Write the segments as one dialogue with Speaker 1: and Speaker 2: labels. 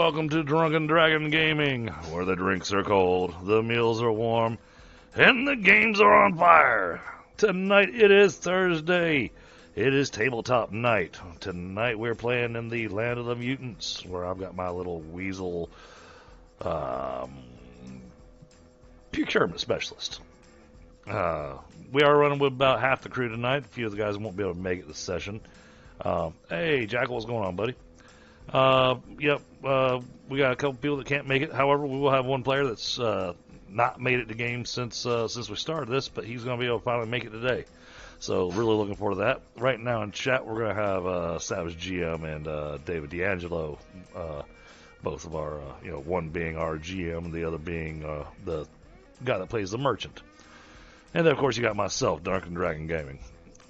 Speaker 1: welcome to Drunken Dragon Gaming, where the drinks are cold, the meals are warm, and the games are on fire. Tonight it is Thursday. It is tabletop night. Tonight we're playing in the Land of the Mutants, where I've got my little weasel procurement specialist. We are running with about half the crew tonight. A few of the guys won't be able to make it this session. Hey, Jackal, what's going on, buddy? We got a couple people that can't make it. However, we will have one player that's not made it to game since we started this, but he's going to be able to finally make it today. So really looking forward to that. Right now in chat, we're going to have Savage GM and David D'Angelo, both of our, one being our GM and the other being the guy that plays the merchant. And then, of course, you got myself, Drunken Dragon Gaming.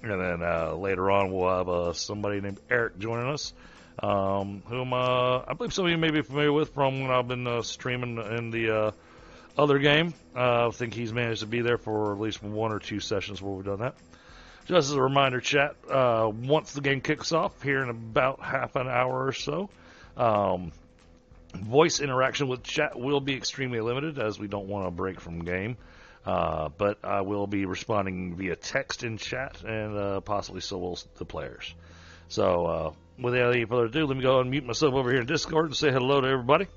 Speaker 1: And then later on, we'll have somebody named Eric joining us, whom I believe some of you may be familiar with from when I've been streaming in the other game. I think he's managed to be there for at least one or two sessions where we've done that. Just as a reminder, chat, once the game kicks off here in about half an hour or so, voice interaction with chat will be extremely limited as we don't want to break from game. But I will be responding via text in chat, and possibly so will the players. So, without any further ado, let me go and mute myself over here in Discord and say hello to everybody.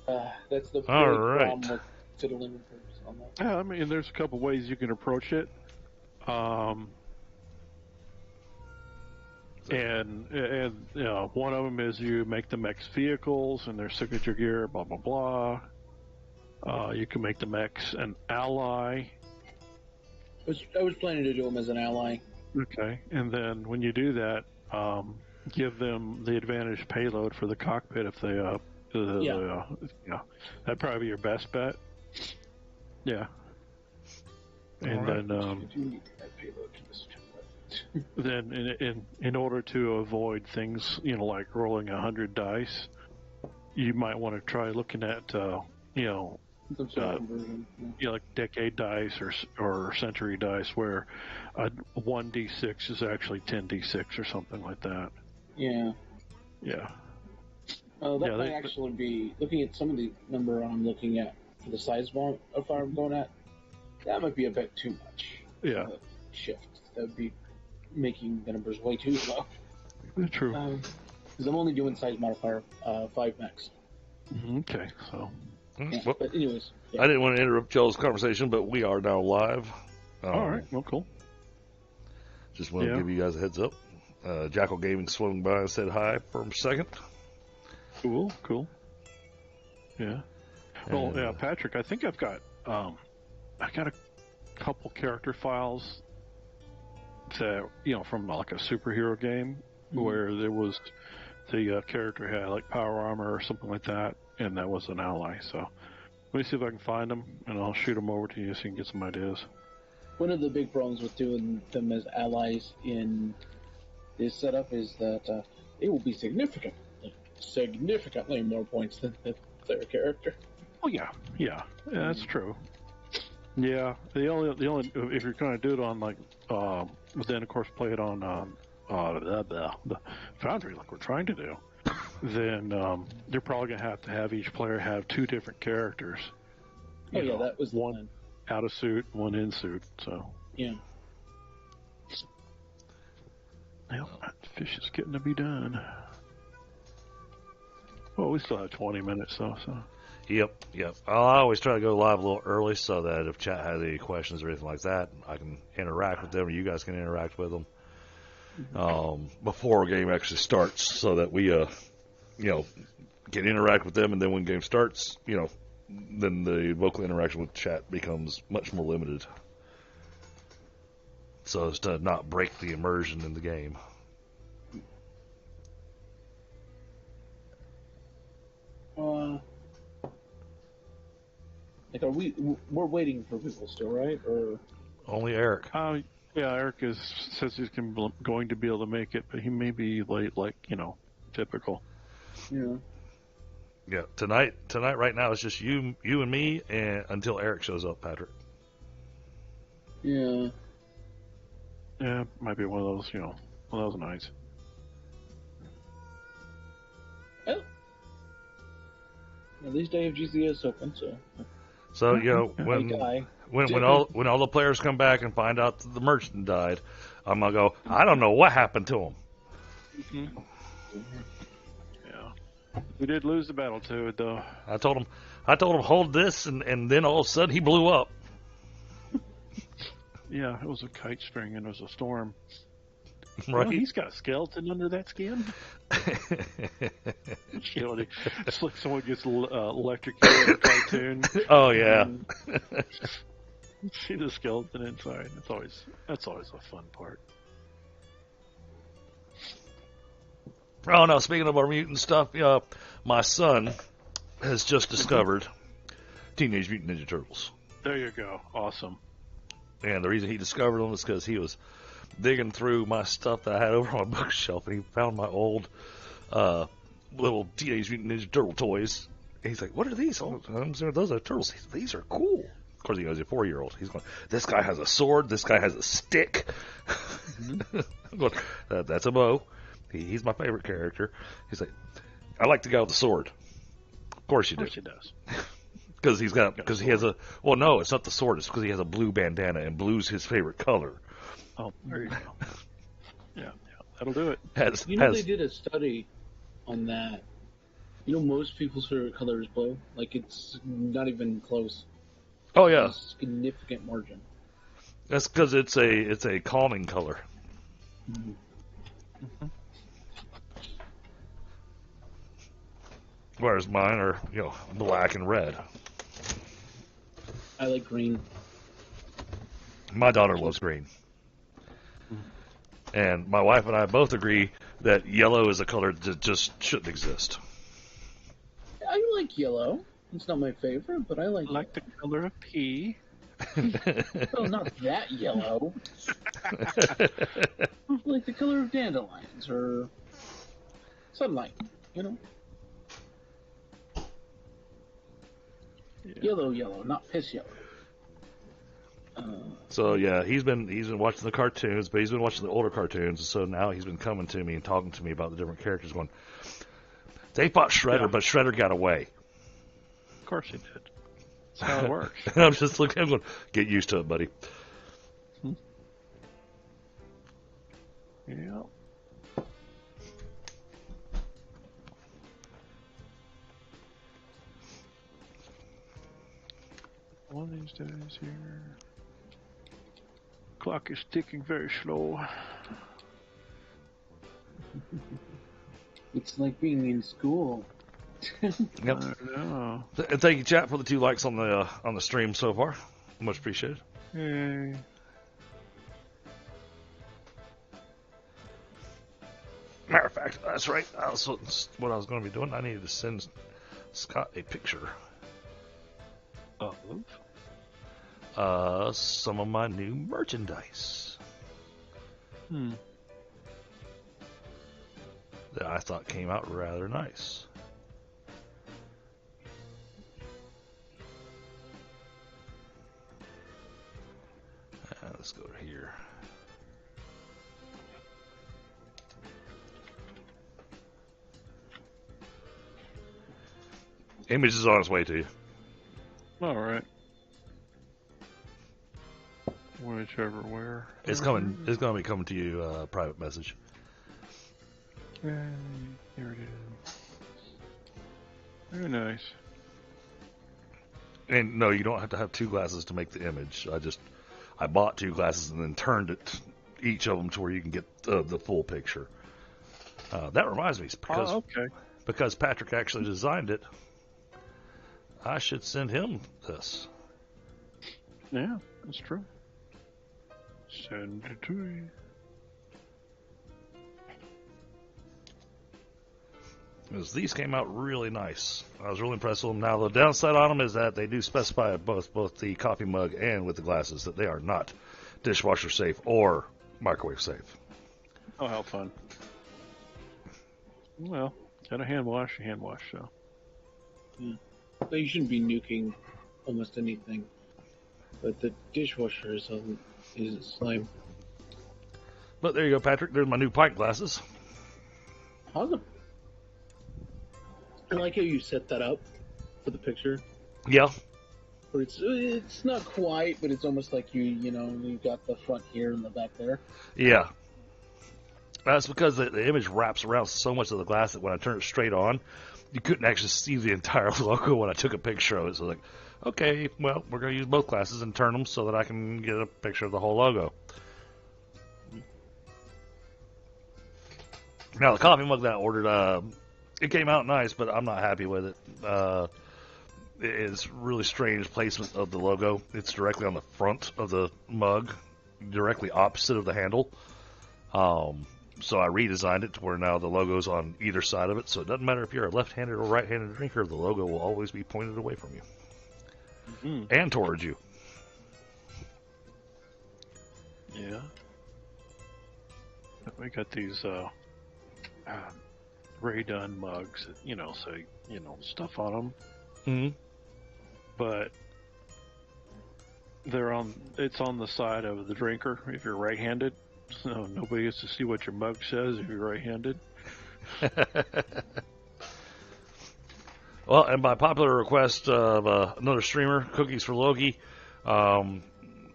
Speaker 2: That's the big
Speaker 1: right.
Speaker 2: problem with city limit on that.
Speaker 3: Yeah, I mean, there's a couple ways you can approach it. And one of them is you make the mechs vehicles and their signature gear, blah, blah, blah. You can make the mechs an ally.
Speaker 2: I was planning to do them as an ally.
Speaker 3: Okay, and then when you do that, give them the advantage payload for the cockpit if they, that'd probably be your best bet. Yeah. And
Speaker 2: right. Then, you do need that payload for this too.
Speaker 3: Then in order to avoid things, like rolling 100 dice, you might want to try looking at,
Speaker 2: some sort of conversion.
Speaker 3: Like decade dice or century dice, where 1d6 is actually 10d6 or something like that.
Speaker 2: Yeah.
Speaker 3: Yeah.
Speaker 2: That might actually be, looking at some of the number I'm looking at for the size of fire I'm going at, that might be a bit too much.
Speaker 3: Yeah.
Speaker 2: Shift. That would be making the numbers way too low.
Speaker 3: True.
Speaker 2: Because I'm only doing size modifier 5 max.
Speaker 3: Okay, so.
Speaker 2: Yeah,
Speaker 1: Well,
Speaker 2: but anyways. Yeah.
Speaker 1: I didn't want to interrupt Joel's conversation, but we are now live.
Speaker 3: All right, well, cool.
Speaker 1: Just want to give you guys a heads up. Jackal Gaming swung by and said hi for a second.
Speaker 3: Cool. Yeah. Well, yeah, Patrick, I think I've got a couple character files that, from like a superhero game where there was the character had like power armor or something like that, and that was an ally. So let me see if I can find them, and I'll shoot them over to you so you can get some ideas.
Speaker 2: One of the big problems with doing them as allies in this setup is that it will be significantly more points than their character.
Speaker 3: Oh yeah, that's true. Yeah, the only if you're going to do it on like, then of course play it on the Foundry like we're trying to do, then they're probably going to have each player have two different characters.
Speaker 2: That was
Speaker 3: one out of suit, one in suit. So
Speaker 2: yeah.
Speaker 3: Well, that fish is getting to be done. Well, we still have 20 minutes though, so.
Speaker 1: Yep. I always try to go live a little early so that if chat has any questions or anything like that, I can interact with them, or you guys can interact with them before a game actually starts, so that we, can interact with them, and then when the game starts, then the vocal interaction with chat becomes much more limited, so as to not break the immersion in the game.
Speaker 2: We're waiting for people still, right? Or
Speaker 1: only Eric?
Speaker 3: Yeah, Eric says he's going to be able to make it, but he may be late, like typical.
Speaker 2: Yeah.
Speaker 1: Yeah. Tonight, right now, it's just you and me, and until Eric shows up, Patrick.
Speaker 2: Yeah.
Speaker 3: Yeah, might be one of those, one of those nights.
Speaker 2: Well, at least I have GCS open, so
Speaker 1: So you know
Speaker 2: I die.
Speaker 1: when all the players come back and find out that the merchant died, I'm gonna go. I don't know what happened to him.
Speaker 3: Yeah. We did lose the battle to it, though.
Speaker 1: I told him hold this, and then all of a sudden he blew up.
Speaker 3: Yeah, it was a kite string and it was a storm.
Speaker 1: Right?
Speaker 3: Well, he's got a skeleton under that skin. It's like someone gets electrocuted in a cartoon.
Speaker 1: Oh yeah.
Speaker 3: See the skeleton inside. That's always a fun part.
Speaker 1: Oh no! Speaking of our mutant stuff, my son has just discovered Teenage Mutant Ninja Turtles,
Speaker 3: There you go. Awesome.
Speaker 1: and the reason he discovered them is because he was digging through my stuff that I had over on my bookshelf, and he found my old little Teenage Mutant Ninja Turtle toys. And he's like, "What are these? Oh, those are turtles. These are cool." Of course, he was a 4-year-old. He's going, "This guy has a sword. This guy has a stick." I'm going, "That's a bow." He's my favorite character. He's like, "I like the guy with the sword." Of course you do.
Speaker 3: Of course he does.
Speaker 1: Because he has a, well, no, it's not the sword. It's because he has a blue bandana, and blue's his favorite color.
Speaker 3: Oh, there you go. Yeah, that'll do it.
Speaker 2: They did a study on that. You know, most people's favorite color is blue. Like, it's not even close.
Speaker 1: Oh yeah,
Speaker 2: A significant margin.
Speaker 1: that's because it's a calming color. Whereas mine are, black and red.
Speaker 2: I like green.
Speaker 1: My daughter loves green. And my wife and I both agree that yellow is a color that just shouldn't exist.
Speaker 2: I like yellow. It's not my favorite, but I like
Speaker 3: the color of pea.
Speaker 2: well, not that yellow. Like the color of dandelions or sunlight,
Speaker 3: Yeah.
Speaker 2: Yellow, not piss yellow.
Speaker 1: So yeah, he's been watching the cartoons, but he's been watching the older cartoons. So now he's been coming to me and talking to me about the different characters. Going, they fought Shredder, but Shredder got away.
Speaker 3: Of course he did. That's how it works.
Speaker 1: And I'm just looking. I'm going, get used to it, buddy.
Speaker 3: Yeah. One of these days here. Clock is ticking very slow.
Speaker 2: It's like being in school.
Speaker 1: Yep.
Speaker 3: I know.
Speaker 1: And thank you, chat, for the 2 likes on the stream so far. Much appreciated.
Speaker 3: Yay.
Speaker 1: Matter of fact, that's right. That's what I was going to be doing. I needed to send Scott a picture of some of my new merchandise that I thought came out rather nice. Let's go to here. Image is on its way to you.
Speaker 3: All right. Whichever where.
Speaker 1: It's coming. It's going to be coming to you. Private message.
Speaker 3: Here it is. Very nice.
Speaker 1: And no, you don't have to have 2 glasses to make the image. I bought 2 glasses and then turned it, each of them, to where you can get the full picture. That reminds me, because Patrick actually designed it, I should send him this.
Speaker 3: Yeah, that's true. Send it to you.
Speaker 1: Because these came out really nice. I was really impressed with them. Now, the downside on them is that they do specify both the coffee mug and with the glasses that they are not dishwasher safe or microwave safe.
Speaker 3: Oh, how fun. Well, got a hand wash, so.
Speaker 2: Yeah. But you shouldn't be nuking almost anything. But the dishwasher is slime.
Speaker 1: But there you go, Patrick. There's my new pint glasses.
Speaker 2: How's it? I like how you set that up for the picture.
Speaker 1: Yeah.
Speaker 2: Where it's not quite, but it's almost like you got the front here and the back there.
Speaker 1: Yeah. That's because the image wraps around so much of the glass that when I turn it straight on, you couldn't actually see the entire logo when I took a picture of it. So like, okay, well, we're going to use both glasses and turn them so that I can get a picture of the whole logo. Now, the coffee mug that I ordered, it came out nice, but I'm not happy with it. It's really strange placement of the logo. It's directly on the front of the mug, directly opposite of the handle. So I redesigned it to where now the logo's on either side of it, so it doesn't matter if you're a left-handed or right-handed drinker, the logo will always be pointed away from you. And towards you.
Speaker 3: Yeah. We got these Ray Dunn mugs that, say, stuff on them.
Speaker 1: Mm-hmm.
Speaker 3: But it's on the side of the drinker if you're right-handed. So nobody gets to see what your mug says if you're right-handed.
Speaker 1: Well, and by popular request of another streamer, Cookies for Loki, I'm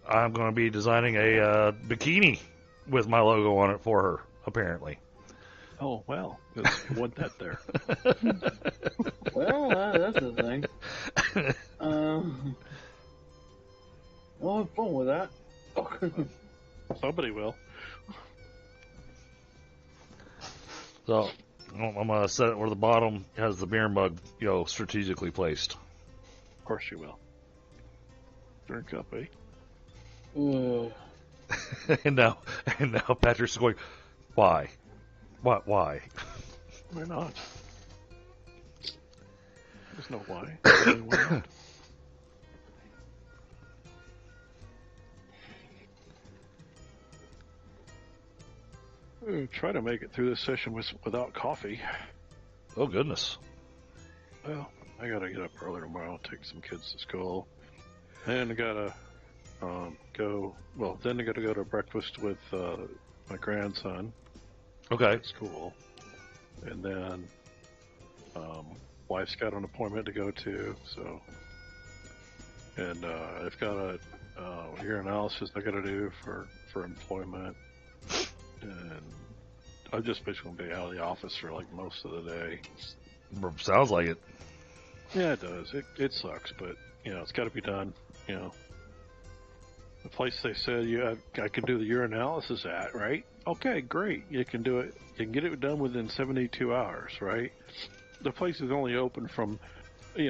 Speaker 1: going to be designing a bikini with my logo on it for her, apparently.
Speaker 3: Oh, well, I want that there.
Speaker 2: Well, that's the thing. I'll have fun with that.
Speaker 3: Somebody will.
Speaker 1: So I'm going to set it where the bottom has the beer mug, strategically placed.
Speaker 3: Of course you will. Drink up, eh?
Speaker 1: and now Patrick's going, why? What? Why?
Speaker 3: Why not? There's no why. Why not? Try to make it through this session without coffee.
Speaker 1: Oh, goodness.
Speaker 3: Well, I gotta get up early tomorrow, take some kids to school. And I gotta then I gotta go to breakfast with my grandson.
Speaker 1: Okay.
Speaker 3: At school. And then wife's got an appointment to go to, so. And I've got a urinalysis I gotta do for employment. And I'm just basically going to be out of the office for like most of the day.
Speaker 1: Sounds like it.
Speaker 3: Yeah, it does. It sucks, but it's got to be done. The place they said I can do the urinalysis at, right? Okay, great. You can do it. You can get it done within 72 hours, right? The place is only open from,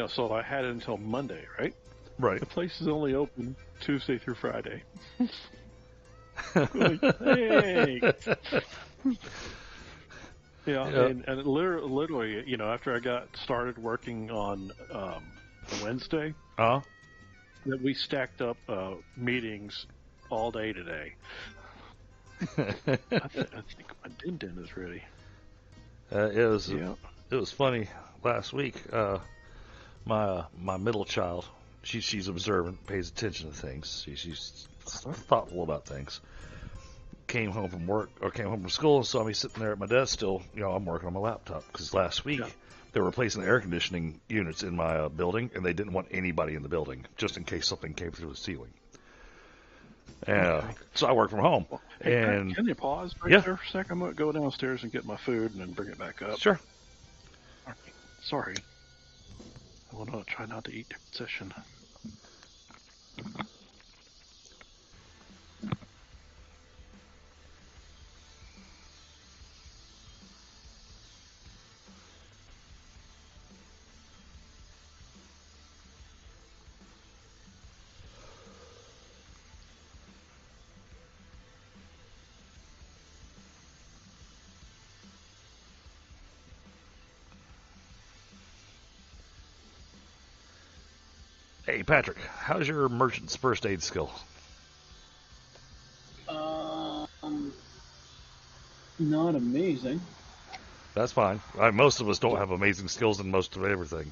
Speaker 3: so I had it until Monday, right?
Speaker 1: Right.
Speaker 3: The place is only open Tuesday through Friday. Like, hey. And literally, after I got started working on Wednesday, that we stacked up meetings all day today. I think my din is ready.
Speaker 1: It was funny last week. My middle child, she's observant, pays attention to things. She's thoughtful about things. Came home from school and saw me sitting there at my desk still. I'm working on my laptop because last week they were replacing the air conditioning units in my building, and they didn't want anybody in the building just in case something came through the ceiling. So I work from home.
Speaker 3: Well, hey,
Speaker 1: and
Speaker 3: can you pause there for a second? I'm going to go downstairs and get my food and then bring it back up.
Speaker 1: Sure.
Speaker 3: All right. Sorry. I want to try not to eat during session.
Speaker 1: Hey, Patrick, how's your merchant's first aid skill?
Speaker 2: Not amazing.
Speaker 1: That's fine. Most of us don't have amazing skills in most of everything.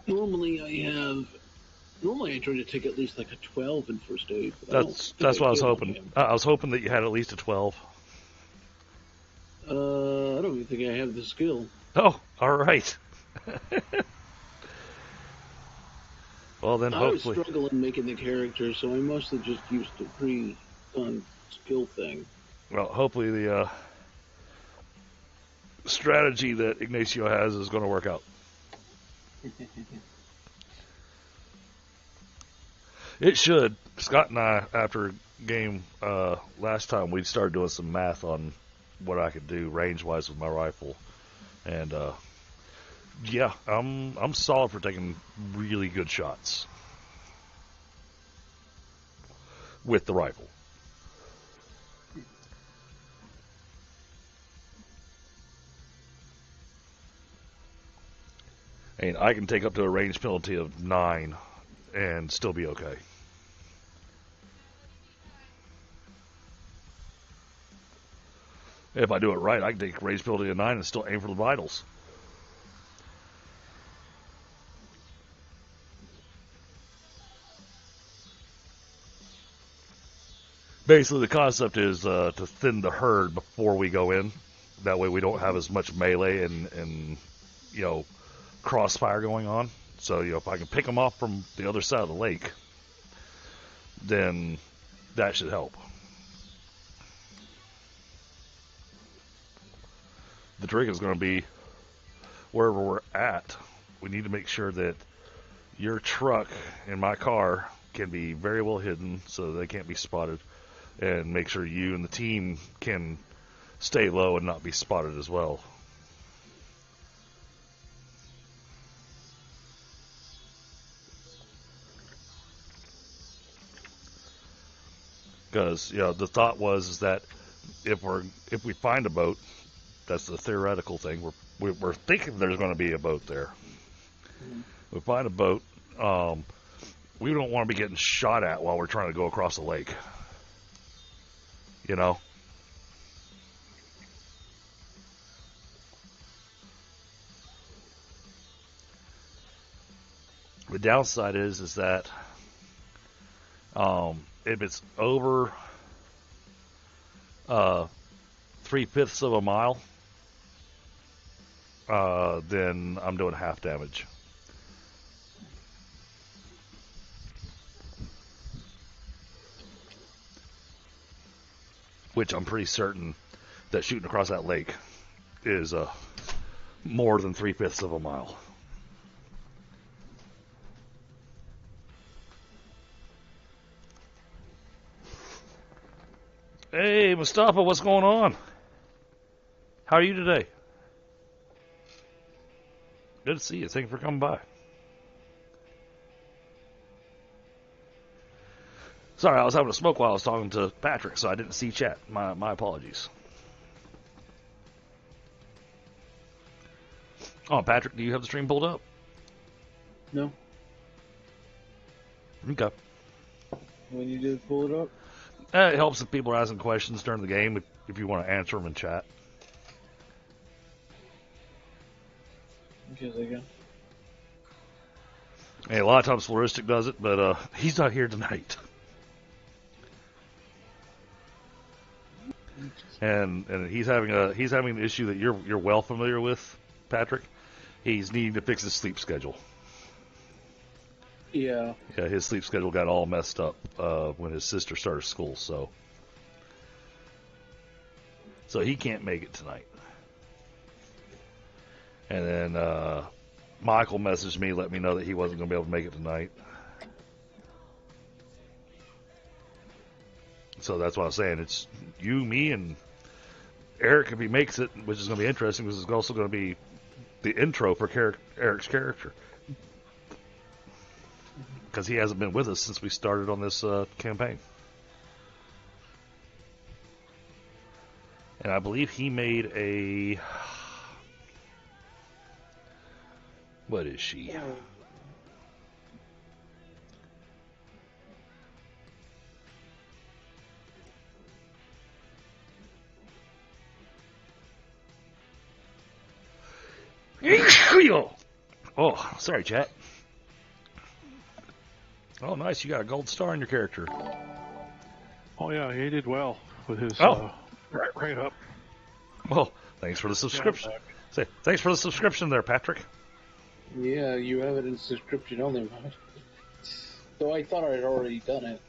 Speaker 2: Normally I try to take at least like a 12 in first aid.
Speaker 1: That's what I was hoping. I was hoping that you had at least a 12.
Speaker 2: I don't even think I have the skill.
Speaker 1: Oh, all right. Well, then
Speaker 2: I was
Speaker 1: hopefully.
Speaker 2: struggling making the character, so I must have just used a pre-done skill thing.
Speaker 1: Well, hopefully the strategy that Ignacio has is going to work out. It should. Scott and I, after game last time, we started doing some math on what I could do range-wise with my rifle, and yeah, I'm solid for taking really good shots with the rifle. And I can take up to a range penalty of 9 and still be okay. If I do it right, I can take a range penalty of 9 and still aim for the vitals. Basically, the concept is to thin the herd before we go in. That way we don't have as much melee and crossfire going on. So, if I can pick them off from the other side of the lake, then that should help. The trick is going to be wherever we're at, we need to make sure that your truck and my car can be very well hidden so they can't be spotted, and make sure you and the team can stay low and not be spotted as well. Because the thought was that if we find a boat, that's the theoretical thing. We're thinking there's going to be a boat there. Mm-hmm. We find a boat. We don't want to be getting shot at while we're trying to go across the lake. The downside is that if it's over 3/5 of a mile, then I'm doing half damage. Which I'm pretty certain that shooting across that lake is more than 3/5 of a mile. Hey, Mustafa, what's going on? How are you today? Good to see you. Thank you for coming by. Sorry, I was having a smoke while I was talking to Patrick, so I didn't see chat. My apologies. Oh, Patrick, do you have the stream pulled up?
Speaker 2: No.
Speaker 1: Okay.
Speaker 2: When you did pull it up?
Speaker 1: It helps if people are asking questions during the game if you want to answer them in chat.
Speaker 2: Okay, again.
Speaker 1: Hey, a lot of times Floristic does it, but he's not here tonight. And he's having an issue that you're well familiar with, Patrick. He's needing to fix his sleep schedule.
Speaker 2: Yeah.
Speaker 1: Yeah, his sleep schedule got all messed up when his sister started school, so he can't make it tonight. And then Michael messaged me, let me know that he wasn't going to be able to make it tonight. So that's what I'm saying. It's you, me, and Eric if he makes it, which is going to be interesting because it's also going to be the intro for Eric's character. Because he hasn't been with us since we started on this campaign. And I believe he made a... What is she? Oh, sorry, chat. Oh, nice. You got a gold star in your character.
Speaker 3: Oh, yeah, he did well with his right up.
Speaker 1: Well, thanks for the subscription. Say, thanks for the subscription there, Patrick.
Speaker 2: Yeah, you have it in subscription only mode. So I thought I'd already done it.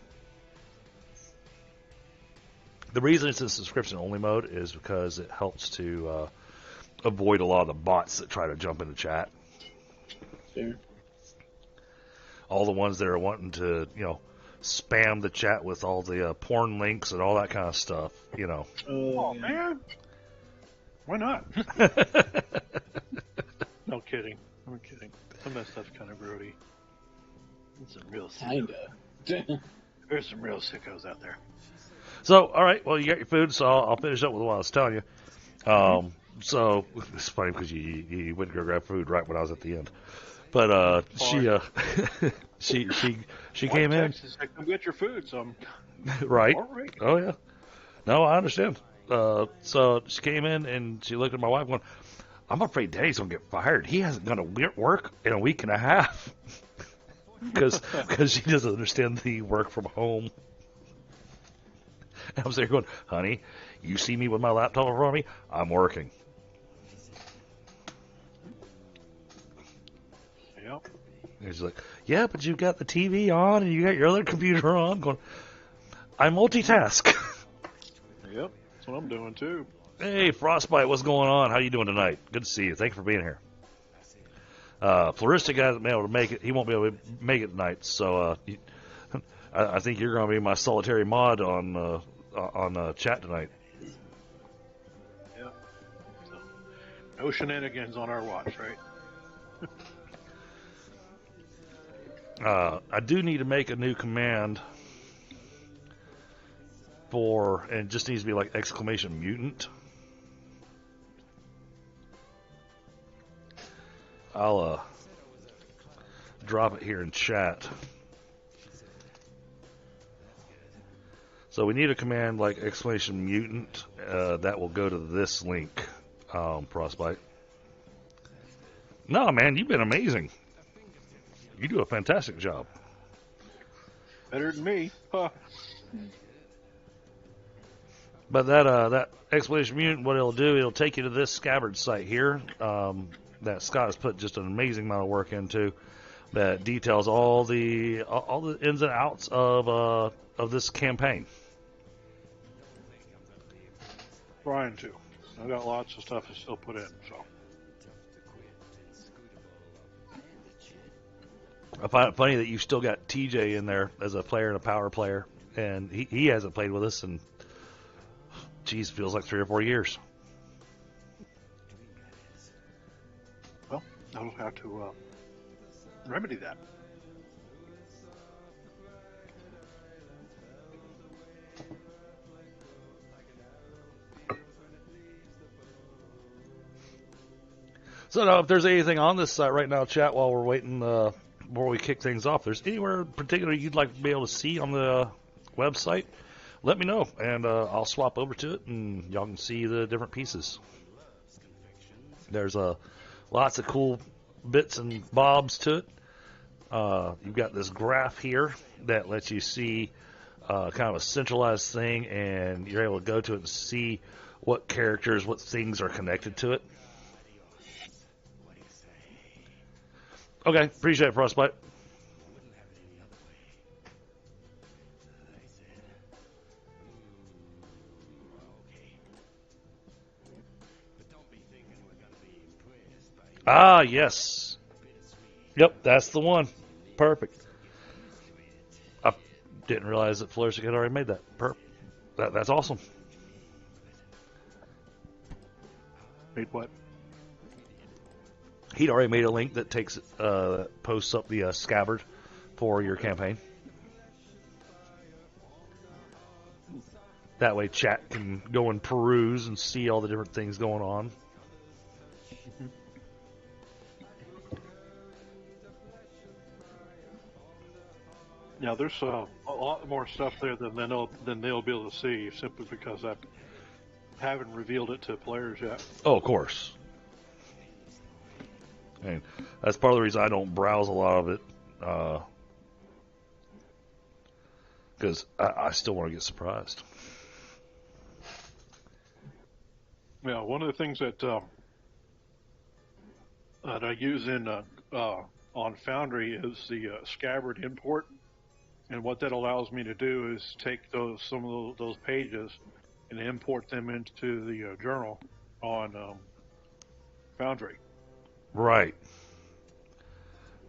Speaker 1: The reason it's in subscription only mode is because it helps to avoid a lot of the bots that try to jump into chat.
Speaker 2: Fair.
Speaker 1: All the ones that are wanting to, spam the chat with all the porn links and all that kind of stuff,
Speaker 3: Oh, man. Why not? No kidding. I'm kidding. Some of that stuff's kind of grody. There's some real
Speaker 2: Kinda.
Speaker 3: There's some real sickos out there.
Speaker 1: So, all right, well, you got your food, so I'll finish up with what I was telling you. So, it's funny because you went to go grab food right when I was at the end. But she came in.
Speaker 3: Texas, I come get your food, so I'm
Speaker 1: Right.
Speaker 3: all right.
Speaker 1: Oh, yeah. No, I understand. So she came in and she looked at my wife going, I'm afraid Daddy's going to get fired. He hasn't gone to work in a week and a half. Because she doesn't understand the work from home. And I'm sitting there going, honey, you see me with my laptop in front of me? I'm working.
Speaker 3: Yep.
Speaker 1: And she's like, yeah, but you've got the TV on and you got your other computer on. Going, I multitask.
Speaker 3: Yep. That's what I'm doing, too.
Speaker 1: Hey, Frostbite, what's going on? How you doing tonight? Good to see you. Thank you for being here. Floristic hasn't been able to make it. He won't be able to make it tonight. So I think you're going to be my solitary mod on chat tonight.
Speaker 3: Yep. So, no shenanigans on our watch, right?
Speaker 1: I do need to make a new command and it just needs to be like exclamation mutant. I'll drop it here in chat. So we need a command like exclamation mutant that will go to this link, Frostbite. No, man, you've been amazing. You do a fantastic job.
Speaker 3: Better than me. Huh.
Speaker 1: But that exclamation mutant, what it'll do, it'll take you to this scabbard site here that Scott has put just an amazing amount of work into. That details all the ins and outs of this campaign.
Speaker 3: Trying to. I got lots of stuff to still put in, so.
Speaker 1: I find it funny that you've still got TJ in there as a player and a power player, and he hasn't played with us in, geez, feels like 3 or 4 years.
Speaker 3: Well, I'll have to remedy that.
Speaker 1: So now, if there's anything on this site right now, chat, while we're waiting before we kick things off, there's anywhere in particular you'd like to be able to see on the website, let me know, and I'll swap over to it, and y'all can see the different pieces. There's lots of cool bits and bobs to it. You've got this graph here that lets you see kind of a centralized thing, and you're able to go to it and see what characters, what things are connected to it. Okay, appreciate it, Frostbite. Ah, yes. Yep, that's the one. Perfect. I didn't realize that Flourish had already made that. That's awesome.
Speaker 3: Made what?
Speaker 1: He'd already made a link that takes posts up the scabbard for your campaign. That way chat can go and peruse and see all the different things going on.
Speaker 3: Yeah, there's a lot more stuff there than they'll be able to see, simply because I haven't revealed it to players yet.
Speaker 1: Oh, of course. And that's part of the reason I don't browse a lot of it, because I still want to get surprised.
Speaker 3: Yeah, one of the things that that I use in on Foundry is the Scabbard import, and what that allows me to do is take some of those pages and import them into the journal on Foundry.
Speaker 1: Right.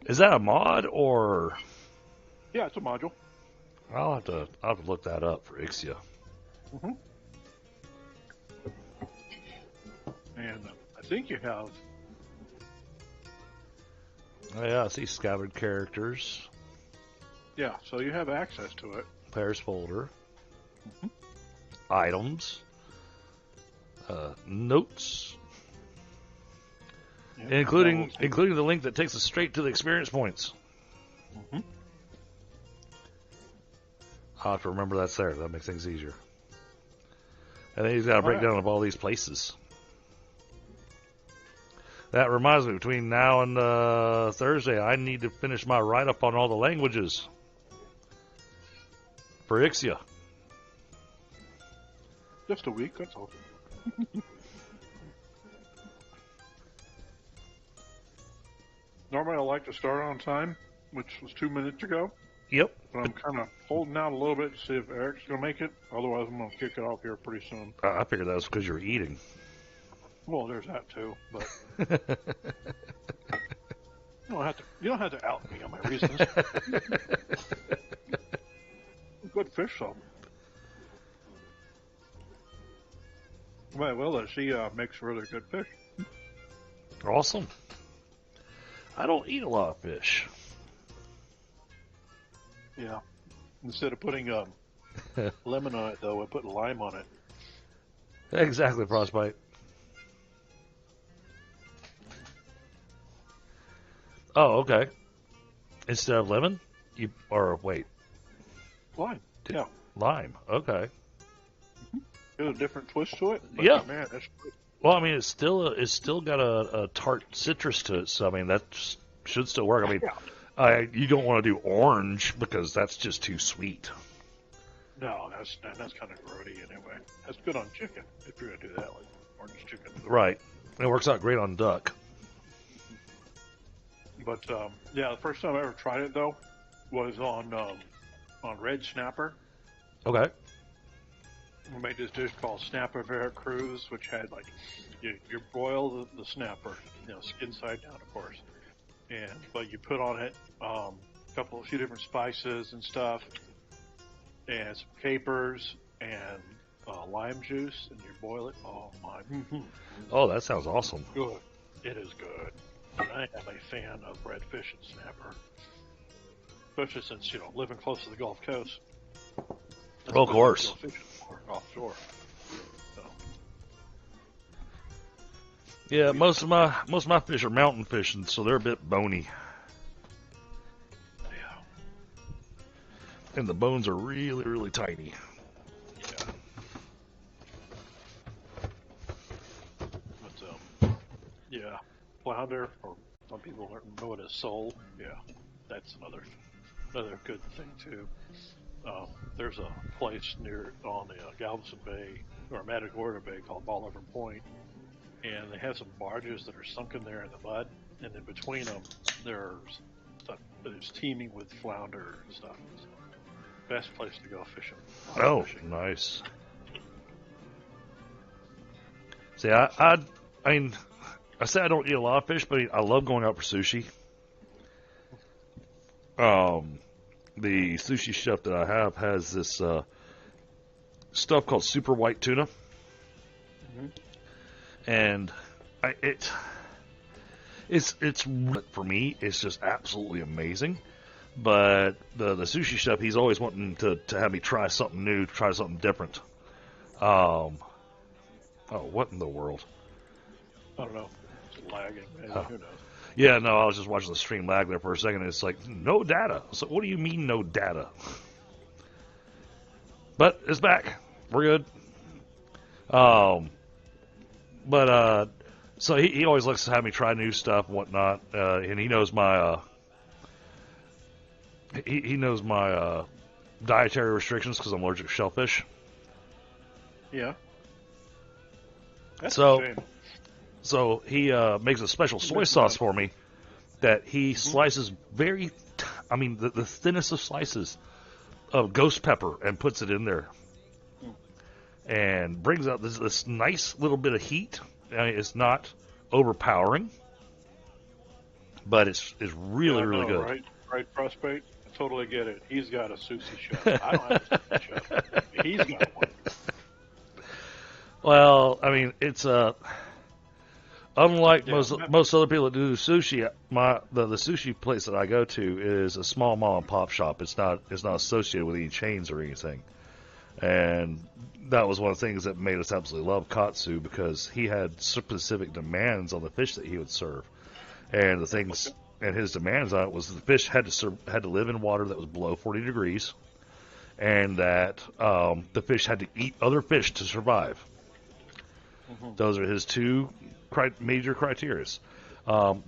Speaker 1: Is that a mod or?
Speaker 3: Yeah, it's a module.
Speaker 1: I'll have to look that up for Ixia.
Speaker 3: Mm-hmm. And I think you have.
Speaker 1: Oh, yeah, I see Scabbard characters.
Speaker 3: Yeah, so you have access to it.
Speaker 1: Players folder.
Speaker 3: Mm-hmm.
Speaker 1: Items. Notes.
Speaker 3: Yeah,
Speaker 1: including the link that takes us straight to the experience points.
Speaker 3: Mm-hmm.
Speaker 1: I'll have to remember that's there. That makes things easier. And then he's got a breakdown of all these places. That reminds me, between now and Thursday, I need to finish my write-up on all the languages for Ixia.
Speaker 3: Just a week, that's all. Normally I like to start on time, which was 2 minutes ago.
Speaker 1: Yep.
Speaker 3: But I'm kind of holding out a little bit to see if Eric's going to make it. Otherwise, I'm going to kick it off here pretty soon.
Speaker 1: I figured that was because you're eating.
Speaker 3: Well, there's that too, but you don't have to out me on my reasons. Good fish, though. Well, she makes really good fish.
Speaker 1: Awesome. I don't eat a lot of fish.
Speaker 3: Yeah. Instead of putting lemon on it, though, I put lime on it.
Speaker 1: Exactly, Frostbite. Oh, okay. Instead of lemon, wait,
Speaker 3: Lime. Yeah.
Speaker 1: lime. Okay.
Speaker 3: There's a different twist to it. But
Speaker 1: Yeah.
Speaker 3: Man, that's good.
Speaker 1: Well, I mean, it's still got a tart citrus to it, so I mean that should still work. I mean, you don't want to do orange because that's just too sweet.
Speaker 3: No, that's kind of grody anyway. That's good on chicken if you're gonna do that, like orange chicken.
Speaker 1: Right. It works out great on duck.
Speaker 3: But yeah, the first time I ever tried it though was on red snapper.
Speaker 1: Okay.
Speaker 3: We made this dish called Snapper Veracruz, which had like you broil the snapper, skin side down, of course, but you put on it a few different spices and stuff, and some capers and lime juice, and you boil it. Oh my!
Speaker 1: Oh, that sounds awesome.
Speaker 3: Good. It is good. And I am a fan of redfish and snapper, especially since living close to the Gulf Coast.
Speaker 1: Of course.
Speaker 3: Offshore. So.
Speaker 1: Yeah, most of my fish are mountain fishing, so they're a bit bony.
Speaker 3: Yeah.
Speaker 1: And the bones are really, really tiny.
Speaker 3: Yeah. But yeah, flounder, or some people know it as sole. Yeah, that's another good thing too. There's a place on the Galveston Bay or Matagorda Bay called Bolivar Point, and they have some barges that are sunken there in the mud, and in between them there's stuff that is teeming with flounder and stuff. It's the best place to go fishing.
Speaker 1: Oh, nice. See, I mean, I say I don't eat a lot of fish, but I love going out for sushi. The sushi chef that I have has this stuff called super white tuna, and it's for me. It's just absolutely amazing. But the sushi chef, he's always wanting to have me try something new, try something different. Oh, what in the world?
Speaker 3: I don't know. It's lagging. Maybe. Who knows?
Speaker 1: Yeah, no, I was just watching the stream lag there for a second, and it's like, no data. So what do you mean, no data? But it's back. We're good. So he always likes to have me try new stuff and whatnot, and he knows my he knows my dietary restrictions because I'm allergic to shellfish.
Speaker 3: Yeah. That's
Speaker 1: So-
Speaker 3: a shame.
Speaker 1: So he makes a special soy sauce for me that he slices I mean, the thinnest of slices of ghost pepper and puts it in there. And brings out this nice little bit of heat. I mean, it's not overpowering, but it's really, really good.
Speaker 3: Right, Prospect? I totally get it. He's got a sushi chef. I don't have a sushi chef. He's got one.
Speaker 1: Well, I mean, it's unlike most other people that do sushi. The sushi place that I go to is a small mom and pop shop. It's not associated with any chains or anything. And that was one of the things that made us absolutely love Katsu, because he had specific demands on the fish that he would serve, and the things and his demands on it was the fish had to live in water that was below 40 degrees, and that the fish had to eat other fish to survive. Those are his two major criteria.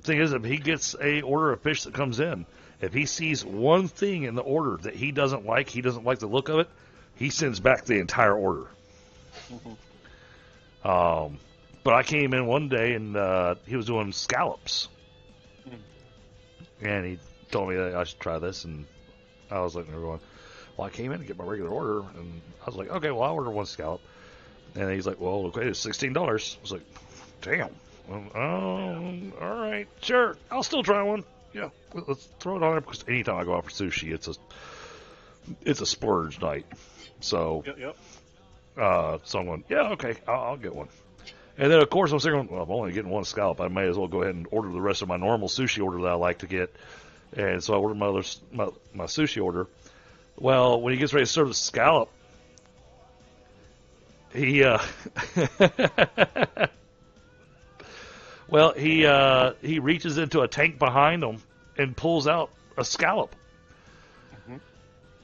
Speaker 1: Thing is, if he gets a order of fish that comes in, if he sees one thing in the order that he doesn't like the look of it, he sends back the entire order. But I came in one day and he was doing scallops. And he told me that I should try this. And I was looking there going, well, I came in to get my regular order. And I was like, okay, well, I'll order one scallop. And he's like, well, okay, it's $16. I was like, damn. All right, sure. I'll still try one. Yeah, let's throw it on there, because anytime I go out for sushi, it's a splurge night. So, so I'm going, yeah, okay, I'll get one. And then, of course, I'm thinking, well, I'm only getting one scallop. I may as well go ahead and order the rest of my normal sushi order that I like to get. And so I ordered my sushi order. Well, when he gets ready to serve the scallop, he reaches into a tank behind him and pulls out a scallop.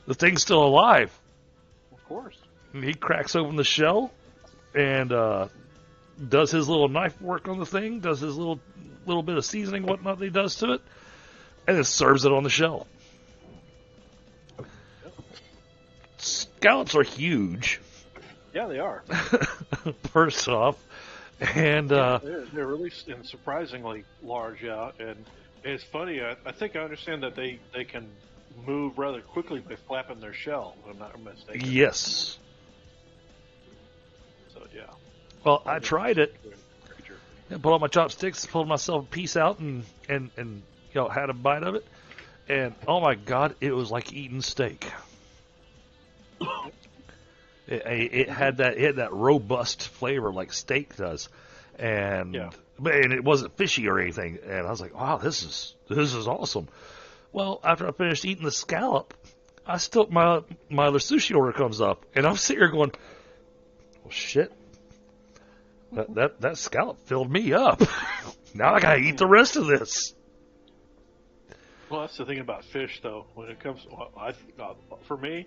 Speaker 1: The thing's still alive.
Speaker 3: Of course.
Speaker 1: And he cracks open the shell and does his little knife work on the thing, does his little bit of seasoning, whatnot that he does to it, and then serves it on the shell. Scallops are huge.
Speaker 3: Yeah, they are.
Speaker 1: First off. And
Speaker 3: they're really surprisingly large, and it's funny. I think I understand that they can move rather quickly by flapping their shell, if I'm not mistaken.
Speaker 1: Yes.
Speaker 3: So, yeah.
Speaker 1: Well, I tried it. I pulled out my chopsticks, pulled myself a piece out, and had a bite of it. And, oh, my God, it was like eating steak. It had that robust flavor like steak does. And it wasn't fishy or anything. And I was like, wow, this is awesome. Well, after I finished eating the scallop, my other sushi order comes up, and I'm sitting here going, well, shit, that scallop filled me up. Now I gotta eat the rest of this.
Speaker 3: Well, that's the thing about fish, though. When it comes, for me,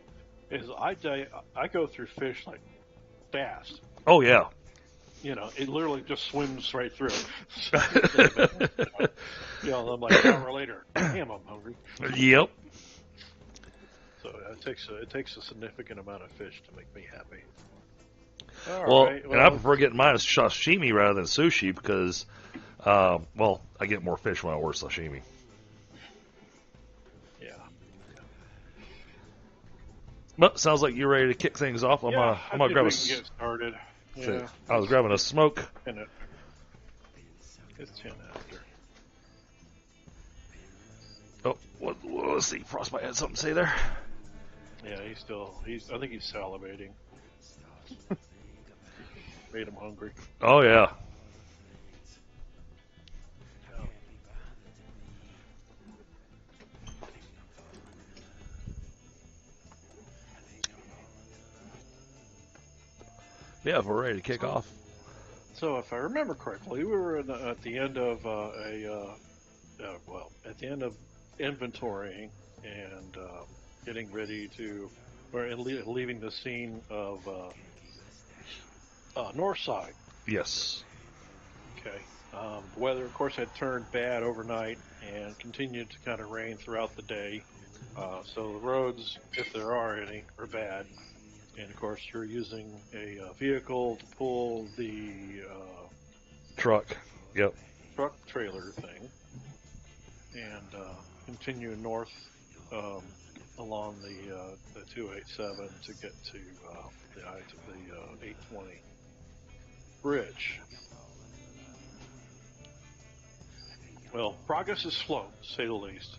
Speaker 3: is I go through fish like fast.
Speaker 1: Oh yeah.
Speaker 3: It literally just swims right through. I'm like an hour later, damn, I'm hungry.
Speaker 1: Yep.
Speaker 3: So it takes a significant amount of fish to make me happy.
Speaker 1: Well, and I prefer getting mine as sashimi rather than sushi because, I get more fish when I order sashimi.
Speaker 3: Yeah.
Speaker 1: Well, sounds like you're ready to kick things off. I'm gonna grab
Speaker 3: get started. Yeah.
Speaker 1: I was grabbing a smoke.
Speaker 3: It's 10 after.
Speaker 1: Oh, let's see. Frostbite had something to say there.
Speaker 3: Yeah, I think he's salivating. Made him hungry.
Speaker 1: Oh, yeah. Yeah, if we're ready to kick off.
Speaker 3: So, if I remember correctly, we were at the end of inventorying and getting ready leaving the scene of Northside.
Speaker 1: Yes.
Speaker 3: Okay. The weather, of course, had turned bad overnight and continued to kind of rain throughout the day. So the roads, if there are any, are bad. And of course, you're using a vehicle to pull the
Speaker 1: Truck. Yep.
Speaker 3: truck trailer thing, and continue north along the 287 to get to the 820 bridge. Well, progress is slow, to say the least.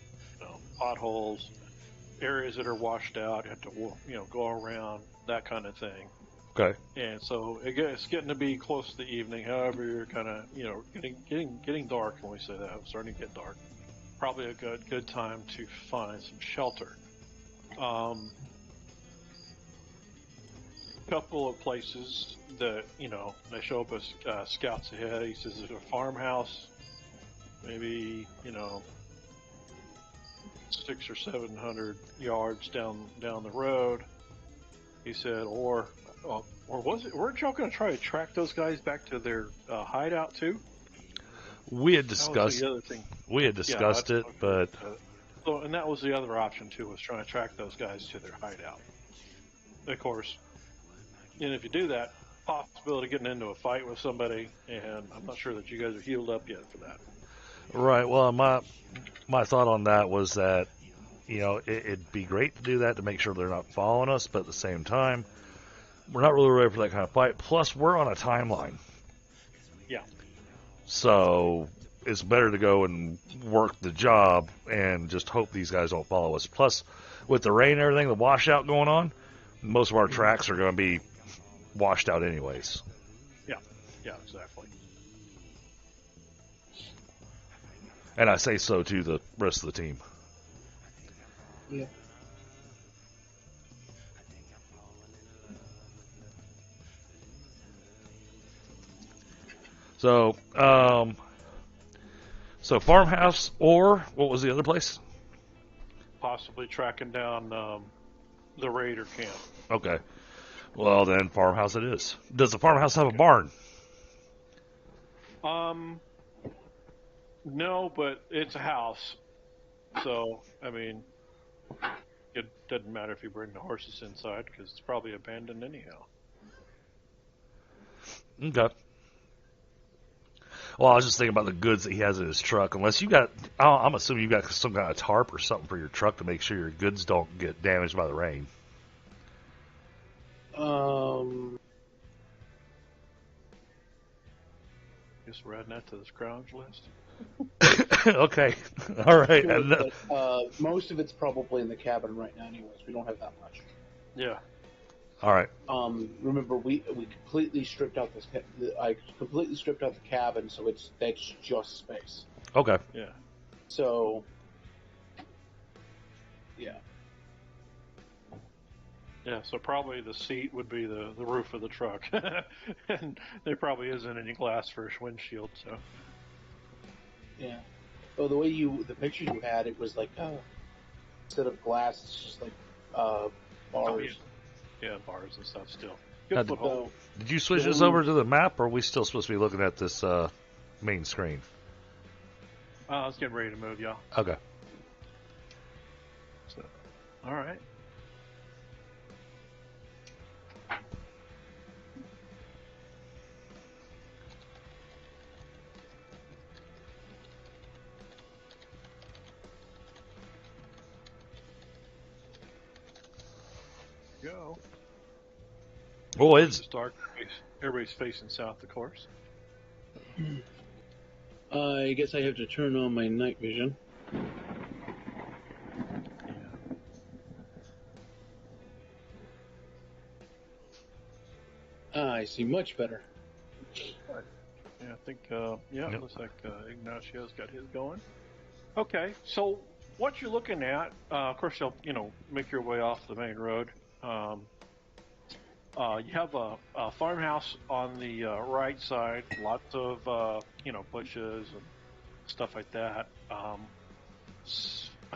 Speaker 3: Potholes, areas that are washed out, you have to go around, that kind of thing.
Speaker 1: Okay.
Speaker 3: And so it's getting to be close to the evening. However, you're kind of getting dark when we say that. It's starting to get dark. Probably a good time to find some shelter. Couple of places that they show up as scouts ahead. He says there's a farmhouse, maybe 600 or 700 yards down the road. He said, or was it? Weren't y'all going to try to track those guys back to their hideout too?
Speaker 1: We had discussed.
Speaker 3: That was the other thing.
Speaker 1: We had discussed it, but
Speaker 3: and that was the other option too, was trying to track those guys to their hideout. Of course, and if you do that, possibility of getting into a fight with somebody, and I'm not sure that you guys are healed up yet for that.
Speaker 1: right. Well, my thought on that was that it'd be great to do that to make sure they're not following us, but at the same time, we're not really ready for that kind of fight. Plus, we're on a timeline.
Speaker 3: Yeah.
Speaker 1: So it's better to go and work the job and just hope these guys don't follow us. Plus, with the rain and everything, the washout going on, most of our tracks are going to be washed out anyways.
Speaker 3: Yeah, exactly.
Speaker 1: And I say so to the rest of the team.
Speaker 2: Yeah.
Speaker 1: So, farmhouse, or what was the other place?
Speaker 3: Possibly tracking down the raider camp.
Speaker 1: Okay. Well, then farmhouse it is. Does the farmhouse have a barn?
Speaker 3: No, but it's a house. So, I mean, it doesn't matter if you bring the horses inside because it's probably abandoned anyhow.
Speaker 1: Okay. Well, I was just thinking about the goods that he has in his truck. Unless you got, I'm assuming you got some kind of tarp or something for your truck to make sure your goods don't get damaged by the rain.
Speaker 3: Just we're adding that to the scrounge list.
Speaker 1: Okay. All right.
Speaker 2: Most of it's probably in the cabin right now, anyways. We don't have that much.
Speaker 3: Yeah.
Speaker 1: All right.
Speaker 2: Remember, we completely stripped out I completely stripped out the cabin, so that's just space.
Speaker 1: Okay.
Speaker 3: Yeah.
Speaker 2: So, yeah.
Speaker 3: Yeah, so probably the seat would be the roof of the truck. And there probably isn't any glass for a windshield, so.
Speaker 2: Yeah. Well, the picture you had, it was like, instead of glass, it's just like, bars.
Speaker 3: Oh, yeah, bars and stuff still. Good
Speaker 1: Now,
Speaker 3: foothold.
Speaker 1: Did you switch this over to the map, or are we still supposed to be looking at this main screen?
Speaker 3: I was getting ready to move, y'all.
Speaker 1: Okay.
Speaker 3: So, all right. Go.
Speaker 1: Oh, it's
Speaker 3: dark. Everybody's facing south, of course.
Speaker 2: I guess I have to turn on my night vision. I see much better.
Speaker 3: Yeah, I think, It looks like Ignacio's got his going. Okay, so what you're looking at, of course, you'll, make your way off the main road. You have a farmhouse on the right side, lots of, bushes and stuff like that. A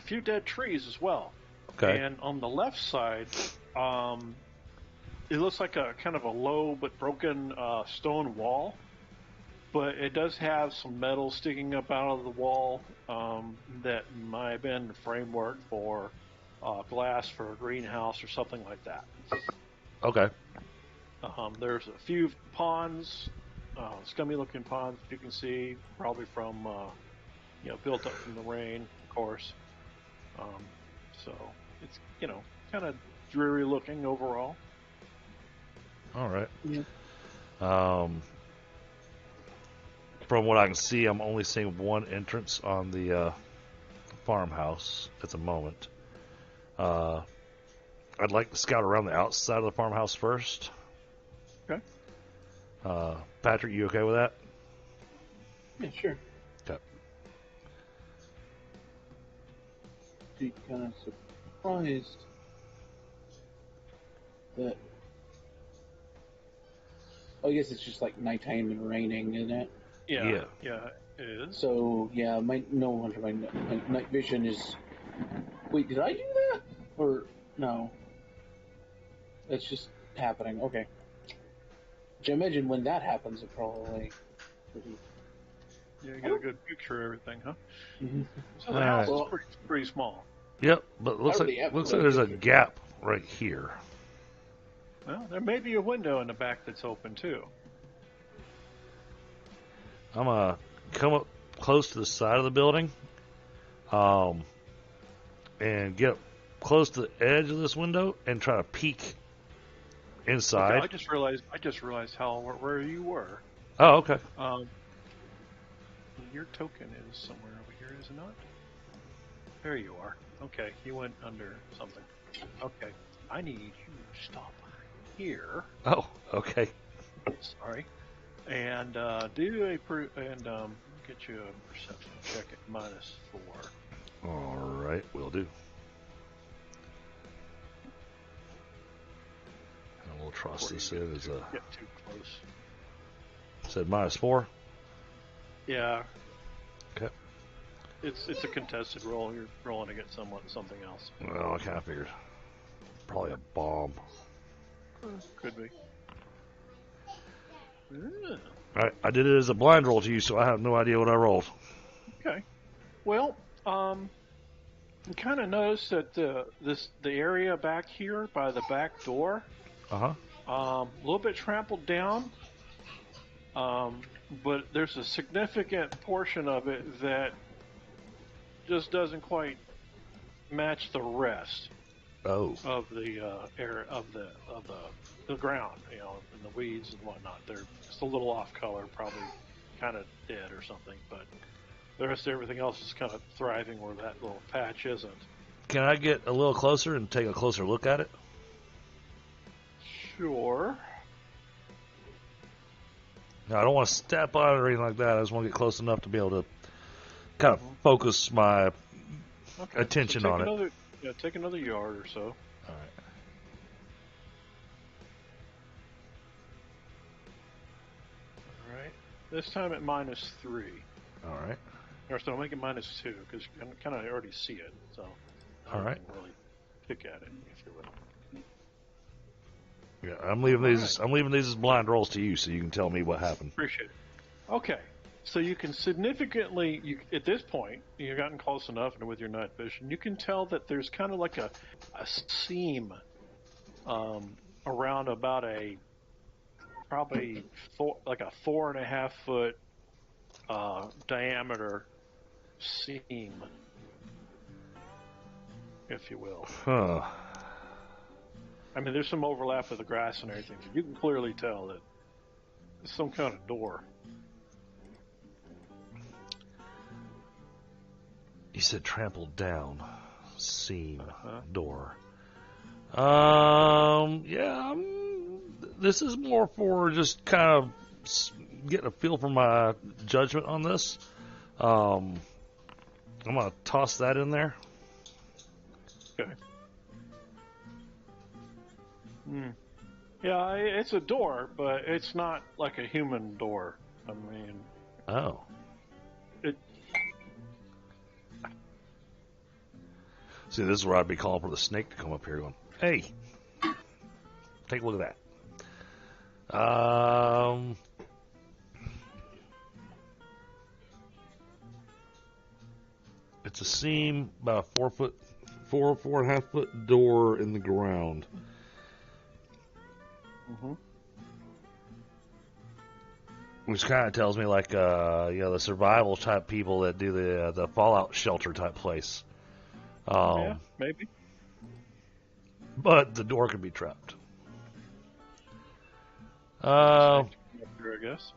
Speaker 3: few dead trees as well.
Speaker 1: okay.
Speaker 3: And on the left side, it looks like a kind of a low but broken stone wall. But it does have some metal sticking up out of the wall that might have been the framework for glass for a greenhouse or something like that.
Speaker 1: Okay.
Speaker 3: There's a few ponds scummy-looking ponds you can see, probably from built up from the rain, of course. So it's kind of dreary looking overall.
Speaker 1: All right.
Speaker 2: Yeah.
Speaker 1: From what I can see, I'm only seeing one entrance on the farmhouse at the moment. I'd like to scout around the outside of the farmhouse first.
Speaker 3: Okay.
Speaker 1: Patrick, you okay with that?
Speaker 2: Yeah, sure.
Speaker 1: Okay.
Speaker 2: Be kind of surprised that. I guess it's just like nighttime and raining, isn't it?
Speaker 3: Yeah, it is.
Speaker 2: So yeah, my night vision is. Wait, did I do that or no? That's just happening. Okay. Which I imagine when that happens, it probably pretty.
Speaker 3: Yeah, you got a good picture of everything, huh?
Speaker 2: Mm-hmm.
Speaker 3: So the house is pretty small.
Speaker 1: Yep, but it looks like there's a gap right here.
Speaker 3: Well, there may be a window in the back that's open too.
Speaker 1: I'm gonna come up close to the side of the building, and get close to the edge of this window and try to peek inside.
Speaker 3: Okay, I just realized where you were.
Speaker 1: Oh, okay.
Speaker 3: Your token is somewhere over here, is it not? There you are. Okay, you went under something. Okay, I need you to stop here.
Speaker 1: Oh, okay.
Speaker 3: Sorry, and get you a perception check at -4.
Speaker 1: All right, will do. And we'll trust this in as a.
Speaker 3: Get too close.
Speaker 1: Said -4.
Speaker 3: Yeah.
Speaker 1: Okay.
Speaker 3: It's a contested roll. You're rolling against something else.
Speaker 1: Well, I kind of figured. Probably a bomb.
Speaker 3: Could be. Yeah.
Speaker 1: All right, I did it as a blind roll to you, so I have no idea what I rolled.
Speaker 3: Okay. Well, you kind of notice that the area back here by the back door, a little bit trampled down, but there's a significant portion of it that just doesn't quite match the rest. Of the area of the ground, and the weeds and whatnot. They're just a little off color, probably kind of dead or something. But the rest of everything else is kind of thriving where that little patch isn't.
Speaker 1: Can I get a little closer and take a closer look at it?
Speaker 3: Sure.
Speaker 1: No, I don't want to step on it or anything like that. I just want to get close enough to be able to kind of focus my attention on it.
Speaker 3: Yeah, take another yard or so.
Speaker 1: All right.
Speaker 3: All right. This time at -3.
Speaker 1: All right.
Speaker 3: Or so I'll make it -2 because you can kind of already see it. So
Speaker 1: all right.
Speaker 3: You can really pick at it if you will.
Speaker 1: Yeah, I'm leaving these. I'm leaving these as blind rolls to you, so you can tell me what happened.
Speaker 3: Appreciate it. Okay. So you can significantly, at this point, you've gotten close enough, and with your night vision, you can tell that there's kind of like a seam around about probably 4.5 foot diameter seam, if you will.
Speaker 1: Huh.
Speaker 3: I mean, there's some overlap with the grass and everything, but you can clearly tell that it's some kind of door.
Speaker 1: You said trampled down, seam, door. Yeah. This is more for just kind of getting a feel for my judgment on this. I'm gonna toss that in there.
Speaker 3: Okay. Yeah, it's a door, but it's not like a human door. I mean.
Speaker 1: Oh. See, this is where I'd be calling for the snake to come up here going, hey, take a look at that. It's a seam, about a 4.5 foot door in the ground.
Speaker 3: Mm-hmm.
Speaker 1: Which kind of tells me like the survival type people that do the fallout shelter type place.
Speaker 3: Yeah, maybe.
Speaker 1: But the door could be trapped.
Speaker 3: I guess.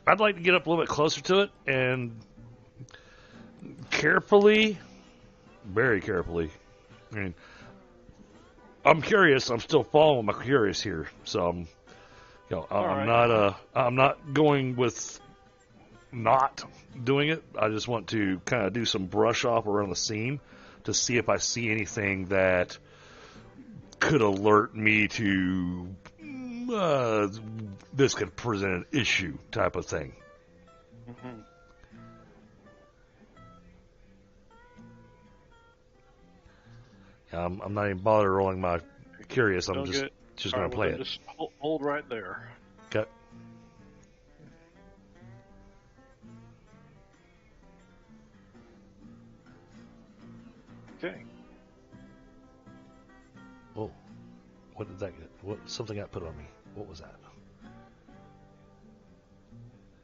Speaker 1: I'd like to get up a little bit closer to it and carefully, very carefully. I mean, I'm curious. I'm still following my curious here, so I'm not going with not doing it. I just want to kind of do some brush off around the scene to see if I see anything that could alert me to this could present an issue type of thing.
Speaker 3: Mm-hmm.
Speaker 1: I'm not even bothered rolling my curious. I'm just going to play it.
Speaker 3: Just hold right there.
Speaker 1: Okay.
Speaker 3: Okay.
Speaker 1: Oh, what did that get? Something got put on me. What was that?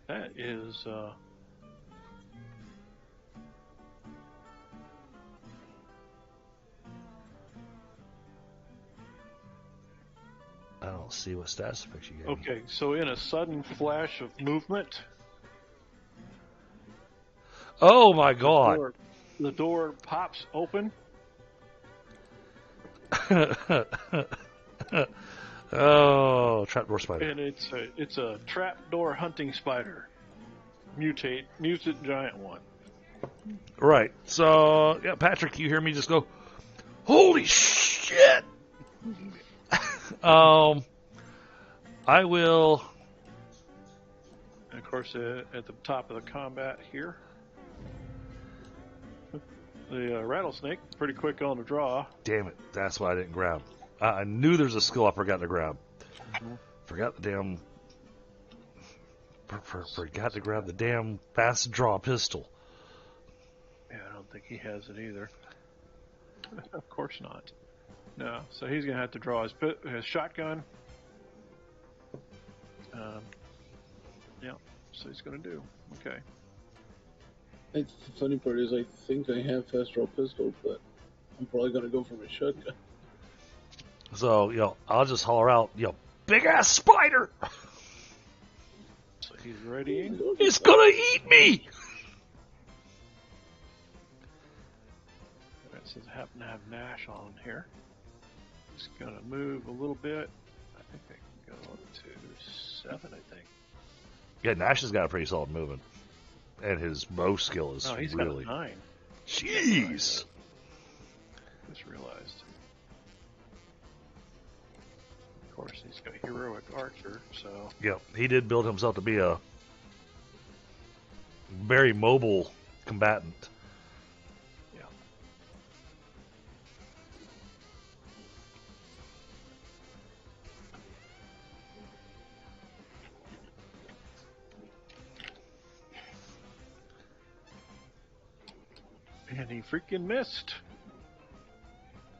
Speaker 3: That is
Speaker 1: I don't see what status effects you gave.
Speaker 3: okay. So in a sudden flash of movement,
Speaker 1: Oh my god!
Speaker 3: the door pops open.
Speaker 1: Oh, trapdoor spider.
Speaker 3: And it's a trapdoor hunting spider, mutant giant one.
Speaker 1: Right. So, yeah, Patrick, you hear me just go, holy shit! I will.
Speaker 3: And of course, at the top of the combat here, the rattlesnake pretty quick on the draw.
Speaker 1: Damn it! That's why I didn't grab. I knew there's a skill I forgot to grab.
Speaker 3: Mhm.
Speaker 1: Forgot the damn. Forgot to grab the damn fast draw pistol.
Speaker 3: Yeah, I don't think he has it either. Of course not. No, so he's gonna have to draw his shotgun. Yeah, so he's gonna do okay.
Speaker 2: The funny part is, I think I have fast draw pistol, but I'm probably gonna go for my shotgun.
Speaker 1: So, I'll just holler out, big ass spider!
Speaker 3: So he's ready.
Speaker 1: It's gonna eat me!
Speaker 3: Alright, so I happen to have Nash on here. Just gonna move a little bit. I think I can go up to 7, I think.
Speaker 1: Yeah, Nash has got a pretty solid movement. And his bow skill is
Speaker 3: He's
Speaker 1: really.
Speaker 3: got a 9.
Speaker 1: Jeez!
Speaker 3: Just realized. Of course, he's got a heroic archer, so.
Speaker 1: Yeah, he did build himself to be a very mobile combatant.
Speaker 3: Yeah. And he freaking missed.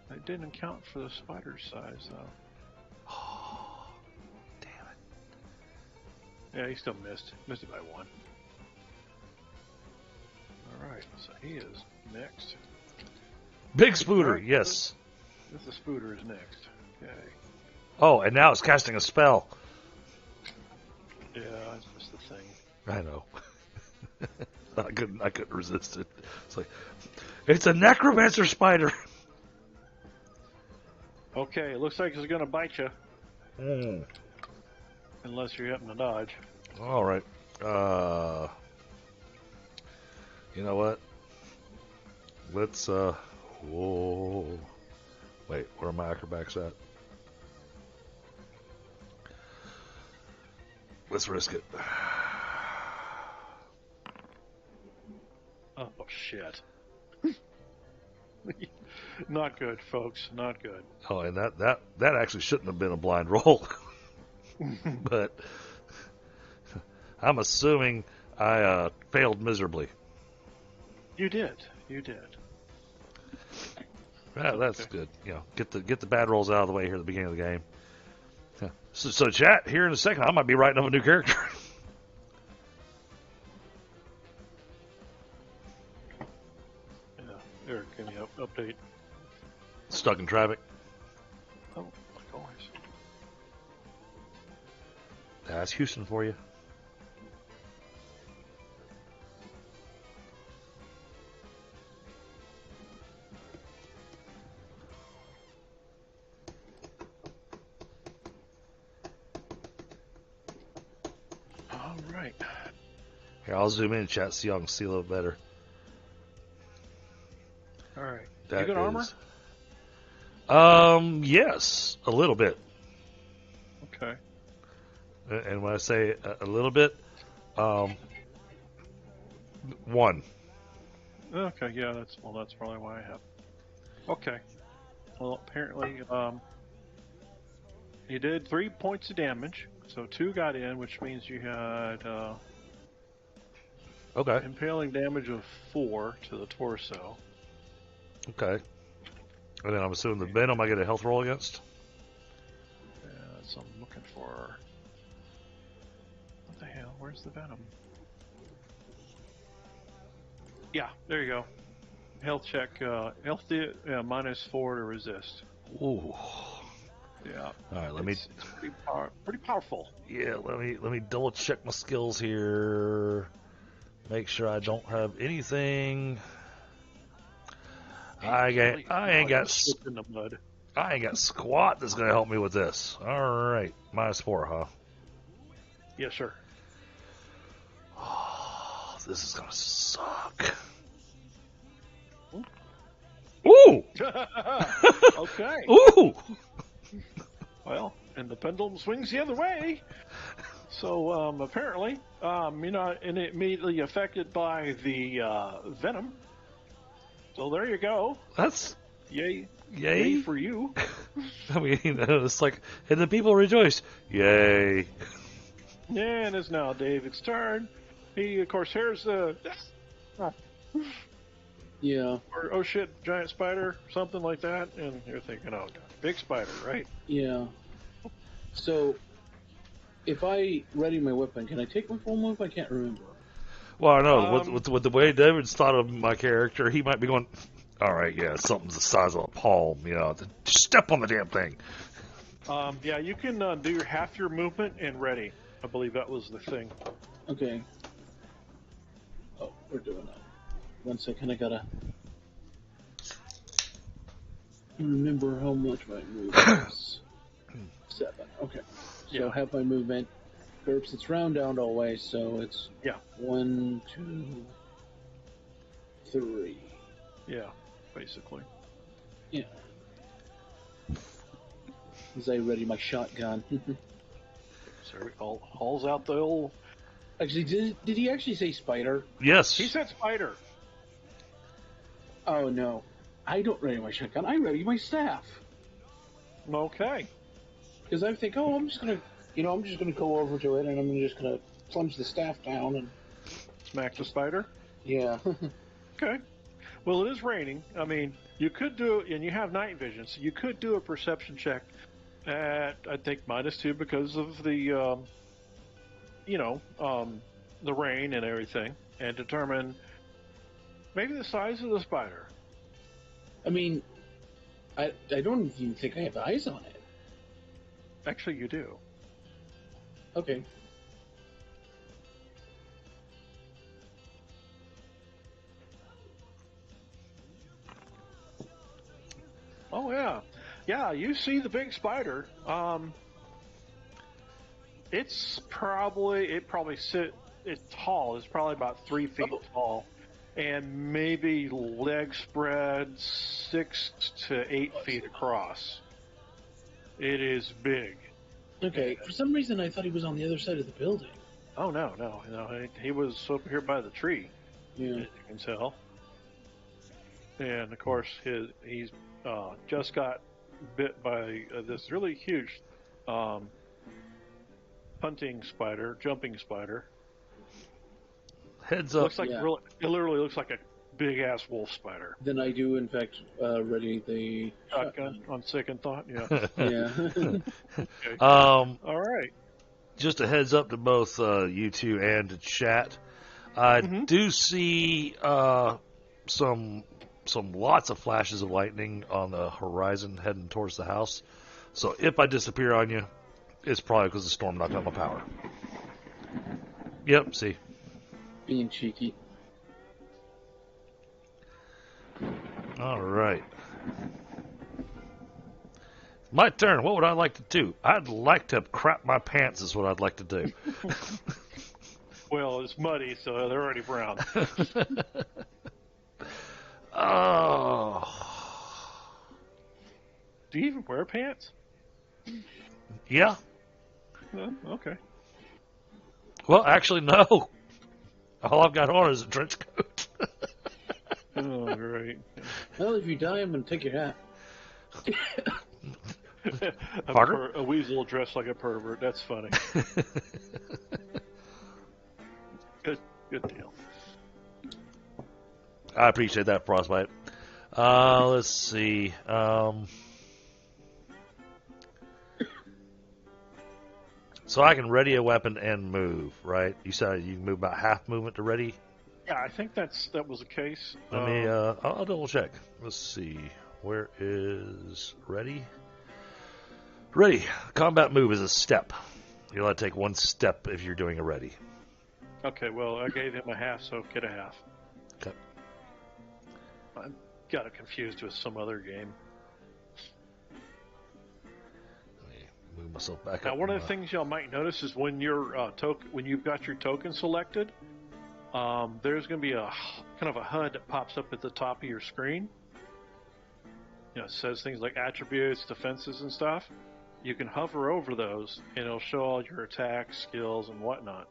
Speaker 3: That didn't count for the spider size, though.
Speaker 1: Oh, damn it.
Speaker 3: Yeah, he still missed. Missed it by 1. Alright, so he is next.
Speaker 1: Big Spooter, yes.
Speaker 3: The Spooter is next. Okay.
Speaker 1: Oh, and now it's casting a spell.
Speaker 3: Yeah, that's just the thing.
Speaker 1: I know. I couldn't resist it. It's like, it's a necromancer spider.
Speaker 3: Okay, it looks like it's gonna bite you.
Speaker 1: Mm.
Speaker 3: Unless you happen to dodge.
Speaker 1: All right. You know what? Let's, whoa. Wait, where are my acrobats at? Let's risk it.
Speaker 3: Oh, shit. Not good, folks. Not good.
Speaker 1: Oh, and that actually shouldn't have been a blind roll. But I'm assuming I failed miserably.
Speaker 3: You did. You did.
Speaker 1: Yeah, that's
Speaker 3: Okay.
Speaker 1: good. Get the bad rolls out of the way here at the beginning of the game. So, chat, here in a second, I might be writing up a new character.
Speaker 3: Yeah, Eric, can you update?
Speaker 1: Stuck in traffic.
Speaker 3: Oh, like always.
Speaker 1: That's Houston for you.
Speaker 3: All right.
Speaker 1: Here, I'll zoom in, chat, so y'all can see a little better.
Speaker 3: All right.
Speaker 1: That
Speaker 3: You got armor?
Speaker 1: Yes, a little bit.
Speaker 3: Okay.
Speaker 1: And when I say a little bit, one.
Speaker 3: Okay, yeah, that's probably why I have. Okay. Well, apparently, you did 3 points of damage, so 2 got in, which means you had
Speaker 1: Okay.
Speaker 3: impaling damage of 4 to the torso.
Speaker 1: Okay. And then I'm assuming the venom I get a health roll against.
Speaker 3: So I'm looking for. What the hell? Where's the venom? Yeah, there you go. Health check. Health -4 to resist.
Speaker 1: Ooh.
Speaker 3: Yeah.
Speaker 1: All right.
Speaker 3: It's pretty powerful.
Speaker 1: Yeah. Let me double check my skills here. Make sure I don't have anything. I ain't got
Speaker 3: in the mud.
Speaker 1: I ain't got squat that's gonna help me with this. All right, -4, huh?
Speaker 3: Yes, sir.
Speaker 1: Oh, this is gonna suck. Ooh!
Speaker 3: Okay.
Speaker 1: Ooh!
Speaker 3: Well, and the pendulum swings the other way. So apparently, you're not immediately affected by the venom. So there you go.
Speaker 1: That's
Speaker 3: Yay
Speaker 1: yay
Speaker 3: for you.
Speaker 1: I mean, it's like, and the people rejoice. Yay!
Speaker 3: And it's now David's turn. He, of course, hears the.
Speaker 2: Yeah.
Speaker 3: Or, oh shit, giant spider, something like that. And you're thinking, oh, God, big spider, right?
Speaker 2: Yeah. So, if I ready my weapon, can I take my full move? I can't remember.
Speaker 1: Well, I know with the way David's thought of my character, he might be going, all right, yeah, something's the size of a palm, just step on the damn thing.
Speaker 3: Yeah, you can do half your movement and ready. I believe that was the thing.
Speaker 2: Okay. Oh, we're doing that. 1 second, I gotta remember how much my movement is. 7. Okay. So
Speaker 3: Yeah.
Speaker 2: have my movement. GURPS, it's round down always, so it's
Speaker 3: Yeah.
Speaker 2: 1, 2, 3.
Speaker 3: Yeah, basically.
Speaker 2: Yeah. As I ready my shotgun.
Speaker 3: So he hauls out the old.
Speaker 2: Actually, did he actually say spider?
Speaker 1: Yes.
Speaker 3: He said spider.
Speaker 2: Oh no, I don't ready my shotgun. I ready my staff.
Speaker 3: Okay.
Speaker 2: Because I think, oh, I'm just gonna go over to it and I'm just gonna plunge the staff down and
Speaker 3: Smack the spider.
Speaker 2: yeah.
Speaker 3: Okay. Well, it is raining. I mean, you could do it, and you have night vision, so you could do a perception check at, I think, -2 because of the, the rain and everything, and determine maybe the size of the spider.
Speaker 2: I mean, I don't even think I have eyes on it.
Speaker 3: Actually, you do.
Speaker 2: Okay.
Speaker 3: Oh yeah, yeah. You see the big spider. It's probably it's tall. It's probably about 3 feet tall, and maybe leg spread 6 to 8 feet across. It is big.
Speaker 2: Okay. For some reason, I thought he was on the other side of the building.
Speaker 3: Oh no! He was over here by the tree.
Speaker 2: Yeah.
Speaker 3: As you can tell. And of course, he's just got bit by this really huge hunting spider, jumping spider.
Speaker 1: Heads up.
Speaker 3: Looks like
Speaker 2: Yeah.
Speaker 3: it literally looks like a big ass wolf spider.
Speaker 2: Then I do, in fact, ready the
Speaker 3: Shotgun on second thought. Yeah.
Speaker 2: Yeah.
Speaker 3: Okay.
Speaker 1: Um,
Speaker 3: All right.
Speaker 1: just a heads up to both you two and to chat. I
Speaker 3: Mhm.
Speaker 1: do see some lots of flashes of lightning on the horizon heading towards the house. So if I disappear on you, it's probably because the storm knocked out my power. Yep, see.
Speaker 2: Being cheeky.
Speaker 1: All right. My turn. What would I like to do? I'd like to crap my pants is what I'd like to do.
Speaker 3: Well, it's muddy, so they're already brown.
Speaker 1: Oh.
Speaker 3: Do you even wear pants?
Speaker 1: Yeah.
Speaker 3: Okay.
Speaker 1: Well, actually, no. All I've got on is a trench coat.
Speaker 3: Oh, great.
Speaker 2: Well, if you die, I'm going to take your hat.
Speaker 1: Parker?
Speaker 3: A weasel dressed like a pervert. That's funny. Good deal.
Speaker 1: I appreciate that, Frostbite. Let's see. So I can ready a weapon and move, right? You said you can move about half movement to ready.
Speaker 3: Yeah, I think that was the case.
Speaker 1: Let me. I'll double check. Let's see. Where is ready? Ready. Combat move is a step. You'll have to take one step if you're doing a ready.
Speaker 3: Okay, well, I gave him a half, so get a half.
Speaker 1: Okay.
Speaker 3: I got it confused with some other game.
Speaker 1: Let me move myself back
Speaker 3: Now,
Speaker 1: up.
Speaker 3: one of the things y'all might notice is when you're when you've got your token selected, there's going to be a kind of a HUD that pops up at the top of your screen. You know, it says things like attributes, defenses, and stuff. You can hover over those, and it'll show all your attacks, skills, and whatnot.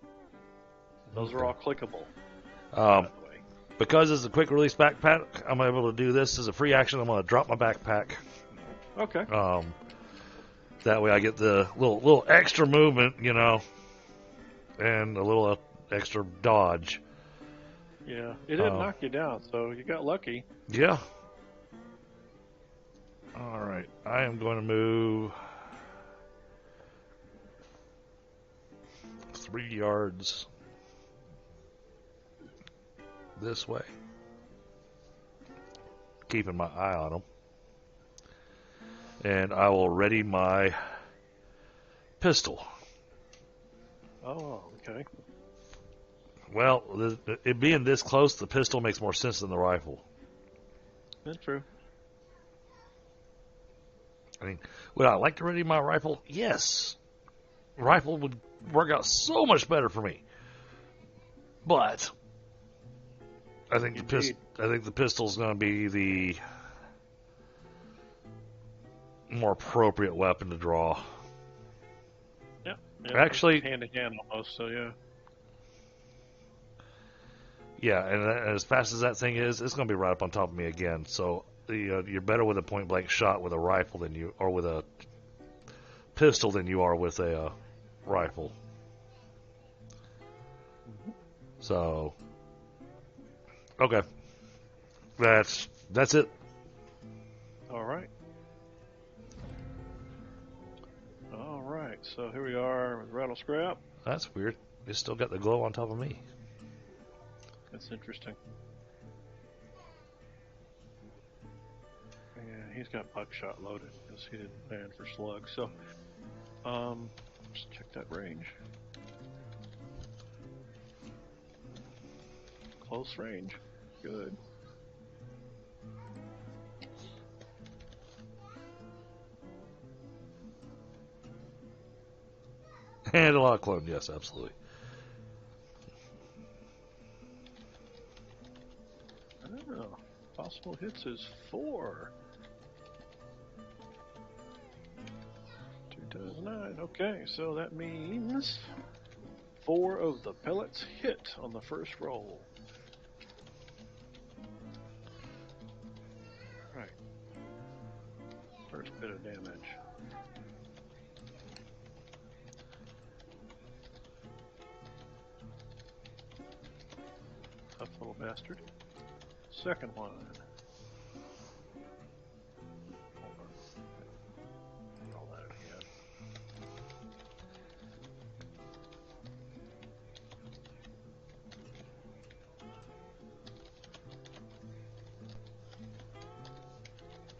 Speaker 3: Those are all clickable. By the way.
Speaker 1: Because it's a quick release backpack, I'm able to do this as a free action. I'm going to drop my backpack.
Speaker 3: Okay.
Speaker 1: That way I get the little extra movement, you know, and a little extra dodge.
Speaker 3: Yeah, it didn't knock you down, so you got lucky.
Speaker 1: Yeah. All right, I am going to move 3 yards this way, keeping my eye on them, and I will ready my pistol.
Speaker 3: Oh, okay.
Speaker 1: Well, it being this close, the pistol makes more sense than the rifle.
Speaker 3: That's true.
Speaker 1: I mean, would I like to ready my rifle? Yes. Rifle would work out so much better for me. But I think the pistol's going to be the more appropriate weapon to draw.
Speaker 3: Yeah.
Speaker 1: Actually,
Speaker 3: hand in hand almost. So yeah.
Speaker 1: Yeah, and as fast as that thing is, it's going to be right up on top of me again. So you're better with a point blank shot with a rifle than you, or with a pistol than you are with a rifle. So, okay, that's it.
Speaker 3: All right. All right. So here we are with Rattle Scrap.
Speaker 1: That's weird. It's still got the glow on top of me.
Speaker 3: That's interesting. Yeah, he's got buckshot loaded because he didn't ban for slugs. So, let's check that range. Close range. Good.
Speaker 1: And a lot of clone, yes, absolutely.
Speaker 3: Oh, possible hits is 4. 2 does 9. Okay, so that means 4 of the pellets hit on the first roll. Right. First bit of damage. Tough little bastard. second one. Hold on. All that again.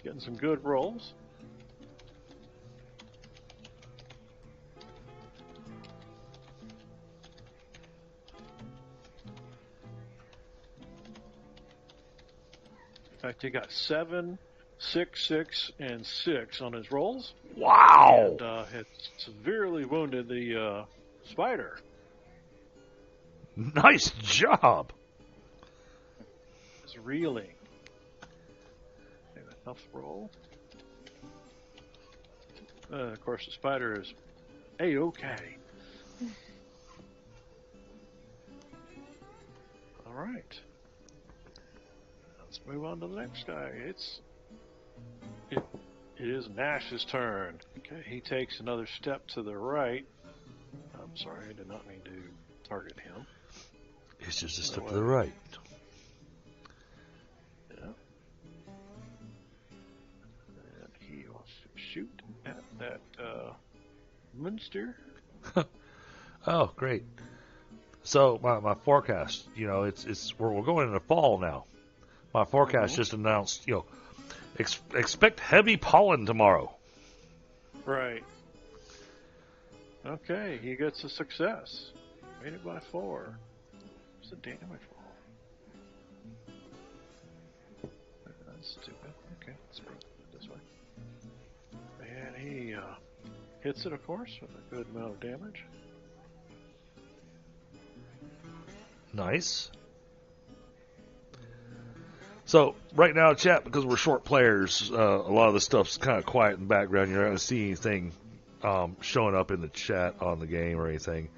Speaker 3: Getting some good rolls. In fact, he got 7, 6, 6, and 6 on his rolls.
Speaker 1: Wow!
Speaker 3: And had severely wounded the spider.
Speaker 1: Nice job!
Speaker 3: It's reeling. And a tough roll. Of course, the spider is A-okay. All right. Let's move on to the next guy. It is Nash's turn. Okay, he takes another step to the right. I'm sorry, I did not mean to target him.
Speaker 1: It's just a step to the right.
Speaker 3: Yeah. And he wants to shoot at that monster.
Speaker 1: Oh, great. So my forecast, we're going into fall now. My forecast just announced, expect heavy pollen tomorrow.
Speaker 3: Right. Okay, he gets a success. Made it by 4. What's the damage roll? That's stupid. Okay, let's go this way. And he hits it, of course, with a good amount of damage.
Speaker 1: Nice. So, right now, chat, because we're short players, a lot of the stuff's kind of quiet in the background. You're not going to see anything showing up in the chat on the game or anything.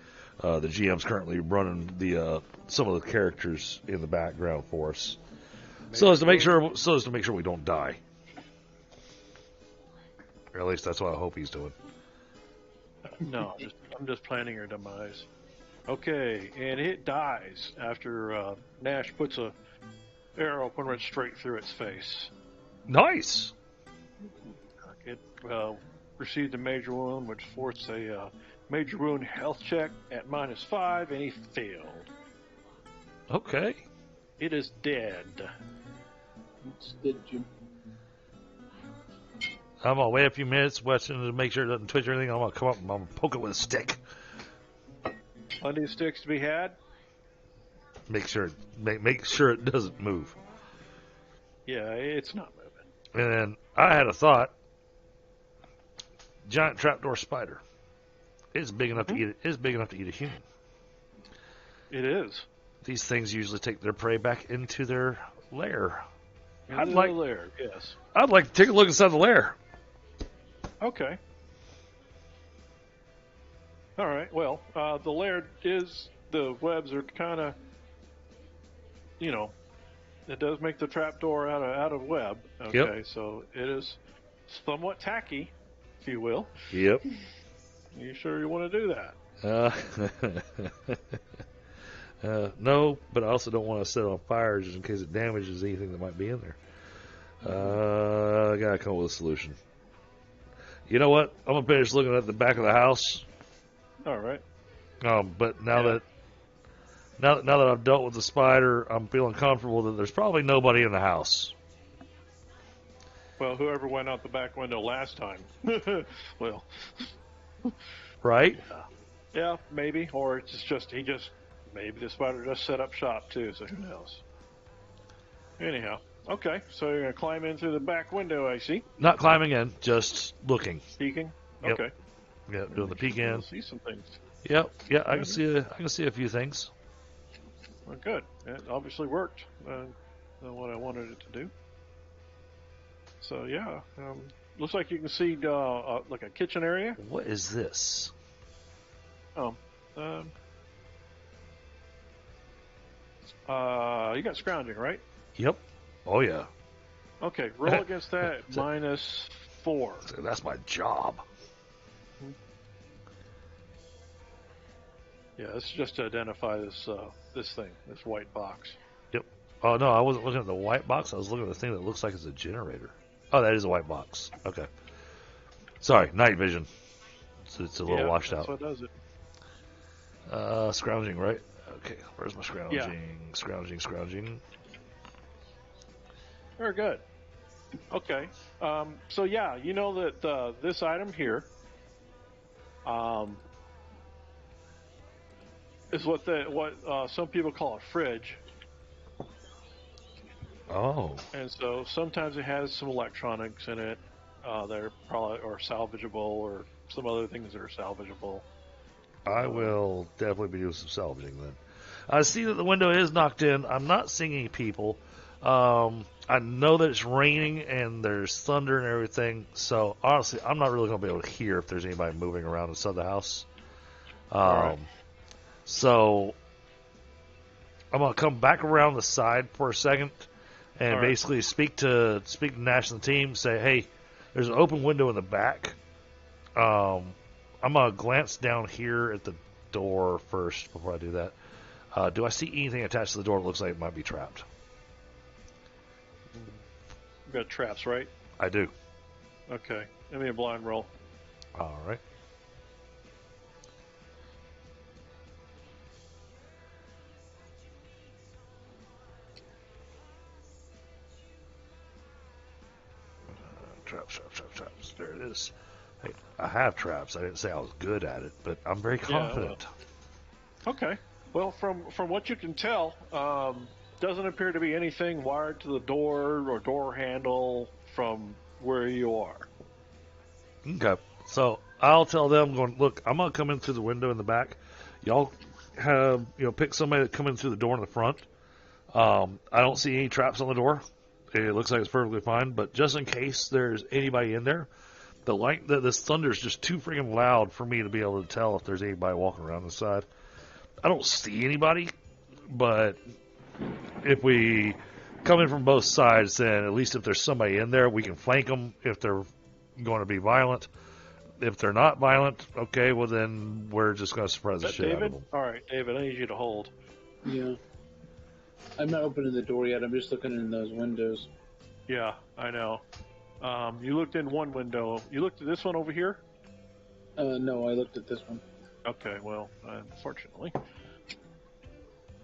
Speaker 1: The GM's currently running some of the characters in the background for us, so as to make sure we don't die. Or at least that's what I hope he's doing.
Speaker 3: No, I'm just planning your demise. Okay, and it dies after Nash puts a arrow pretty much straight through its face.
Speaker 1: Nice.
Speaker 3: It received a major wound, which forced a major wound health check at -5, and he failed.
Speaker 1: Okay.
Speaker 3: It is dead.
Speaker 2: It's dead, Jim.
Speaker 1: I'm gonna wait a few minutes, watching to make sure it doesn't twitch or anything. I'm gonna come up and I'm gonna poke it with a stick.
Speaker 3: Plenty of sticks to be had.
Speaker 1: Make sure it doesn't move.
Speaker 3: Yeah, it's not moving.
Speaker 1: And then I had a thought. Giant trapdoor spider. It's big enough to eat it. It's big enough to eat a human.
Speaker 3: It is.
Speaker 1: These things usually take their prey back into their lair.
Speaker 3: Into the lair, yes.
Speaker 1: I'd like to take a look inside the lair.
Speaker 3: Okay. All right. Well, the lair the webs are kind of, it does make the trapdoor out of web. Okay,
Speaker 1: Yep.
Speaker 3: So it is somewhat tacky, if you will.
Speaker 1: Yep.
Speaker 3: You sure you want to do that?
Speaker 1: No, but I also don't want to set it on fire just in case it damages anything that might be in there. I gotta come up with a solution. You know what? I'm gonna finish looking at the back of the house.
Speaker 3: All right.
Speaker 1: But now that I've dealt with the spider, I'm feeling comfortable that there's probably nobody in the house.
Speaker 3: Well, whoever went out the back window last time. Well.
Speaker 1: Right?
Speaker 3: Yeah, maybe. Or it's just maybe the spider just set up shop too, so who knows. Anyhow. Okay, so you're going to climb in through the back window, I see.
Speaker 1: Not climbing in, just looking.
Speaker 3: Peeking?
Speaker 1: Yep.
Speaker 3: Okay.
Speaker 1: Yeah, doing the peek in.
Speaker 3: See some things.
Speaker 1: Yep. Yeah, I can see a few things.
Speaker 3: Well, good. It obviously worked. What I wanted it to do. So yeah, looks like you can see like a kitchen area.
Speaker 1: What is this?
Speaker 3: You got scrounging, right?
Speaker 1: Yep. Oh yeah.
Speaker 3: Okay, roll against that -4.
Speaker 1: That's my job.
Speaker 3: Yeah, this is just to identify this thing, this white box.
Speaker 1: Yep. Oh no, I wasn't looking at the white box. I was looking at the thing that looks like it's a generator. Oh, that is a white box. Okay. Sorry, night vision. It's a little washed
Speaker 3: that's
Speaker 1: out.
Speaker 3: what does it.
Speaker 1: Scrounging, right? Okay, where's my scrounging?
Speaker 3: Yeah.
Speaker 1: Scrounging.
Speaker 3: Very good. Okay. So yeah, you know that this item here is what some people call a fridge,
Speaker 1: Oh,
Speaker 3: and so sometimes it has some electronics in it that are probably or salvageable, or some other things that are salvageable.
Speaker 1: I will definitely be doing some salvaging then. I see that the window is knocked in. I'm not seeing any people. I know that it's raining and there's thunder and everything. So honestly, I'm not really going to be able to hear if there's anybody moving around inside the house.
Speaker 3: Right.
Speaker 1: So I'm going to come back around the side for a second and basically speak to Nash and the team. Say, hey, there's an open window in the back. I'm going to glance down here at the door first before I do that. Do I see anything attached to the door that looks like it might be trapped?
Speaker 3: You've got traps, right?
Speaker 1: I do.
Speaker 3: Okay. Give me a blind roll.
Speaker 1: All right. Traps. There it is. Hey, I have traps. I didn't say I was good at it, but I'm very confident.
Speaker 3: Okay. Well, from what you can tell, doesn't appear to be anything wired to the door or door handle from where you are.
Speaker 1: Okay. So I'll tell them, going, look, I'm gonna come in through the window in the back. Y'all have pick somebody to come in through the door in the front. I don't see any traps on the door. It looks like it's perfectly fine, but just in case there's anybody in there, this thunder is just too freaking loud for me to be able to tell if there's anybody walking around inside. I don't see anybody, but if we come in from both sides, then at least if there's somebody in there, we can flank them if they're going to be violent. If they're not violent, okay, well then we're just going to surprise the shit out of them.
Speaker 3: All right, David, I need you to hold.
Speaker 2: Yeah. I'm not opening the door yet. I'm just looking in those windows.
Speaker 3: Yeah, I know. You looked in one window. You looked at this one over here?
Speaker 2: No, I looked at this one.
Speaker 3: Okay, well, unfortunately.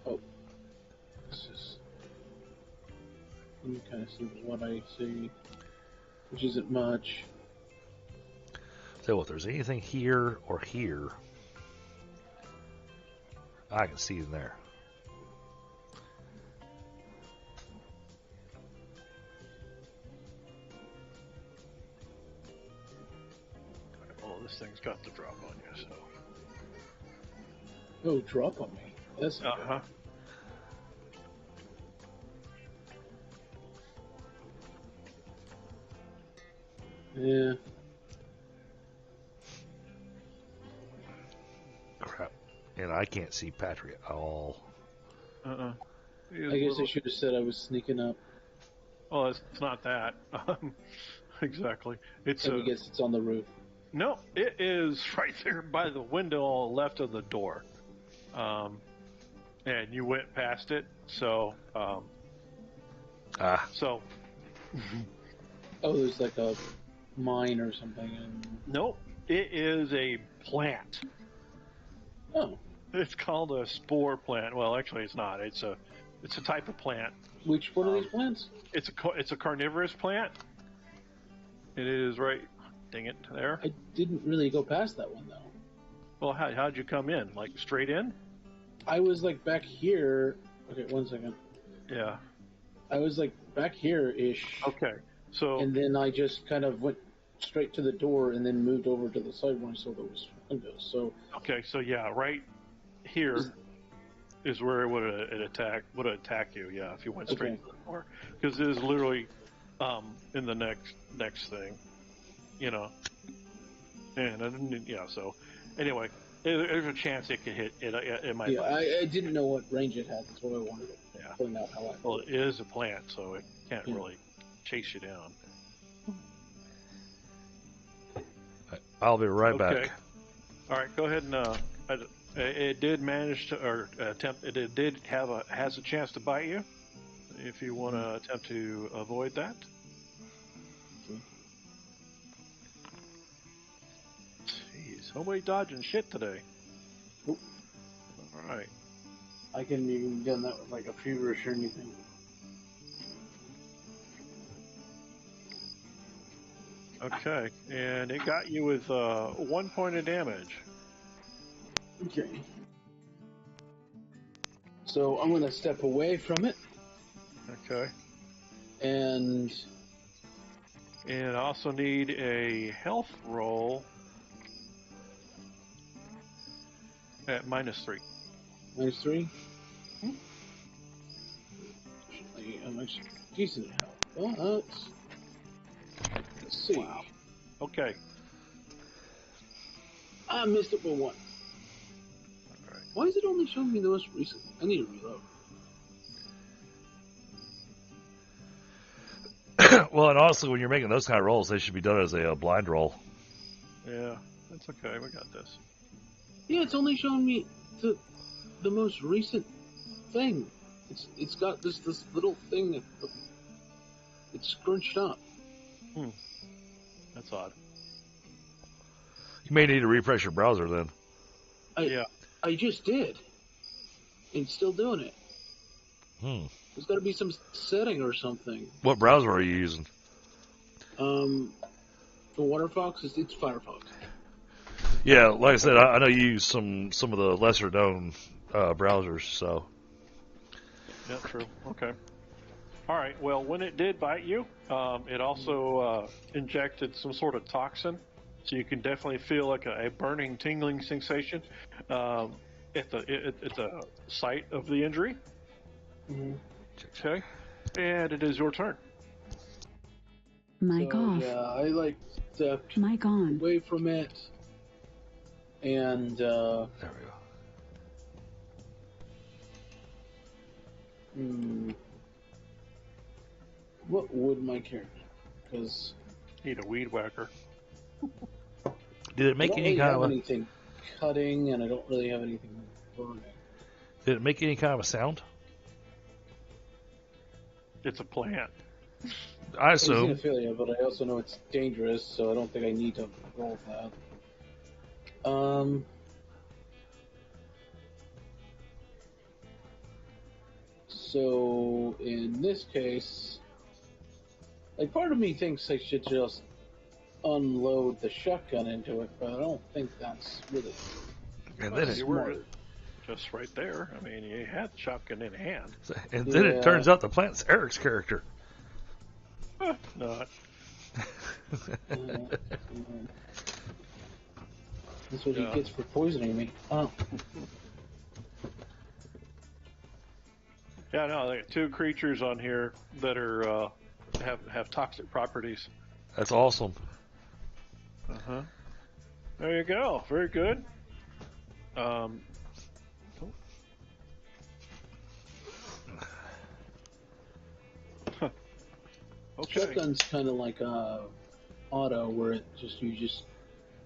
Speaker 2: Oh. This is... Let me kind of see what I see, which isn't much.
Speaker 1: So if there's anything here or here, I can see in there.
Speaker 3: Well, this thing's got the drop on you, so.
Speaker 2: Oh, drop on me. That's
Speaker 3: Uh-huh.
Speaker 2: Yeah.
Speaker 1: Crap. And I can't see Patrick at all.
Speaker 3: Uh-uh.
Speaker 2: I guess I should have said I was sneaking up.
Speaker 3: Well, it's not that. Exactly.
Speaker 2: I guess it's on the roof.
Speaker 3: No, it is right there by the window on the left of the door. And you went past it, so... So...
Speaker 2: Oh, there's like a mine or something.
Speaker 3: Nope, it is a plant.
Speaker 2: Oh.
Speaker 3: It's called a spore plant. Well, actually, it's not. It's a type of plant.
Speaker 2: Which one of these plants?
Speaker 3: It's a carnivorous plant. It is right. Dang it, there.
Speaker 2: I didn't really go past that one though.
Speaker 3: Well, how'd you come in? Like straight in?
Speaker 2: I was like back here. Okay, 1 second.
Speaker 3: Yeah.
Speaker 2: I was like back here-ish.
Speaker 3: Okay. So.
Speaker 2: And then I just kind of went straight to the door and then moved over to the side when I saw there was windows. So.
Speaker 3: Okay, so yeah, right here is where it would attack you. Yeah, if you went straight to the door, because it is literally in the next thing, and yeah. So anyway, there's a chance it could hit it. It might.
Speaker 2: Yeah, I didn't know what range it had. That's what I wanted to point out. How
Speaker 3: well, it is a plant, so it can't really chase you down.
Speaker 1: I'll be right back.
Speaker 3: All right, go ahead and it did manage to, or attempt. It has a chance to bite you. if you want to attempt to avoid that. Jeez, nobody dodging shit today.
Speaker 2: Nope.
Speaker 3: All right.
Speaker 2: I couldn't even done that with like a feverish or anything.
Speaker 3: Okay, and it got you with 1 point of damage.
Speaker 2: Okay. So I'm going to step away from it.
Speaker 3: Okay.
Speaker 2: And
Speaker 3: And I also need a health roll at -3.
Speaker 2: -3. I'm actually decent at health. But let's see.
Speaker 3: Wow. Okay.
Speaker 2: I missed it by 1.
Speaker 3: All right.
Speaker 2: Why is it only showing me the most recent? I need to reload.
Speaker 1: Well, and honestly, when you're making those kind of rolls, they should be done as a blind roll.
Speaker 3: Yeah, that's okay. We got this.
Speaker 2: Yeah, it's only showing me the most recent thing. It's got this little thing that it's scrunched up.
Speaker 3: That's odd.
Speaker 1: You may need to refresh your browser then.
Speaker 2: I just did. And it's still doing it. There's got to be some setting or something.
Speaker 1: What browser are you using?
Speaker 2: For Firefox, it's Firefox.
Speaker 1: Yeah, like I said, I know you use some of the lesser known browsers, so.
Speaker 3: Yeah, true. Okay. All right. Well, when it did bite you, it also injected some sort of toxin, so you can definitely feel like a burning, tingling sensation at the site of the injury.
Speaker 2: Mm-hmm.
Speaker 3: Okay. And it is your turn.
Speaker 4: Mic off.
Speaker 2: Yeah, I stepped
Speaker 4: Mic on.
Speaker 2: away from it, and
Speaker 1: There we go.
Speaker 2: What would my character? Because
Speaker 3: Need a weed whacker.
Speaker 1: Did it make
Speaker 2: I don't
Speaker 1: any
Speaker 2: really
Speaker 1: kind
Speaker 2: have
Speaker 1: of a,
Speaker 2: anything cutting, and I don't really have anything burning.
Speaker 1: Did it make any kind of a sound?
Speaker 3: It's a plant.
Speaker 1: I
Speaker 2: It's
Speaker 1: assume.
Speaker 2: xenophilia, but I also know it's dangerous, so I don't think I need to roll that. So in this case, part of me thinks I should just unload the shotgun into it, but I don't think that's really
Speaker 1: And then
Speaker 3: You were just right there. I mean, you had the shotgun in hand.
Speaker 1: it turns out the plant's Eric's character.
Speaker 3: Not.
Speaker 2: That's what he gets for poisoning me. Oh.
Speaker 3: Yeah, no, there are 2 creatures on here that are have toxic properties.
Speaker 1: That's awesome.
Speaker 3: Uh-huh. There you go. Very good. Okay.
Speaker 2: Shotgun's kind of like auto, where you just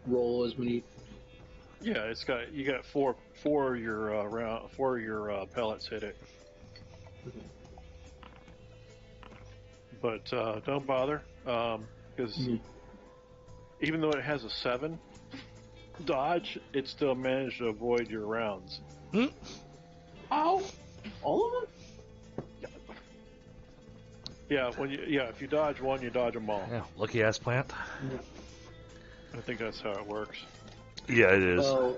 Speaker 2: roll as many.
Speaker 3: Yeah, you got four of your pellets hit it.
Speaker 2: Okay.
Speaker 3: But don't bother, because even though it has a 7 dodge, it still managed to avoid your rounds.
Speaker 2: Ow! All of them?
Speaker 3: Yeah, if you dodge one, you dodge them all.
Speaker 1: Yeah, lucky ass plant.
Speaker 2: Yeah.
Speaker 3: I think that's how it works.
Speaker 1: Yeah, it is.
Speaker 2: Well,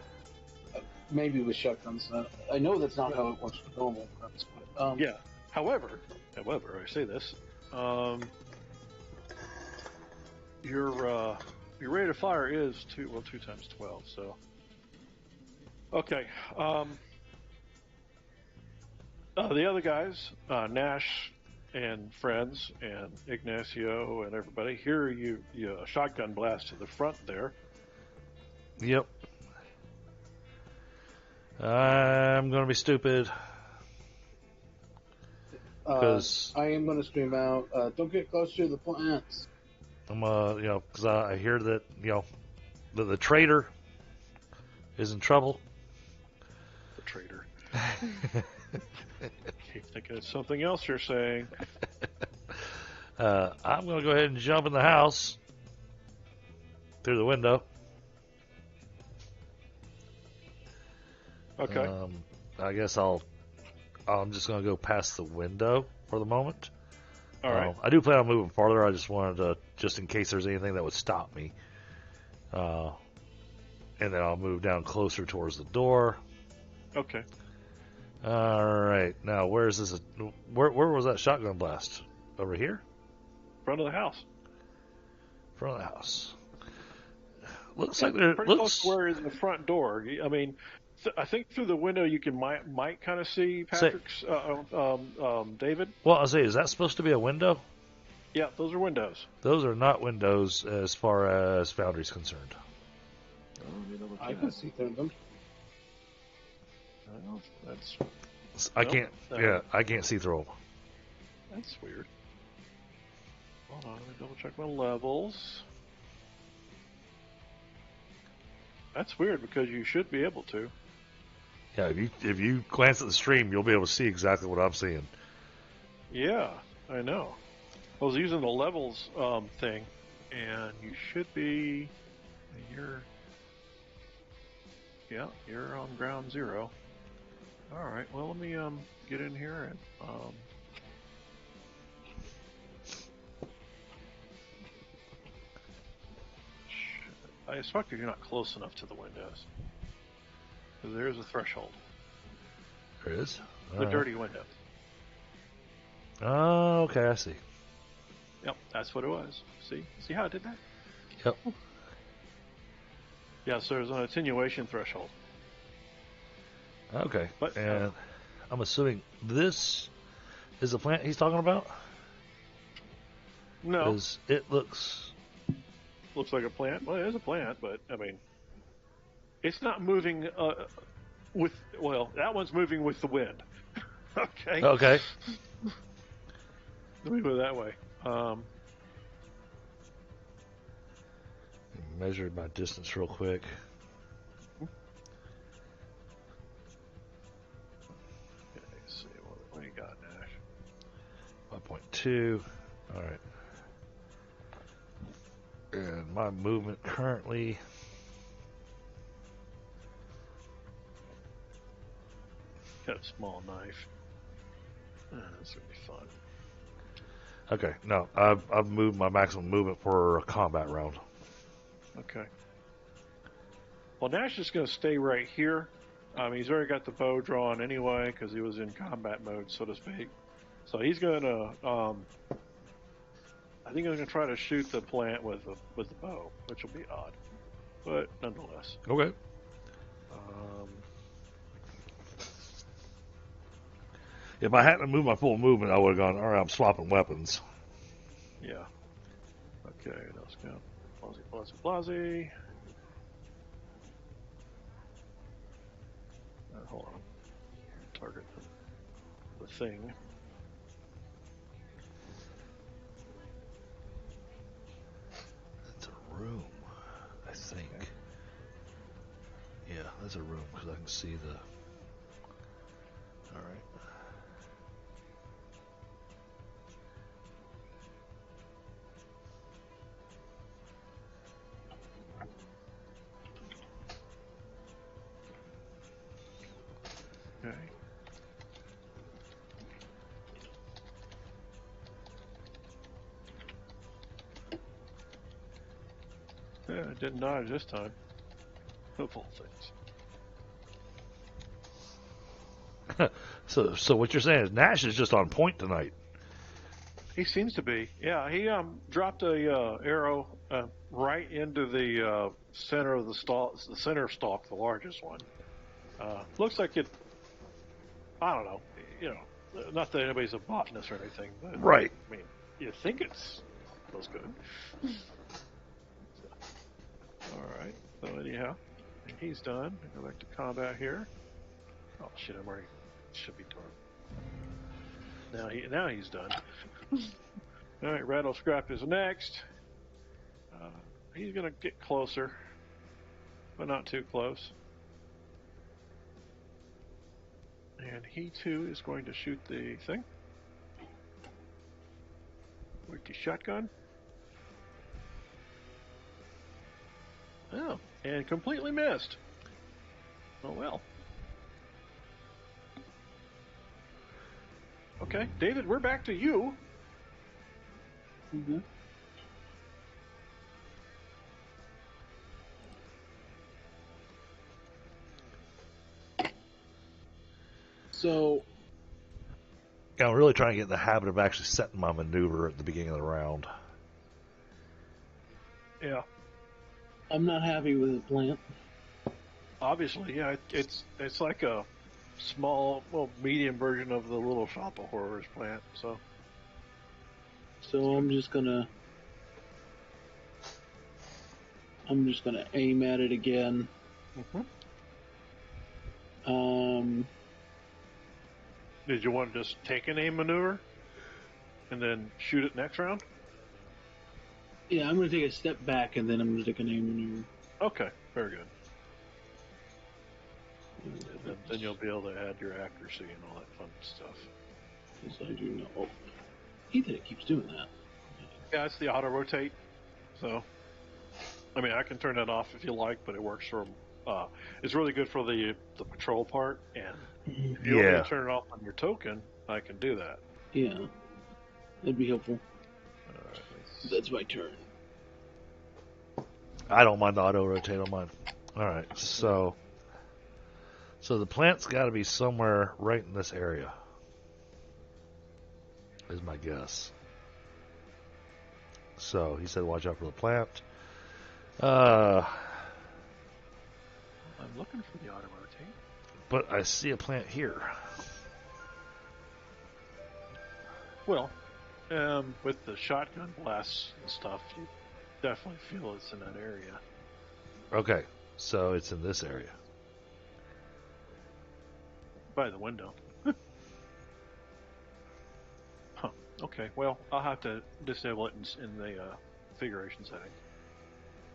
Speaker 2: maybe with shotguns. I know that's not how it works with normal weapons, but
Speaker 3: Yeah. However, I say this. Your rate of fire is 2 times 12. So. Okay. The other guys, Nash and friends and Ignacio and everybody, hear you shotgun blast to the front there.
Speaker 1: Yep. I'm gonna be stupid. Because
Speaker 2: I am going to scream out, don't get close to the plants.
Speaker 1: I'm because I hear that the traitor is in trouble.
Speaker 3: The traitor. keep thinking it's something else you're saying.
Speaker 1: I'm going to go ahead and jump in the house through the window.
Speaker 3: Okay.
Speaker 1: I guess I'm just going to go past the window for the moment.
Speaker 3: All right.
Speaker 1: I do plan on moving farther. I just wanted to, just in case there's anything that would stop me. And then I'll move down closer towards the door.
Speaker 3: Okay.
Speaker 1: All right. Now, where is this? Where was that shotgun blast? Over here?
Speaker 3: Front of the house.
Speaker 1: Front of the house. Looks
Speaker 3: Yeah,
Speaker 1: like there.
Speaker 3: pretty close to where is the front door. I mean, I think through the window you might kind of see Patrick's David.
Speaker 1: Well, I'll say, is that supposed to be a window?
Speaker 3: Yeah, those are windows.
Speaker 1: Those are not windows as far as Foundry's concerned.
Speaker 2: I can see through them.
Speaker 3: Well, that's
Speaker 1: I
Speaker 3: Nope.
Speaker 1: can't. Yeah, I can't see through them.
Speaker 3: that's weird. Hold on, let me double check my levels. That's weird because you should be able to.
Speaker 1: Yeah, if you glance at the stream, you'll be able to see exactly what I'm seeing.
Speaker 3: Yeah, I know. I was using the levels thing, and you should be. You're on ground zero. All right. Well, let me get in here and I suspect you're not close enough to the windows because there is a threshold.
Speaker 1: There is
Speaker 3: The dirty window.
Speaker 1: Oh, okay, I see.
Speaker 3: Yep, that's what it was. See how I did that?
Speaker 1: Yep.
Speaker 3: Yeah, so there's an attenuation threshold.
Speaker 1: Okay.
Speaker 3: But,
Speaker 1: and I'm assuming this is the plant he's talking about?
Speaker 3: No,
Speaker 1: Because it looks.
Speaker 3: looks like a plant. Well, it is a plant, but I mean, it's not moving with. Well, that one's moving with the wind. Okay.
Speaker 1: Okay.
Speaker 3: Let me put it that way.
Speaker 1: Measure my distance real quick.
Speaker 3: Okay, let's see what you got, Nash.
Speaker 1: 5.2. All right. And my movement currently.
Speaker 3: Got a small knife. That's gonna be fun.
Speaker 1: Okay. No, I've moved my maximum movement for a combat round.
Speaker 3: Okay. Well, Nash is going to stay right here. He's already got the bow drawn anyway because he was in combat mode, so to speak. So he's going to, I think he's going to try to shoot the plant with the bow, which will be odd, but nonetheless.
Speaker 1: Okay. If I hadn't moved my full movement, I would have gone, all right, I'm swapping weapons.
Speaker 3: Yeah. Okay, let's go. Blase. Hold on. Target the thing.
Speaker 1: That's a room, I think.
Speaker 3: Okay.
Speaker 1: Yeah, that's a room because I can see the. All right.
Speaker 3: Okay. Yeah, it didn't dodge this time. Of all things.
Speaker 1: So what you're saying is Nash is just on point tonight.
Speaker 3: He seems to be. Yeah, he dropped a arrow right into the center of the center stalk, the largest one. Looks like it. I don't know. You know, not that anybody's a botanist or anything, but
Speaker 1: Right.
Speaker 3: I mean, you think it's feels good. All right. So anyhow, he's done. Go back to combat here. Oh shit! I'm already should be dark. Now he's done. All right, Rattle Scrap is next. He's gonna get closer, but not too close. And he too is going to shoot the thing with the shotgun. Oh, and completely missed. Oh well. Okay, David, we're back to you.
Speaker 2: Mm-hmm. So,
Speaker 1: Yeah, I'm really trying to get in the habit of actually setting my maneuver at the beginning of the round.
Speaker 3: Yeah,
Speaker 2: I'm not happy with the plant.
Speaker 3: obviously, yeah. It's like a small, well, medium version of the Little Shop of Horrors plant. So
Speaker 2: So I'm just gonna aim at it again.
Speaker 3: did you want to just take an aim maneuver and then shoot it next round?
Speaker 2: Yeah, I'm gonna take a step back and then I'm gonna take an aim maneuver.
Speaker 3: Okay, very good. And then you'll be able to add your accuracy and all that fun stuff.
Speaker 2: Yes, I do know. Oh, he that it keeps doing that.
Speaker 3: Yeah, it's the auto rotate. So, I mean, I can turn that off if you like, but it works for. It's really good for the patrol part. And if you want me
Speaker 1: Yeah.
Speaker 3: to turn it off on your token, I can do that.
Speaker 2: Yeah, that'd be helpful.
Speaker 3: All right,
Speaker 2: That's my turn.
Speaker 1: I don't mind the auto rotate on mine. All right, so the plant's got to be somewhere right in this area, is my guess. So he said, "Watch out for the plant."
Speaker 3: I'm looking for the auto rotate.
Speaker 1: But I see a plant here.
Speaker 3: Well, with the shotgun blasts and stuff, you definitely feel it's in that area.
Speaker 1: Okay, so it's in this area.
Speaker 3: By the window. Huh. Okay, well, I'll have to disable it in the configuration setting.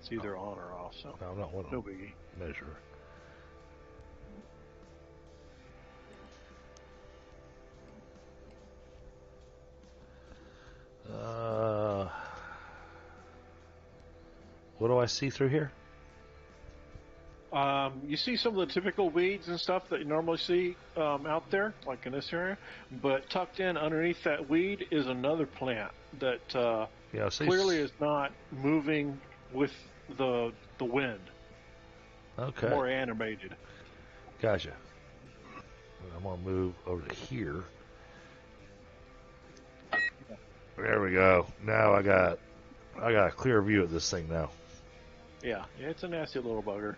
Speaker 3: It's either on or off, so
Speaker 1: I'm not one
Speaker 3: no
Speaker 1: to
Speaker 3: biggie.
Speaker 1: measure. What do I see through here?
Speaker 3: You see some of the typical weeds and stuff that you normally see out there, like in this area, but tucked in underneath that weed is another plant that
Speaker 1: Yeah, I see.
Speaker 3: clearly is not moving with the wind.
Speaker 1: Okay,
Speaker 3: More animated.
Speaker 1: gotcha. I'm gonna move over to here. There we go. Now I got a clear view of this thing now.
Speaker 3: Yeah, it's a nasty little bugger.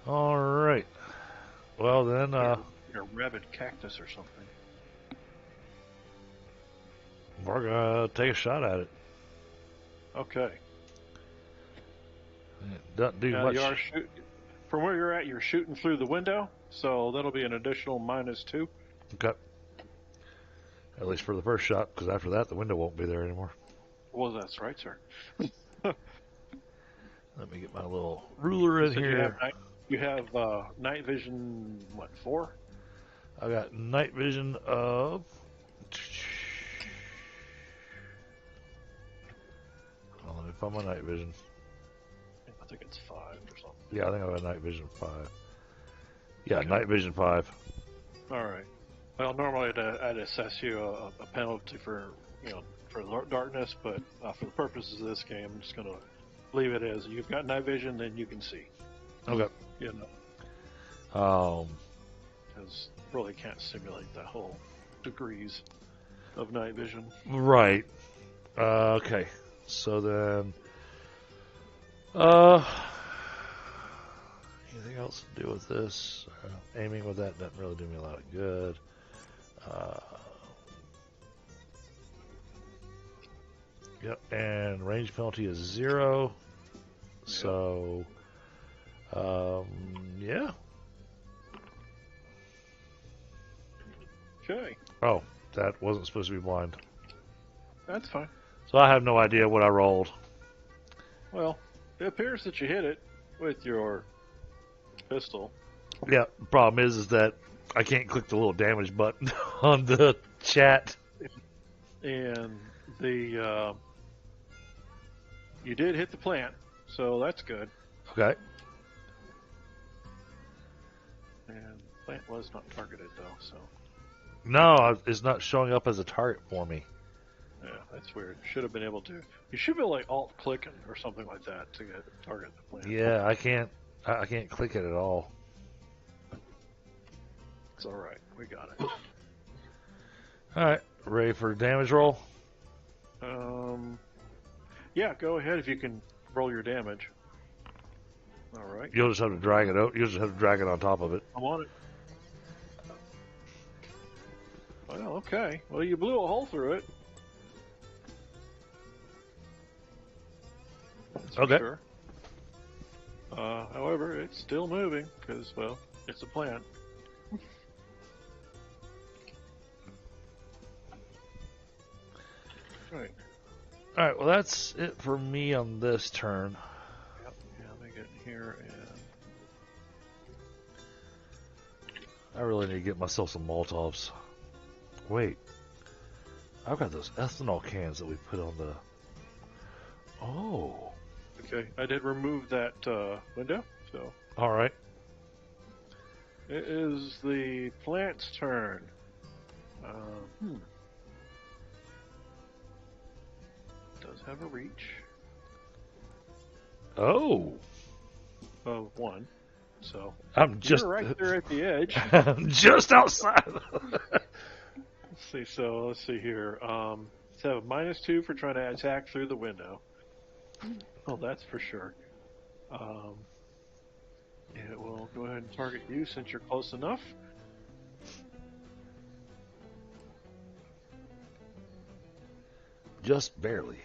Speaker 1: All right. Well then,
Speaker 3: You're a rabid cactus or something.
Speaker 1: we're gonna take a shot at it.
Speaker 3: Okay.
Speaker 1: It doesn't do
Speaker 3: Now
Speaker 1: much.
Speaker 3: you are from where you're at. You're shooting through the window, so that'll be an additional -2.
Speaker 1: Okay. At least for the first shot, because after that, the window won't be there anymore.
Speaker 3: Well, that's right, sir.
Speaker 1: Let me get my little ruler in
Speaker 3: So
Speaker 1: here.
Speaker 3: you have night vision. What, 4?
Speaker 1: I got night vision of. Oh, let me find my night vision.
Speaker 3: I think it's 5 or something.
Speaker 1: Yeah, I think I have a night vision 5. Yeah,
Speaker 3: Okay.
Speaker 1: night vision 5.
Speaker 3: All right. Well, normally I'd assess you a penalty for darkness, but for the purposes of this game, I'm just gonna leave it as you've got night vision, then you can see.
Speaker 1: Okay.
Speaker 3: You know, because really can't simulate that whole degrees of night vision.
Speaker 1: Right. Okay. So then, anything else to do with this? Aiming with that doesn't really do me a lot of good. Yep. And range penalty is 0. So, yeah.
Speaker 3: Okay,
Speaker 1: Oh, that wasn't supposed to be blind.
Speaker 3: that's fine.
Speaker 1: So I have no idea what I rolled.
Speaker 3: Well, it appears that you hit it with your pistol.
Speaker 1: Yeah, the problem is that I can't click the little damage button on the chat.
Speaker 3: And the you did hit the plant, so that's good.
Speaker 1: Okay.
Speaker 3: And the plant was not targeted though, so
Speaker 1: No, it's not showing up as a target for me.
Speaker 3: yeah, that's weird. Should have been able to. You should be like alt clicking or something like that to get target the plant.
Speaker 1: Yeah, I can't. I can't click it at all.
Speaker 3: It's all right. We got it.
Speaker 1: All right, ready for damage roll?
Speaker 3: Yeah, go ahead if you can roll your damage. All right.
Speaker 1: You'll just have to drag it out. You'll just have to drag it on top of it.
Speaker 3: I'm on it. Well, okay. Well, you blew a hole through it. That's for
Speaker 1: Okay.
Speaker 3: Sure. However, it's still moving because, well, it's a plant. Right.
Speaker 1: All right. Well, that's it for me on this turn.
Speaker 3: Yep. Yeah, let me get in here and.
Speaker 1: I really need to get myself some Molotovs. Wait, I've got those ethanol cans that we put on the. Oh.
Speaker 3: Okay, I did remove that window, so
Speaker 1: All right.
Speaker 3: it is the plant's turn. Does have a reach
Speaker 1: Oh.
Speaker 3: of 1, so
Speaker 1: I'm just
Speaker 3: you're right there at the edge.
Speaker 1: I'm just outside.
Speaker 3: Let's see here. So have a -2 for trying to attack through the window. Oh, that's for sure. It will go ahead and target you since you're close enough.
Speaker 1: Just barely.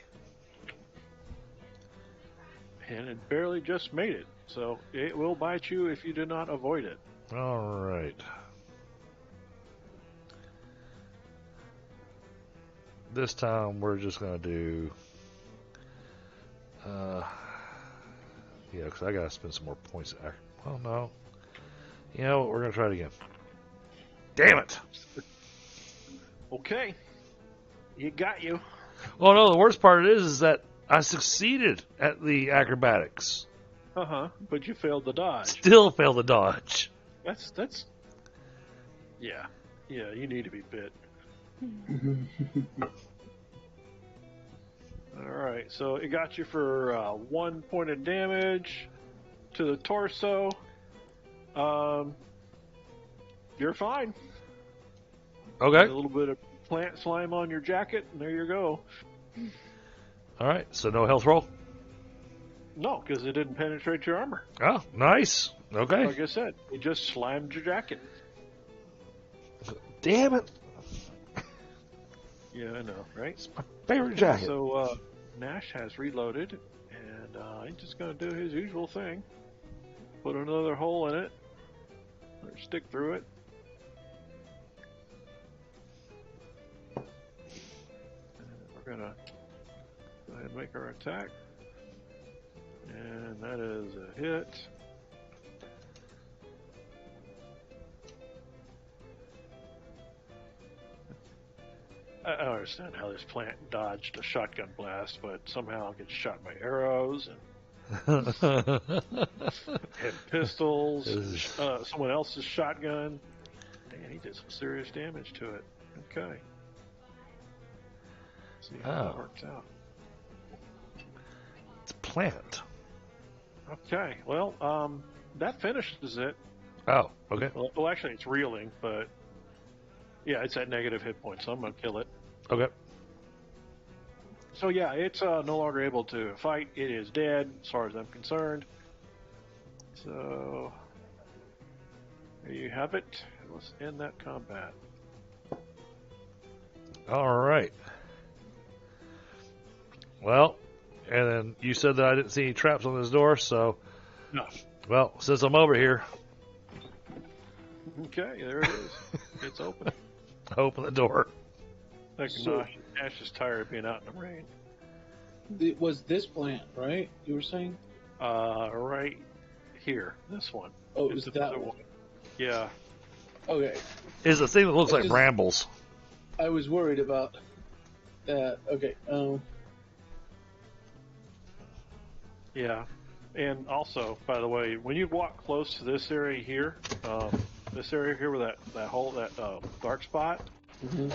Speaker 3: And it barely just made it, so it will bite you if you do not avoid it.
Speaker 1: All right. This time we're just gonna do. Yeah, because I gotta spend some more points. Oh no. You know what? We're gonna try it again. Damn it!
Speaker 3: Okay, you got you.
Speaker 1: Well, no. The worst part is that I succeeded at the acrobatics.
Speaker 3: But you failed the dodge.
Speaker 1: Still failed the dodge.
Speaker 3: That's. Yeah, you need to be bit. Alright, so it got you for 1 point of damage to the torso. You're fine.
Speaker 1: Okay.
Speaker 3: A little bit of plant slime on your jacket, and there you go.
Speaker 1: All right. So no health roll.
Speaker 3: No, because it didn't penetrate your armor.
Speaker 1: Oh, nice. Okay.
Speaker 3: Like I said, it just slammed your jacket.
Speaker 1: Damn it.
Speaker 3: Yeah, I know, right?
Speaker 1: It's my favorite jacket.
Speaker 3: So Nash has reloaded, and he's just going to do his usual thing. Put another hole in it, or stick through it. And we're going to go ahead and make our attack. And that is a hit. I don't understand how this plant dodged a shotgun blast, but somehow it gets shot by arrows and had pistols, someone else's shotgun. Man, he did some serious damage to it. Okay. Let's see how that works out.
Speaker 1: It's a plant.
Speaker 3: Okay, well, that finishes it.
Speaker 1: Oh, okay.
Speaker 3: Well, actually, it's reeling, but yeah, it's at negative hit points, so I'm going to kill it.
Speaker 1: Okay.
Speaker 3: So yeah, it's no longer able to fight. It is dead, as far as I'm concerned. So there you have it. Let's end that combat.
Speaker 1: All right. Well, and then you said that I didn't see any traps on this door, so.
Speaker 3: No.
Speaker 1: Well, since I'm over here,
Speaker 3: Okay, there it is. It's open.
Speaker 1: open the door.
Speaker 3: Like
Speaker 2: So-
Speaker 3: Ash is tired of being out in the rain.
Speaker 2: It was this plant, right? You were saying?
Speaker 3: Right here, this one.
Speaker 2: Oh, it
Speaker 3: It's
Speaker 2: was
Speaker 3: the
Speaker 2: that
Speaker 3: other
Speaker 2: one.
Speaker 3: Yeah.
Speaker 2: Okay.
Speaker 1: Is a thing that looks like
Speaker 2: Just-
Speaker 1: brambles.
Speaker 2: I was worried about that. Okay.
Speaker 3: Yeah. And also, by the way, when you walk close to this area here where that hole, that dark spot,
Speaker 2: Mhm.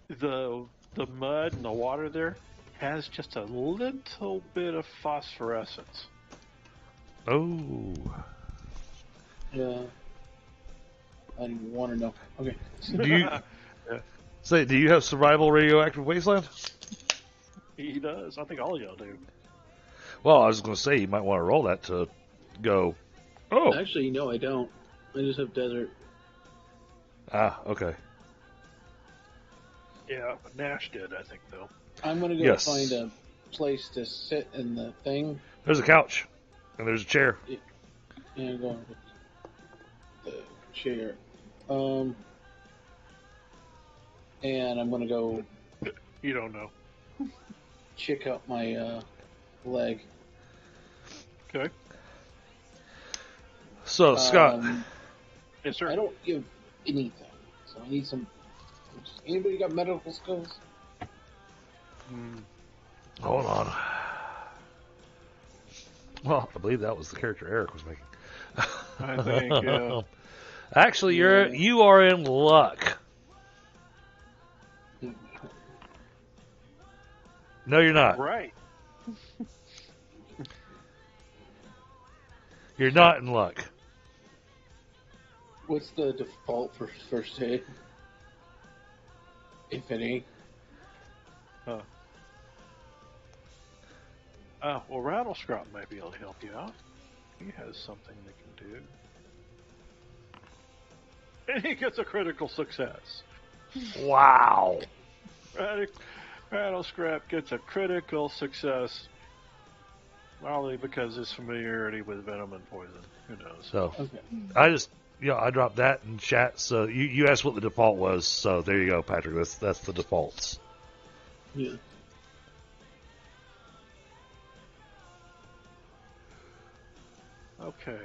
Speaker 3: the mud and the water there has just a little bit of phosphorescence.
Speaker 1: Oh.
Speaker 2: Yeah. I didn't even want to know. Okay.
Speaker 1: Do you say? Do you have survival radioactive wasteland?
Speaker 3: He does. I think all y'all do.
Speaker 1: Well, I was going to say you might want to roll that to go. Oh.
Speaker 2: Actually, no, I don't. I just have desert.
Speaker 1: Ah. Okay.
Speaker 3: Yeah, Nash did, I think, though.
Speaker 2: I'm gonna go
Speaker 1: Yes.
Speaker 2: find a place to sit in the thing.
Speaker 1: There's a couch, and there's a chair.
Speaker 2: And I'm going with the chair. And I'm gonna go
Speaker 3: You don't know.
Speaker 2: check out my leg.
Speaker 3: Okay.
Speaker 1: So Scott,
Speaker 3: Yes, sir.
Speaker 2: I don't give anything, so I need some. Anybody got medical skills?
Speaker 1: hold on. Well, I believe that was the character Eric was making.
Speaker 3: I think,
Speaker 1: Actually, you are in luck. No, you're not.
Speaker 3: right.
Speaker 1: You're not in luck.
Speaker 2: What's the default for first aid? If any.
Speaker 3: Well, Rattlescrop might be able to help you out. He has something they can do. And he gets a critical success.
Speaker 1: Wow.
Speaker 3: Rattlescrap gets a critical success. Probably because his familiarity with venom and poison. Who knows?
Speaker 1: So
Speaker 2: Okay.
Speaker 1: I dropped that in chat. So you asked what the default was. So there you go, Patrick. That's the defaults.
Speaker 2: Yeah.
Speaker 3: Okay.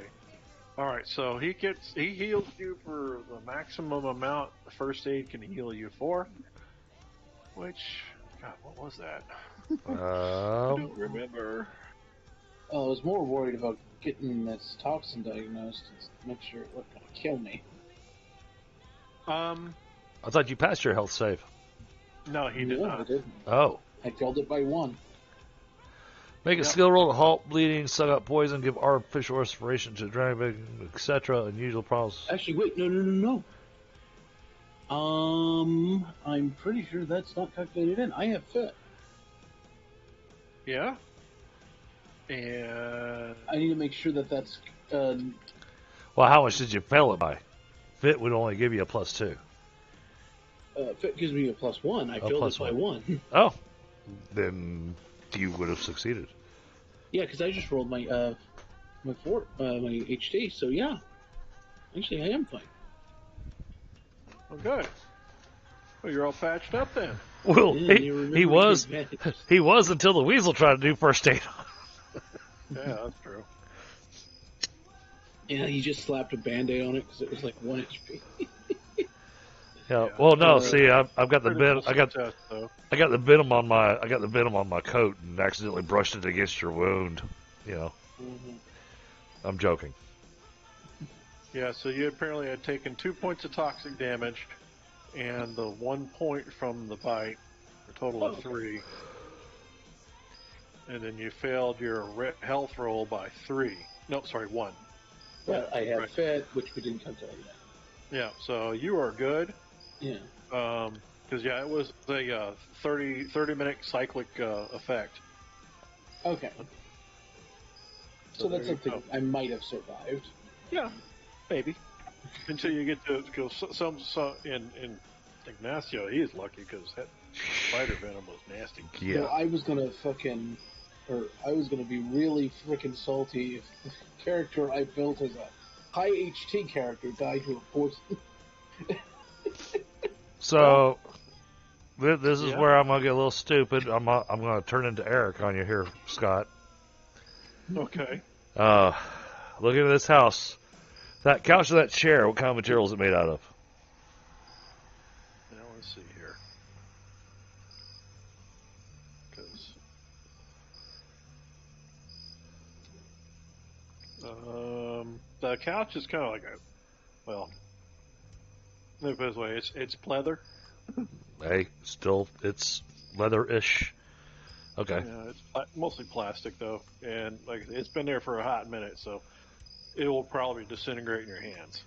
Speaker 3: Alright, so he heals you for the maximum amount the first aid can heal you for. Which, God, what was that? I don't remember.
Speaker 2: I was more worried about getting this toxin diagnosed to make sure it wasn't going to kill me.
Speaker 1: I thought you passed your health save.
Speaker 3: No, he did
Speaker 2: I
Speaker 3: not.
Speaker 2: didn't.
Speaker 1: Oh.
Speaker 2: I failed it by 1.
Speaker 1: Make a skill roll to halt bleeding, suck up poison, give artificial respiration to adrenaline, etc. Unusual problems.
Speaker 2: Actually, wait, no. I'm pretty sure that's not calculated in. I have fit.
Speaker 3: Yeah? And
Speaker 2: I need to make sure that that's.
Speaker 1: Well, how much did you fail it by? Fit would only give you a +2.
Speaker 2: Fit gives me a +1. I failed it by 1.
Speaker 1: Oh. Then you would have succeeded.
Speaker 2: Yeah, because I just rolled my my HT. So yeah, actually I am fine.
Speaker 3: well, good. Well, you're all patched up then.
Speaker 1: Well,
Speaker 2: Yeah, you remember
Speaker 1: he was
Speaker 2: the advantages.
Speaker 1: he was until the weasel tried to do first aid.
Speaker 3: Yeah, that's true.
Speaker 2: Yeah, he just slapped a band-aid on it because it was like 1 HP.
Speaker 1: Yeah. Well, no. See, I've got the
Speaker 3: Critical
Speaker 1: bit. I got
Speaker 3: success, though.
Speaker 1: the venom on my coat and accidentally brushed it against your wound. You know.
Speaker 2: Mhm.
Speaker 1: I'm joking.
Speaker 3: Yeah, so you apparently had taken 2 points of toxic damage and the 1 point from the bite, a total of 3. And then you failed your health roll by 3. No, sorry, 1.
Speaker 2: But I have
Speaker 3: Right.
Speaker 2: fit, which we didn't calculate yet.
Speaker 3: Yeah, so you are good.
Speaker 2: Yeah.
Speaker 3: Because, it was a 30-minute cyclic effect.
Speaker 2: Okay. So that's
Speaker 3: there you
Speaker 2: something I might have survived.
Speaker 3: Yeah, maybe. Until you get to some in Ignacio, he is lucky because that spider venom was nasty.
Speaker 1: Yeah.
Speaker 2: Well, I was gonna be really freaking salty if the character I built as a high HT character died to a poison.
Speaker 1: So this is
Speaker 3: Yeah.
Speaker 1: where I'm gonna get a little stupid. I'm gonna turn into Eric on you here, Scott.
Speaker 3: Okay.
Speaker 1: Look into this house. That couch and that chair. What kind of material is it made out of?
Speaker 3: the couch is kind of like let me put it this way, it's pleather.
Speaker 1: Hey, still, it's leather-ish. Okay.
Speaker 3: Yeah, it's mostly plastic though, and like it's been there for a hot minute, so it will probably disintegrate in your hands.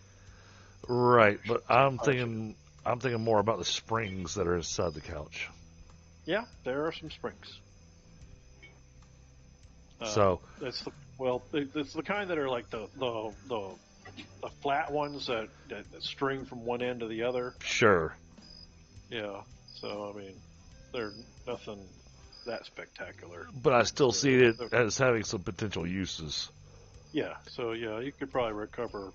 Speaker 1: Right, but I'm thinking more about the springs that are inside the couch.
Speaker 3: Yeah, there are some springs.
Speaker 1: So
Speaker 3: it's the kind that are like the flat ones that string from one end to the other.
Speaker 1: sure,
Speaker 3: Yeah. So I mean, they're nothing that spectacular.
Speaker 1: but I still see it as having some potential uses.
Speaker 3: Yeah. So yeah, you could probably recover,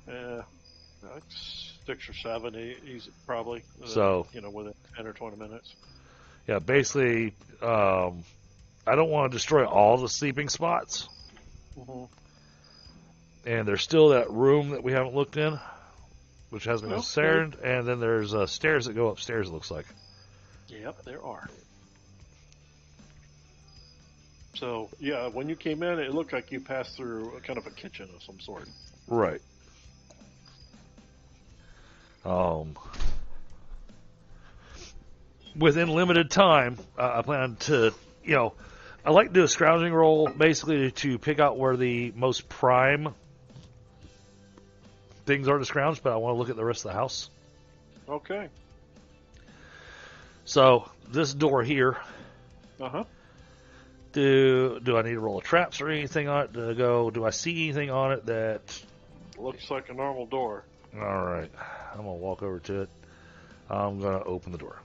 Speaker 3: like 6 or 7, easy probably.
Speaker 1: So
Speaker 3: within 10 or 20 minutes.
Speaker 1: yeah, basically, I don't want to destroy all the sleeping spots.
Speaker 3: Mm-hmm.
Speaker 1: And there's still that room that we haven't looked in, which hasn't been considered. And then there's stairs that go upstairs, it looks like.
Speaker 3: Yep, there are. So, yeah, when you came in, it looked like you passed through a kind of a kitchen of some sort.
Speaker 1: Right. Within limited time, I plan to, I like to do a scrounging roll basically to pick out where the most prime things are to scrounge, but I want to look at the rest of the house.
Speaker 3: Okay.
Speaker 1: So this door here.
Speaker 3: Uh-huh.
Speaker 1: Do I need to roll a traps or anything on it to go? Do I see anything on it that
Speaker 3: looks like a normal door?
Speaker 1: All right, I'm gonna walk over to it. I'm gonna open the door.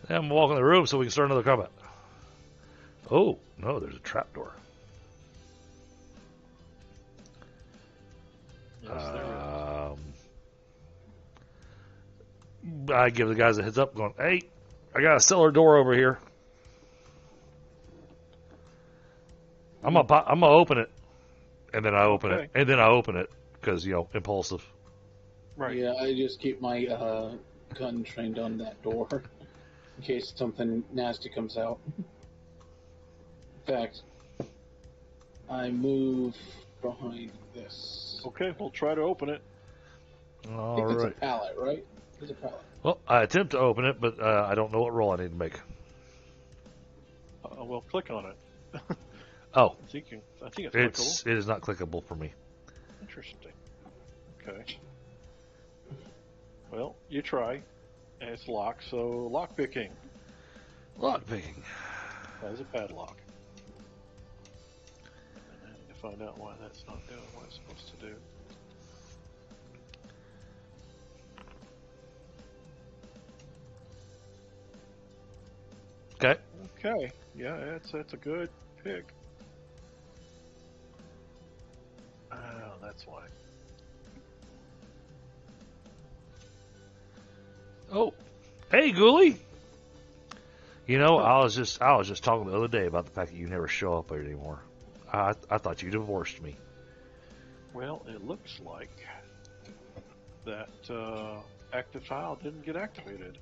Speaker 1: Then I'm walking the room so we can start another combat. Oh no, there's a trap door.
Speaker 3: Yes, there is.
Speaker 1: I give the guys a heads up, going, "Hey, I got a cellar door over here. I'm gonna open it," and then I open it, and then I open it because impulsive.
Speaker 2: Right. Yeah, I just keep my gun trained on that door in case something nasty comes out. In fact, I move behind this.
Speaker 3: Okay, we'll try to open it.
Speaker 1: All
Speaker 2: I think
Speaker 1: right.
Speaker 2: it's a pallet, right? It's a pallet.
Speaker 1: Well, I attempt to open it, but I don't know what roll I need to make.
Speaker 3: We'll click on it.
Speaker 1: Oh,
Speaker 3: I think it's clickable.
Speaker 1: It is not clickable for me.
Speaker 3: Interesting. Okay. Well, you try, and it's locked. So lock picking.
Speaker 1: Lock picking.
Speaker 3: That is a padlock. And I need to find out why that's not doing what it's supposed to do.
Speaker 1: Okay.
Speaker 3: Okay. Yeah, that's a good pick. Oh, that's why.
Speaker 1: Oh, hey, Ghoulie. I was just talking the other day about the fact that you never show up here anymore. I thought you divorced me.
Speaker 3: Well, it looks like that active tile didn't get activated.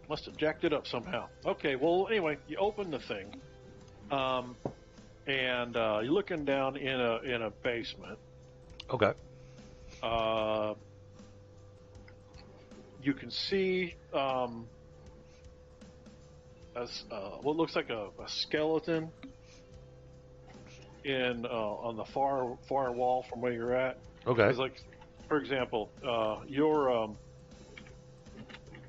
Speaker 3: Must have jacked it up somehow. Okay, well, anyway, you open the thing, and you're looking down in a basement.
Speaker 1: Okay.
Speaker 3: You can see what looks like a skeleton on the far wall from where you're at.
Speaker 1: Okay.
Speaker 3: It's like, for example,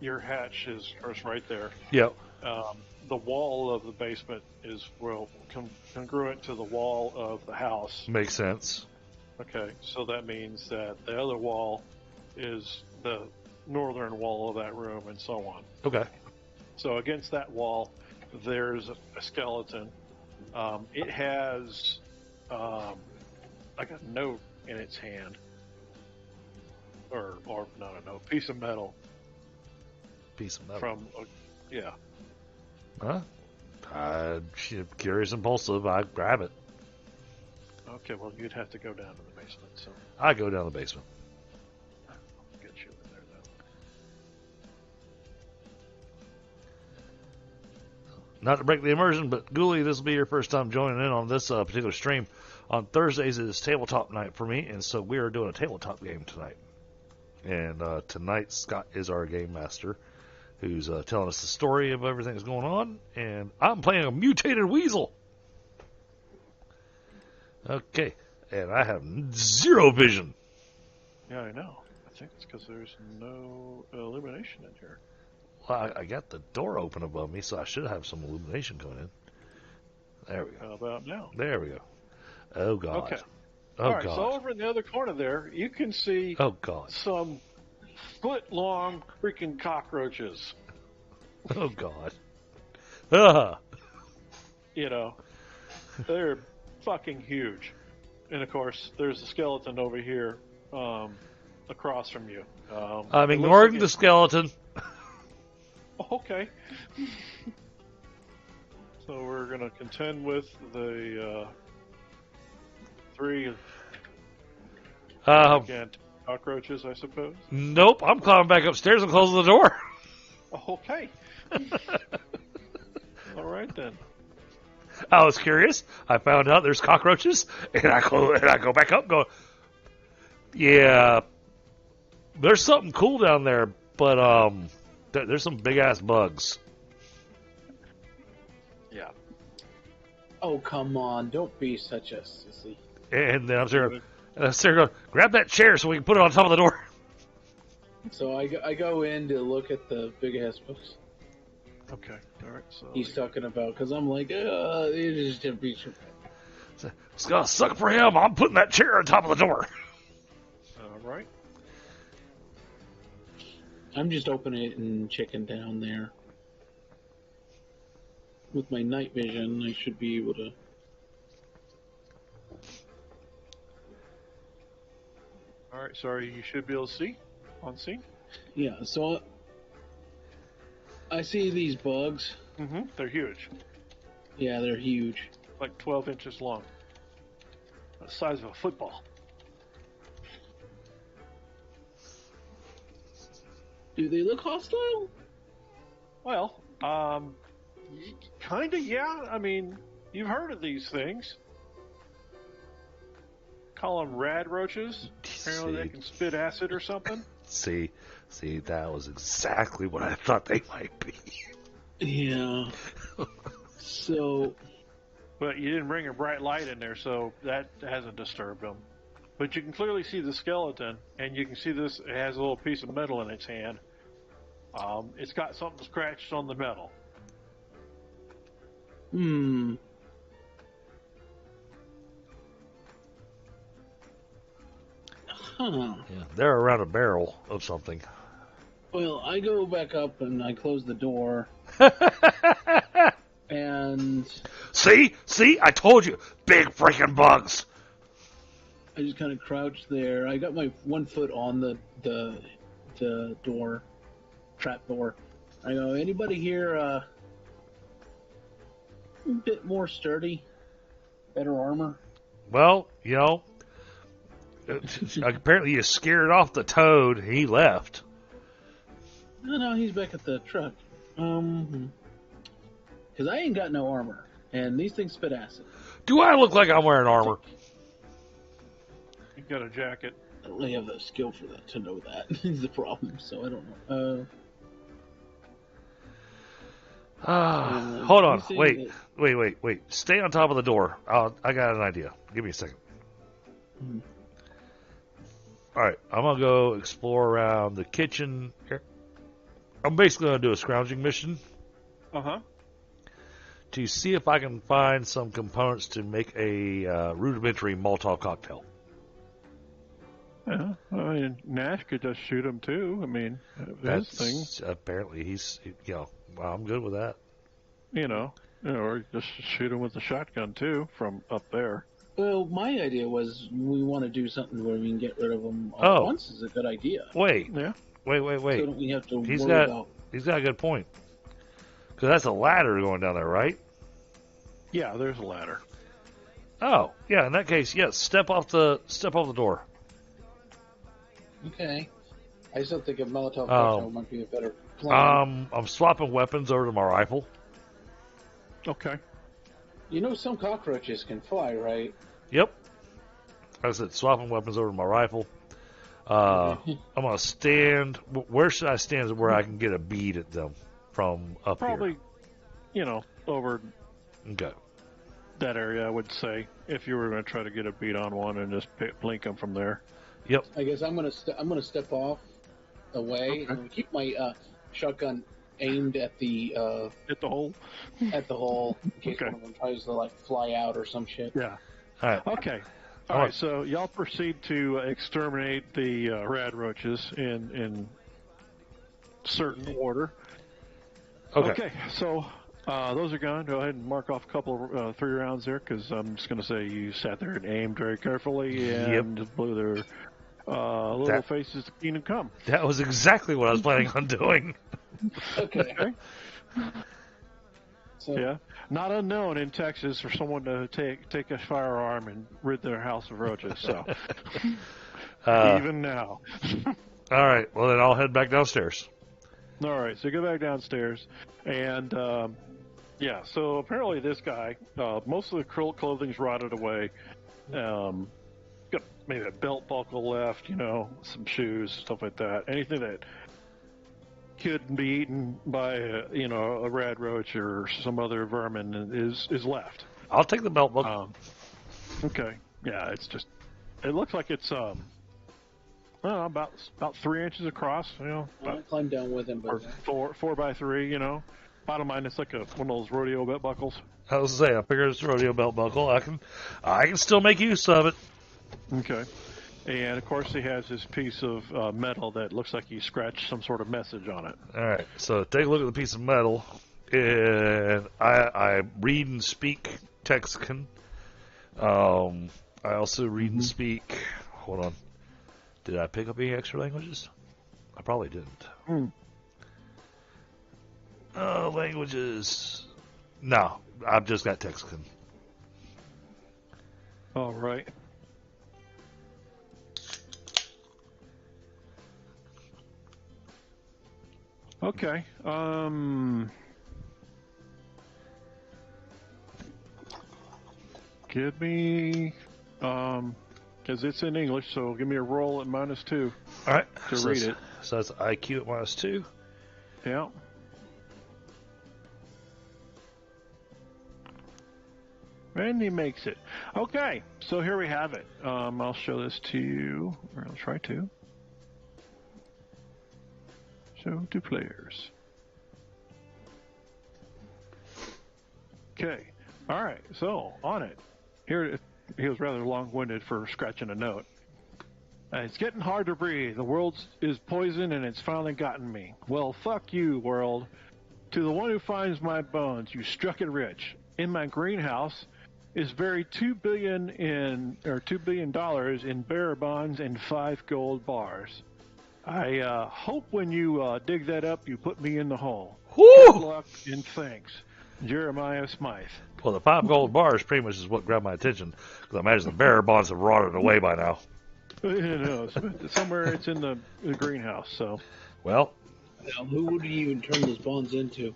Speaker 3: your hatch is right there.
Speaker 1: Yep.
Speaker 3: The wall of the basement is congruent to the wall of the house.
Speaker 1: Makes sense.
Speaker 3: Okay, so that means that the other wall is the northern wall of that room, and so on.
Speaker 1: Okay.
Speaker 3: So against that wall, there's a skeleton. It has like a note in its hand, or not a note, piece of metal.
Speaker 1: Piece of metal.
Speaker 3: From yeah.
Speaker 1: Huh? I'm curious, impulsive. I grab it.
Speaker 3: Okay, well, you'd have to go down to the basement. So
Speaker 1: I go down the basement.
Speaker 3: I'll get you in there,
Speaker 1: not to break the immersion, but Ghoulie, this will be your first time joining in on this particular stream. On Thursdays, it is tabletop night for me, and so we are doing a tabletop game tonight. And tonight, Scott is our game master, who's telling us the story of everything that's going on, and I'm playing a mutated weasel. Okay, and I have zero vision.
Speaker 3: Yeah, I know. I think it's because there's no illumination in here.
Speaker 1: Well, I got the door open above me, so I should have some illumination coming in. There we go.
Speaker 3: How about now?
Speaker 1: There we go. Oh, God.
Speaker 3: Okay.
Speaker 1: Oh,
Speaker 3: All right,
Speaker 1: God.
Speaker 3: so over in the other corner there, you can see
Speaker 1: Oh, God.
Speaker 3: some foot-long freaking cockroaches.
Speaker 1: Oh, God. Ah.
Speaker 3: You know, they're fucking huge. And, of course, there's a skeleton over here across from you.
Speaker 1: I'm ignoring the skeleton.
Speaker 3: Okay. So we're going to contend with the three gigantic cockroaches, I suppose.
Speaker 1: Nope, I'm climbing back upstairs and closing the door.
Speaker 3: Okay. All right, then.
Speaker 1: I was curious. I found out there's cockroaches, and I go back up and go, yeah, there's something cool down there, but there's some big-ass bugs.
Speaker 3: Yeah.
Speaker 2: Oh, come on. Don't be such a sissy.
Speaker 1: And then I'm sitting there going, grab that chair so we can put it on top of the door.
Speaker 2: So I go in to look at the big-ass books
Speaker 3: Okay. All right. So
Speaker 2: he's talking about, because I'm like, it is just be.
Speaker 1: It's going to suck for him. I'm putting that chair on top of the door.
Speaker 3: all right.
Speaker 2: I'm just opening it and checking down there. With my night vision, I should be able to.
Speaker 3: All right. Sorry, you should be able to see on scene.
Speaker 2: Yeah, so I see these bugs.
Speaker 3: Mm-hmm. They're huge,
Speaker 2: Yeah, they're huge.
Speaker 3: like 12 inches long, the size of a football.
Speaker 2: Do they look hostile?
Speaker 3: Well, kind of, yeah. I mean, you've heard of these things. Call them rad roaches. Apparently, they can spit acid or something.
Speaker 1: See, that was exactly what I thought they might be.
Speaker 2: Yeah. So,
Speaker 3: But you didn't bring a bright light in there, so that hasn't disturbed them. But you can clearly see the skeleton, and you can see this. It has a little piece of metal in its hand. It's got something scratched on the metal.
Speaker 2: Huh.
Speaker 1: Yeah, they're around a barrel of something.
Speaker 2: Well, I go back up and I close the door. And
Speaker 1: See, I told you, big freaking bugs.
Speaker 2: I just kind of crouch there. I got my one foot on the door, trap door. I go, anybody here a bit more sturdy, better armor?
Speaker 1: Well, apparently you scared off the toad. He left.
Speaker 2: No, he's back at the truck. Because I ain't got no armor, and these things spit acid.
Speaker 1: Do I look like I'm wearing armor?
Speaker 3: You got a jacket.
Speaker 2: I don't really have the skill for that to know that is the problem. So I don't know.
Speaker 1: Hold on. Wait. Stay on top of the door. I got an idea. Give me a second. All right. I'm going to go explore around the kitchen. I'm basically going to do a scrounging mission
Speaker 3: Uh-huh.
Speaker 1: to see if I can find some components to make a rudimentary Molotov cocktail.
Speaker 3: Yeah, I mean, Nash could just shoot him too. I mean, his thing.
Speaker 1: Apparently he's, well, I'm good with that.
Speaker 3: Or just shoot him with a shotgun too from up there.
Speaker 2: Well, my idea was we want to do something where we can get rid of them all at once. Is a good idea.
Speaker 1: Wait.
Speaker 3: Yeah.
Speaker 1: Wait.
Speaker 2: So don't we have to
Speaker 1: He's
Speaker 2: worry about...
Speaker 1: got a good point. Because that's a ladder going down there, right?
Speaker 3: Yeah, there's a ladder.
Speaker 1: Oh, yeah. In that case, yes. Step off the door.
Speaker 2: Okay. I still think a Molotov cocktail might be a better plan.
Speaker 1: I'm swapping weapons over to my rifle.
Speaker 3: Okay.
Speaker 2: You know some cockroaches can fly, right?
Speaker 1: Yep. Like I said, swapping weapons over to my rifle. I'm going to stand. Where should I stand where I can get a bead at them from up
Speaker 3: Probably, over
Speaker 1: here? Okay.
Speaker 3: that area, I would say, if you were going to try to get a beat on one and just blink them from there.
Speaker 1: Yep.
Speaker 2: I guess I'm gonna step off away
Speaker 3: Okay.
Speaker 2: and keep my shotgun aimed at the
Speaker 3: Hit the hole?
Speaker 2: at the hole in case
Speaker 3: Okay.
Speaker 2: one of them tries to like fly out or some shit.
Speaker 3: Yeah.
Speaker 1: All right.
Speaker 3: Okay. All right, so y'all proceed to exterminate the rad roaches in certain order.
Speaker 1: Okay.
Speaker 3: So those are gone. Go ahead and mark off a couple of 3 rounds there, because I'm just going to say you sat there and aimed very carefully and blew their little faces to kingdom come.
Speaker 1: That was exactly what I was planning on doing.
Speaker 2: Okay. So,
Speaker 3: Yeah, not unknown in Texas for someone to take a firearm and rid their house of roaches. So even now.
Speaker 1: All right. Well, then I'll head back downstairs.
Speaker 3: All right, so go back downstairs, and so apparently this guy, most of the clothing's rotted away. Got maybe a belt buckle left, some shoes, stuff like that. Anything that could be eaten by a rad roach or some other vermin is left.
Speaker 1: I'll take the belt buckle.
Speaker 3: Okay, yeah, it looks like it's about 3 inches across,
Speaker 2: I'll climb down with him,
Speaker 3: or
Speaker 2: but
Speaker 3: 4 by 3, Bottom line, it's like one of those rodeo belt buckles.
Speaker 1: I was saying, I figured it's a rodeo belt buckle. I can still make use of it.
Speaker 3: Okay. And of course, he has this piece of metal that looks like he scratched some sort of message on it.
Speaker 1: All right, so take a look at the piece of metal, and I read and speak Texican. I also read and speak. Hold on, did I pick up any extra languages? I probably didn't. Languages. No, I've just got Texican.
Speaker 3: All right. Okay. Give me, because it's in English, so give me a roll at -2
Speaker 1: All right,
Speaker 3: to read it.
Speaker 1: So that's IQ at -2.
Speaker 3: Yeah. And he makes it. Okay, so here we have it. I'll show this to you, or I'll try to. Show to players. Okay. All right. So on it, here he was rather long-winded for scratching a note. It's getting hard to breathe. The world is poison, and it's finally gotten me. Well, fuck you, world. To the one who finds my bones, you struck it rich. In my greenhouse is buried $2 billion in bearer bonds and 5 gold bars. I hope when you dig that up, you put me in the hole. Good luck and thanks, Jeremiah Smythe.
Speaker 1: Well, the 5 gold bars pretty much is what grabbed my attention, because I imagine the bearer bonds have rotted away by now.
Speaker 3: Somewhere it's in the greenhouse. So,
Speaker 1: well,
Speaker 2: now, who would you even turn those bonds into?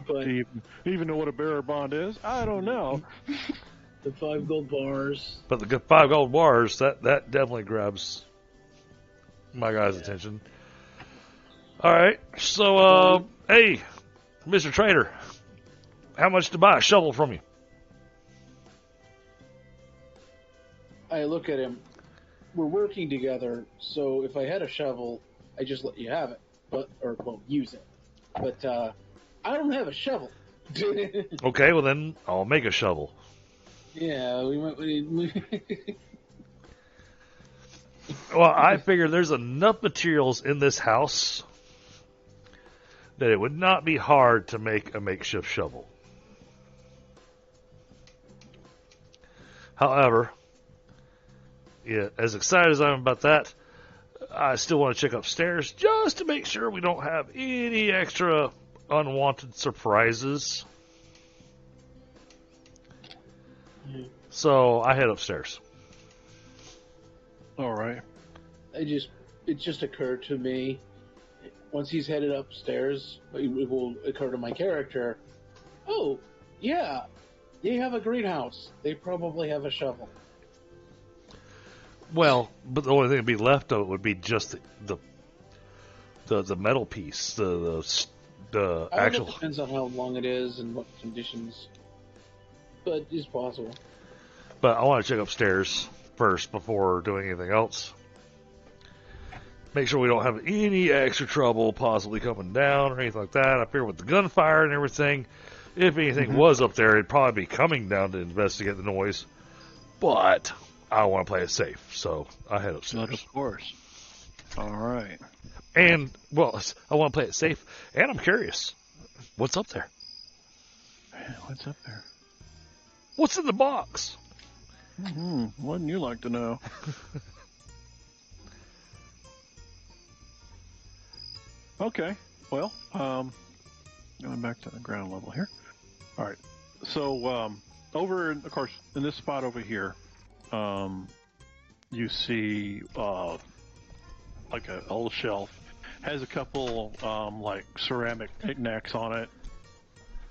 Speaker 3: But do you even know what a bearer bond is? I don't know.
Speaker 2: The 5 gold bars.
Speaker 1: But the 5 gold bars, that definitely grabs my guy's attention. All right, so hey, Mr. Trader, how much to buy a shovel from you?
Speaker 2: I look at him. We're working together, so if I had a shovel, I just let you have it, use it. But I don't have a shovel.
Speaker 1: Okay, well then I'll make a shovel.
Speaker 2: Yeah, we
Speaker 1: Well, I figure there's enough materials in this house that it would not be hard to make a makeshift shovel. However, yeah, as excited as I am about that, I still want to check upstairs just to make sure we don't have any extra unwanted surprises. So I head upstairs.
Speaker 3: All right.
Speaker 2: it just occurred to me. once he's headed upstairs, it will occur to my character, oh, yeah, they have a greenhouse. They probably have a shovel.
Speaker 1: Well, but the only thing that'd be left of it would be just the metal piece, the actual.
Speaker 2: It depends on how long it is and what conditions, but it's possible.
Speaker 1: But I want to check upstairs first before doing anything else. Make sure we don't have any extra trouble possibly coming down or anything like that. I figure with the gunfire and everything, if anything was up there, it'd probably be coming down to investigate the noise. But I want to play it safe, so I head upstairs.
Speaker 3: Of course. All right.
Speaker 1: And, well, I want to play it safe, and I'm curious. What's up there?
Speaker 3: What's up there?
Speaker 1: What's in the box?
Speaker 3: Wouldn't you like to know? Okay. Well, going back to the ground level here. All right. So, over, of course, in this spot over here, you see like an old shelf. Has a couple like ceramic knickknacks on it,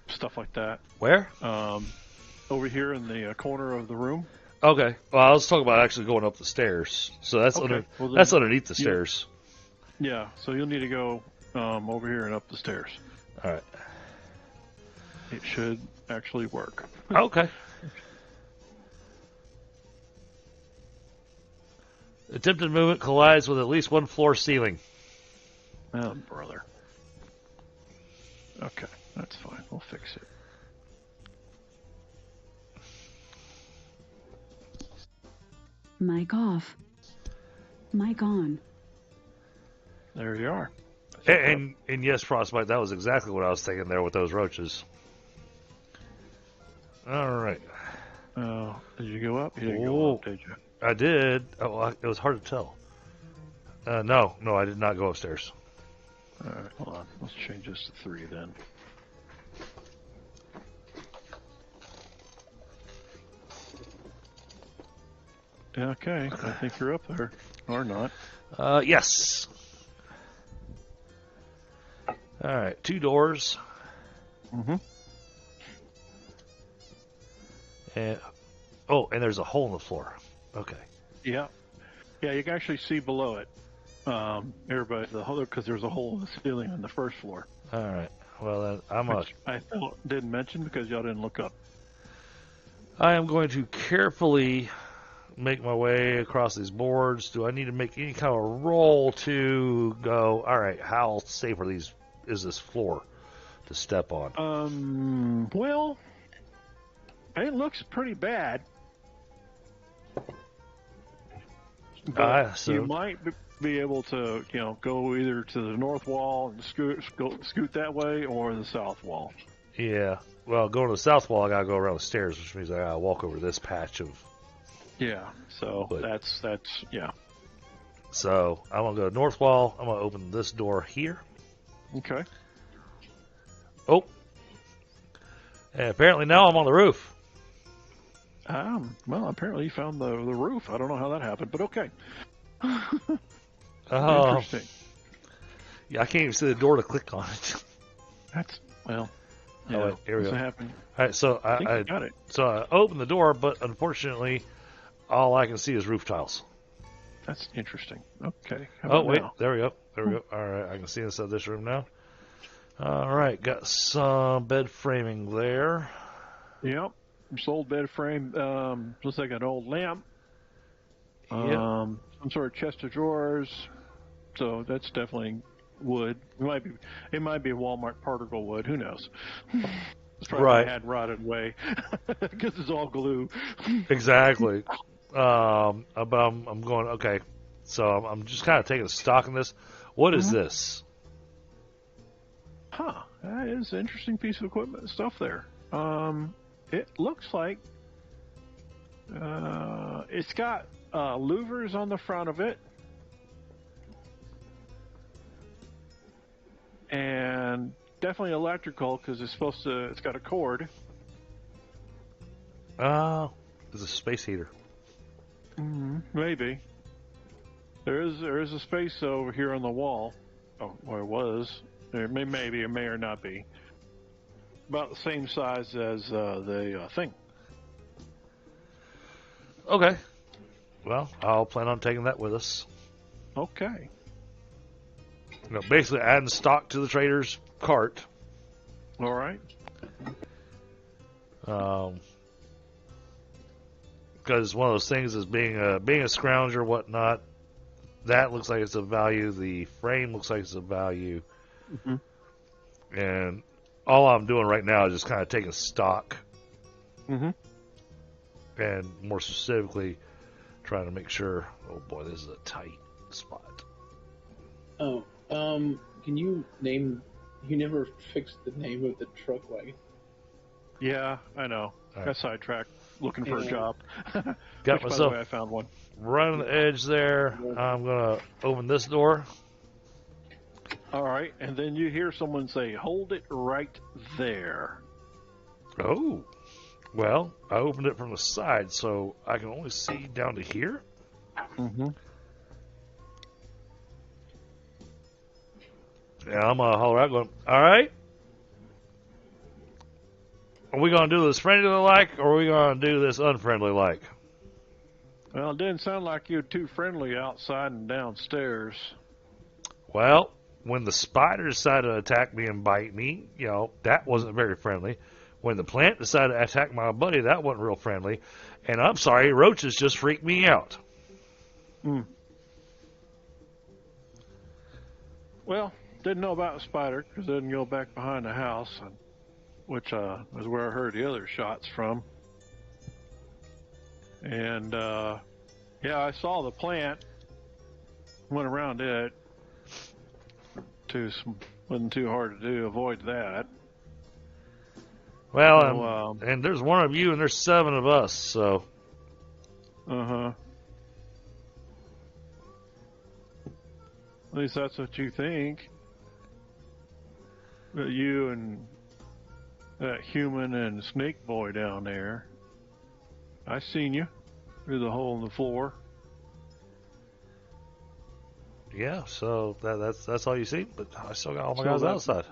Speaker 3: stuff like that.
Speaker 1: Where?
Speaker 3: Over here in the corner of the room.
Speaker 1: Okay. Well, I was talking about actually going up the stairs. So that's that's underneath the stairs.
Speaker 3: Yeah. So you'll need to go over here and up the stairs.
Speaker 1: All right.
Speaker 3: It should actually work.
Speaker 1: Okay. Attempted movement collides with at least one floor ceiling.
Speaker 3: Oh, brother. Okay, that's fine. We'll fix it.
Speaker 4: Mic off. Mic on.
Speaker 3: There you are.
Speaker 1: And yes, Frostbite, that was exactly what I was thinking there with those roaches. All right.
Speaker 3: Did you go up? You didn't go up, did you?
Speaker 1: I did. Oh, it was hard to tell. No, I did not go upstairs.
Speaker 3: All right, hold on. Let's change this to 3 then. Okay, I think you're up there. Or not.
Speaker 1: Yes. All right, 2 doors.
Speaker 3: Mm-hmm.
Speaker 1: And there's a hole in the floor. Okay.
Speaker 3: Yeah. Yeah, you can actually see below it. Everybody, because there's a hole in the ceiling on the first floor.
Speaker 1: All right. Well, then
Speaker 3: Which I didn't mention because y'all didn't look up.
Speaker 1: I am going to carefully make my way across these boards. Do I need to make any kind of roll to go? All right. How safe is this floor to step on?
Speaker 3: Well, it looks pretty bad. But you might be able to, go either to the north wall and scoot that way, or the south wall.
Speaker 1: Yeah. Well, going to the south wall, I gotta go around the stairs, which means I gotta walk over this patch of.
Speaker 3: Yeah. So that's yeah.
Speaker 1: So I'm gonna go north wall. I'm gonna open this door here.
Speaker 3: Okay.
Speaker 1: Oh. And apparently now I'm on the roof.
Speaker 3: Well, apparently you found the roof. I don't know how that happened, but okay.
Speaker 1: Interesting. Yeah, I can't even see the door to click on it.
Speaker 3: That's, well,
Speaker 1: yeah, wait, here we go.
Speaker 3: Happened.
Speaker 1: All right, so I
Speaker 3: got it.
Speaker 1: So I opened the door, but unfortunately, all I can see is roof tiles.
Speaker 3: That's interesting. Okay.
Speaker 1: Wait,
Speaker 3: now?
Speaker 1: there we go. All right, I can see inside this room now. All right, got some bed framing there.
Speaker 3: Yep. This old bed frame looks like an old lamp.
Speaker 1: Yep.
Speaker 3: Some sort of chest of drawers. So that's definitely wood. It might be Walmart particle wood. Who knows? It's probably had rotted away because it's all glue.
Speaker 1: Exactly. But I'm going, okay. So I'm just kind of taking stock in this. What is this?
Speaker 3: Huh. That is an interesting piece of equipment stuff there. It looks like it's got louvers on the front of it. And definitely electrical because it's got a cord.
Speaker 1: It's a space heater.
Speaker 3: Maybe. There is a space over here on the wall. or it was. Maybe it may or not be. About the same size as the thing.
Speaker 1: Okay. Well, I'll plan on taking that with us.
Speaker 3: Okay.
Speaker 1: Basically adding stock to the trader's cart.
Speaker 3: All right.
Speaker 1: Because one of those things is being a scrounger or whatnot. That looks like it's of value. The frame looks like it's of value.
Speaker 3: Mm-hmm.
Speaker 1: And all I'm doing right now is just kind of taking stock.
Speaker 3: Mm-hmm.
Speaker 1: And more specifically, trying to make sure. Oh boy, this is a tight spot.
Speaker 2: Oh, can you name? You never fixed the name of the truck wagon.
Speaker 3: Yeah, I know.
Speaker 1: Right.
Speaker 3: Got sidetracked looking for a job.
Speaker 1: Got
Speaker 3: Which, by the
Speaker 1: myself
Speaker 3: way, I found one.
Speaker 1: right on the edge there. I'm gonna open this door.
Speaker 3: All right, and then you hear someone say, "Hold it right there."
Speaker 1: Oh, well, I opened it from the side, so I can only see down to here.
Speaker 3: Mm-hmm.
Speaker 1: Yeah, I'm gonna holler out, going, "All right, are we gonna do this friendly like, or are we gonna do this unfriendly like?"
Speaker 3: Well, it didn't sound like you were too friendly outside and downstairs.
Speaker 1: Well, when the spider decided to attack me and bite me, that wasn't very friendly. When the plant decided to attack my buddy, that wasn't real friendly. And I'm sorry, roaches just freaked me out.
Speaker 3: Hmm. Well, didn't know about the spider because it didn't go back behind the house, which is where I heard the other shots from. And yeah, I saw the plant. Went around it. Wasn't too hard to do. Avoid that.
Speaker 1: Well,
Speaker 3: So,
Speaker 1: and there's one of you and there's 7 of us, so.
Speaker 3: Uh-huh. At least that's what you think. That you and that human and snake boy down there. I seen you through the hole in the floor.
Speaker 1: Yeah, so that's all you see, but I still got all my
Speaker 3: So
Speaker 1: guys
Speaker 3: that-
Speaker 1: outside.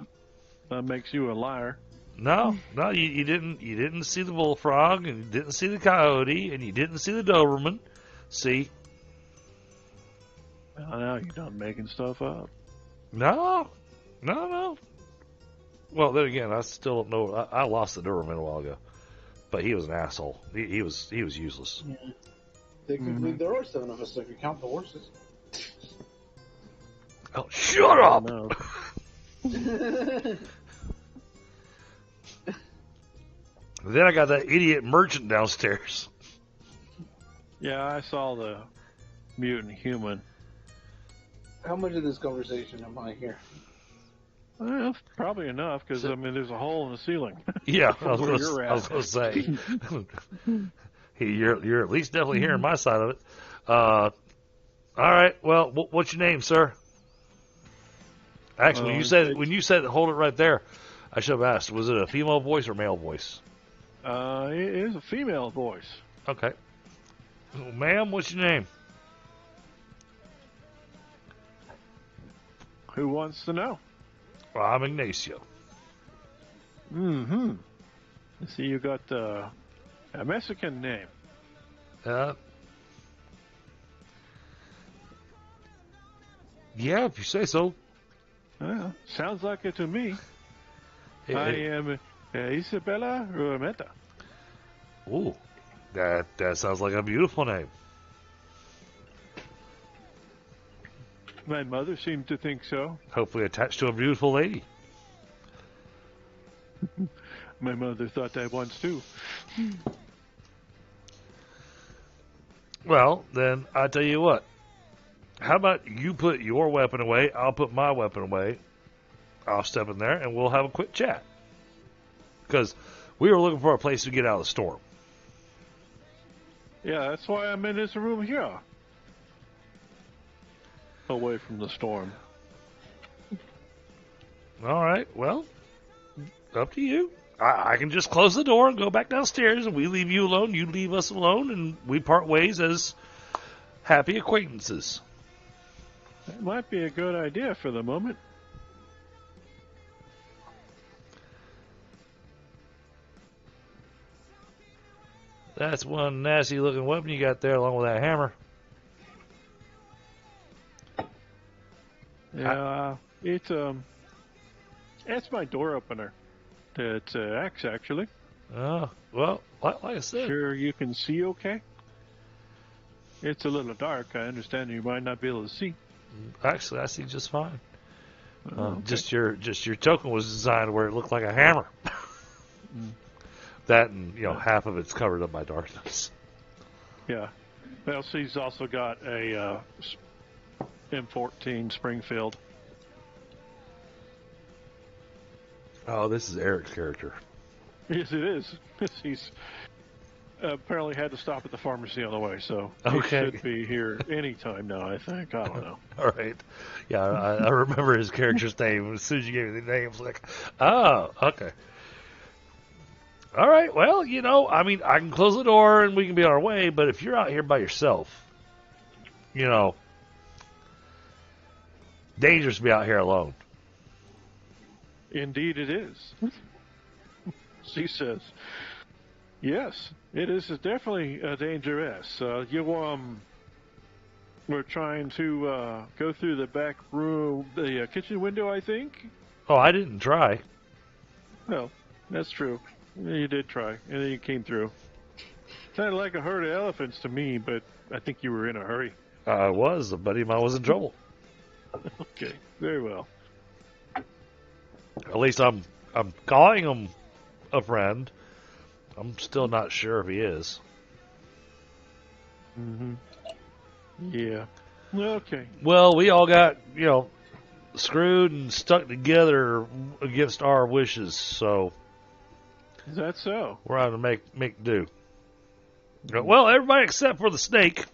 Speaker 3: That makes you a liar.
Speaker 1: No, you didn't see the bullfrog, and you didn't see the coyote, and you didn't see the Doberman. See?
Speaker 3: Well, now you're done making stuff up.
Speaker 1: No. Well, then again, I still don't know. I lost the Doberman a while ago, but he was an asshole. He was useless.
Speaker 2: Yeah. Technically, there are 7 of us if you count the horses.
Speaker 1: Oh, shut up!
Speaker 3: No.
Speaker 1: Then I got that idiot merchant downstairs.
Speaker 3: Yeah, I saw the mutant human.
Speaker 2: How much of this conversation am I here?
Speaker 3: Well, probably enough, because, I mean, there's a hole in the ceiling.
Speaker 1: Yeah,
Speaker 3: From where you're at.
Speaker 1: I was going to say. You're at least definitely hearing my side of it. All right, well, what's your name, sir? Actually, when you said hold it right there, I should have asked, was it a female voice or male voice?
Speaker 3: It is a female voice.
Speaker 1: Okay. Well, ma'am, what's your name?
Speaker 3: Who wants to know?
Speaker 1: Well, I'm Ignacio.
Speaker 3: Mm-hmm. I see you got a Mexican name.
Speaker 1: Yeah, if you say so.
Speaker 3: Well, sounds like it to me. I am Isabella Rometa.
Speaker 1: Ooh, that sounds like a beautiful name.
Speaker 3: My mother seemed to think so.
Speaker 1: Hopefully attached to a beautiful lady.
Speaker 3: My mother thought that once too.
Speaker 1: Well, then I tell you what. How about you put your weapon away? I'll put my weapon away. I'll step in there and we'll have a quick chat. Because we were looking for a place to get out of the storm.
Speaker 3: Yeah, that's why I'm in this room here. Away from the storm.
Speaker 1: All right, well, up to you. I can just close the door and go back downstairs, and we leave you alone, you leave us alone, and we part ways as happy acquaintances.
Speaker 3: That might be a good idea for the moment.
Speaker 1: That's one nasty looking weapon you got there along with that hammer.
Speaker 3: Yeah, it's my door opener. It's an axe, actually.
Speaker 1: Oh, well, like I said.
Speaker 3: Sure you can see okay? It's a little dark. I understand you might not be able to see.
Speaker 1: Actually, I see just fine.
Speaker 3: Okay.
Speaker 1: Just your token was designed where it looked like a hammer. That and half of it's covered up by darkness.
Speaker 3: Yeah. Well, she's also got a M14 Springfield.
Speaker 1: Oh, this is Eric's character.
Speaker 3: Yes, it is. He's apparently had to stop at the pharmacy on the way, so
Speaker 1: Okay.
Speaker 3: he should be here anytime now, I think. I don't know.
Speaker 1: All right. Yeah, I remember his character's name. As soon as you gave me the name, I was like, oh, okay. All right, well, I can close the door and we can be on our way, but if you're out here by yourself, dangerous to be out here alone.
Speaker 3: Indeed it is. She says, yes, it is definitely dangerous. We're trying to go through the back room, the kitchen window, I think.
Speaker 1: Oh, I didn't try.
Speaker 3: Well, that's true. You did try, and then you came through. Sounded like a herd of elephants to me, but I think you were in a hurry.
Speaker 1: I was. A buddy of mine was in trouble.
Speaker 3: Okay, very well.
Speaker 1: At least I'm calling him a friend. I'm still not sure if he is.
Speaker 3: Mm-hmm. Yeah. Okay.
Speaker 1: Well, we all got, screwed and stuck together against our wishes, so
Speaker 3: Is that so?
Speaker 1: we're having to make do. Well, everybody except for the snake.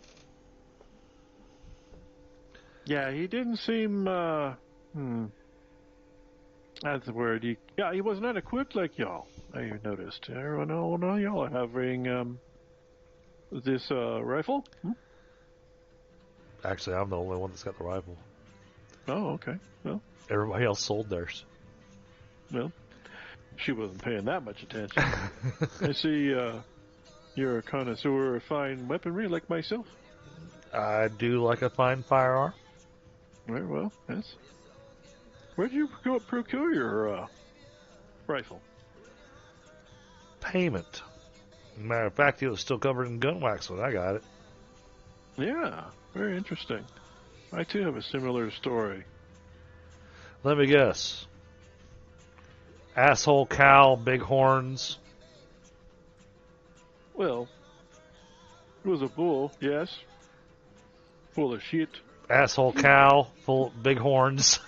Speaker 3: Yeah, he didn't seem, that's the word. He was not equipped like y'all. I noticed. Everyone, all y'all are having, this, rifle?
Speaker 1: Actually, I'm the only one that's got the rifle.
Speaker 3: Oh, okay. Well,
Speaker 1: Everybody else sold theirs.
Speaker 3: she wasn't paying that much attention. I see, you're a connoisseur of fine weaponry like myself.
Speaker 1: I do like a fine firearm.
Speaker 3: Very well, yes. Where'd you procure your, rifle?
Speaker 1: Payment. Matter of fact, it was still covered in gun wax when I got it.
Speaker 3: Yeah, very interesting. I too have a similar story.
Speaker 1: Let me guess. Asshole cow, big horns.
Speaker 3: Well, it was a bull, yes. Full of shit.
Speaker 1: Asshole cow, full of big horns.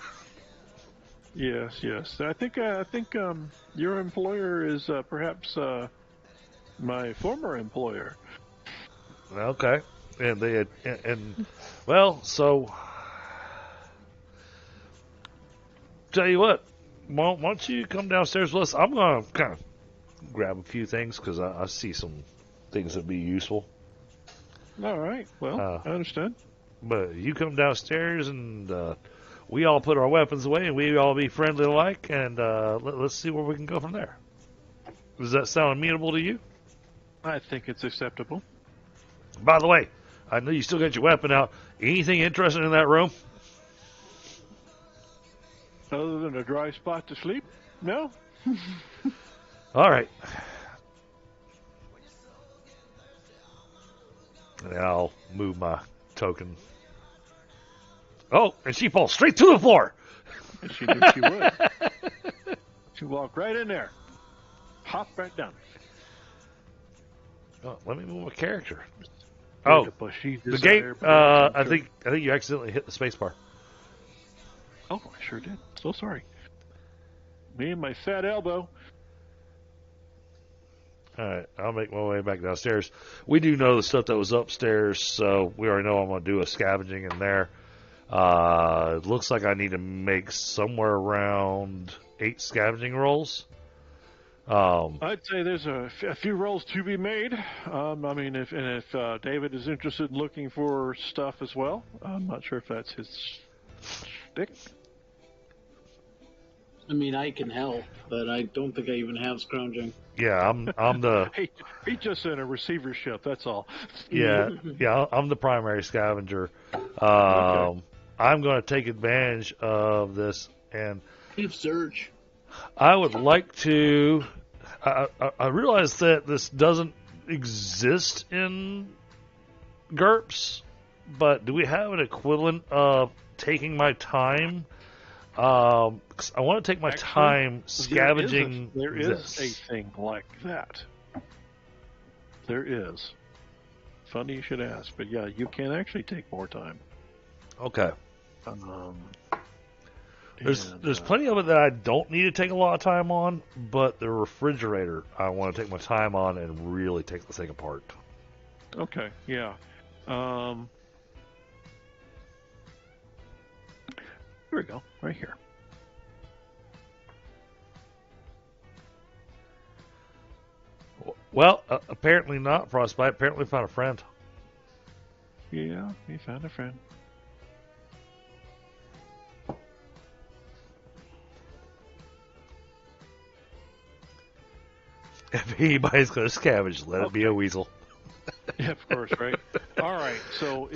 Speaker 3: Yes. I think your employer is perhaps my former employer.
Speaker 1: Okay. And they had, and well, so tell you what, why don't you come downstairs with us? I'm gonna kind of grab a few things because I see some things that'd be useful.
Speaker 3: All right. Well, I understand.
Speaker 1: But you come downstairs and we all put our weapons away and we all be friendly alike, and let's see where we can go from there. Does that sound amenable to you?
Speaker 3: I think it's acceptable.
Speaker 1: By the way, I know you still got your weapon out. Anything interesting in that room?
Speaker 3: Other than a dry spot to sleep? No?
Speaker 1: All right. And I'll move my token. Oh, and she falls straight to the floor.
Speaker 3: And she knew she would. She walked right in there. Hop right down.
Speaker 1: Oh, let me move my character. Oh, the game. I think you accidentally hit the space bar.
Speaker 3: Oh, I sure did. So sorry. Me and my fat elbow.
Speaker 1: All right, I'll make my way back downstairs. We do know the stuff that was upstairs, so we already know I'm going to do a scavenging in there. It looks like I need to make somewhere around 8 scavenging rolls.
Speaker 3: I'd say there's a few rolls to be made. I mean, if David is interested in looking for stuff as well, I'm not sure if that's his Dick?
Speaker 2: I mean, I can help, but I don't think I even have scrounging.
Speaker 1: Yeah, I'm the
Speaker 3: He's just in a receivership, that's all.
Speaker 1: yeah I'm the primary scavenger.
Speaker 3: Okay.
Speaker 1: I'm going to take advantage of this, and
Speaker 2: If search.
Speaker 1: I would like to. I realize that this doesn't exist in GURPS, but do we have an equivalent of taking my time? 'Cause I want to take my time scavenging
Speaker 3: There is
Speaker 1: this.
Speaker 3: a thing like that. There is. Funny you should ask, but yeah, you can actually take more time.
Speaker 1: Okay. There's
Speaker 3: And,
Speaker 1: plenty of it that I don't need to take a lot of time on, but the refrigerator I want to take my time on and really take the thing apart.
Speaker 3: Okay, yeah. Here we go, right here.
Speaker 1: Well, apparently not, Frostbite. Apparently found a friend.
Speaker 3: Yeah, he found a friend.
Speaker 1: If anybody's going to scavenge, let it be a weasel.
Speaker 3: Yeah, of course, right? All right, so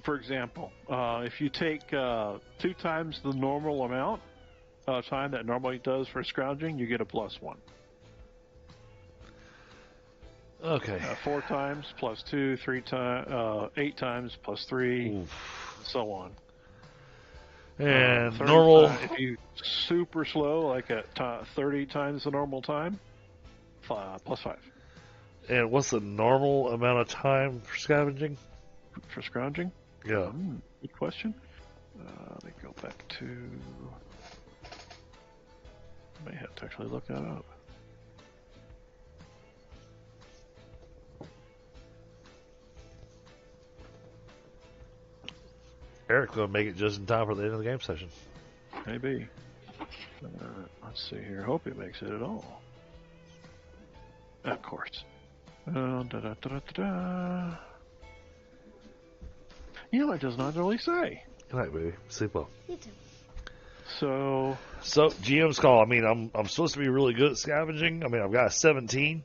Speaker 3: for example, if you take 2 times the normal amount of time that normally does for scrounging, you get a +1.
Speaker 1: Okay.
Speaker 3: 4 times +2, 3 times, 8 times +3,
Speaker 1: Oof.
Speaker 3: so on.
Speaker 1: And
Speaker 3: 30
Speaker 1: normal.
Speaker 3: if you super slow, like at 30 times the normal time, +5
Speaker 1: And what's the normal amount of time for scavenging?
Speaker 3: for scrounging.
Speaker 1: Yeah.
Speaker 3: Good question. Let me go back to. I may have to actually look that up.
Speaker 1: Eric's going to make it just in time for the end of the game session.
Speaker 3: Maybe. Let's see here. Hope he makes it at all. Of course. You know, it does not really say.
Speaker 1: Good night, baby. Sleep well.
Speaker 5: You too.
Speaker 3: So,
Speaker 1: GM's call. I mean, I'm supposed to be really good at scavenging. I mean, I've got a 17,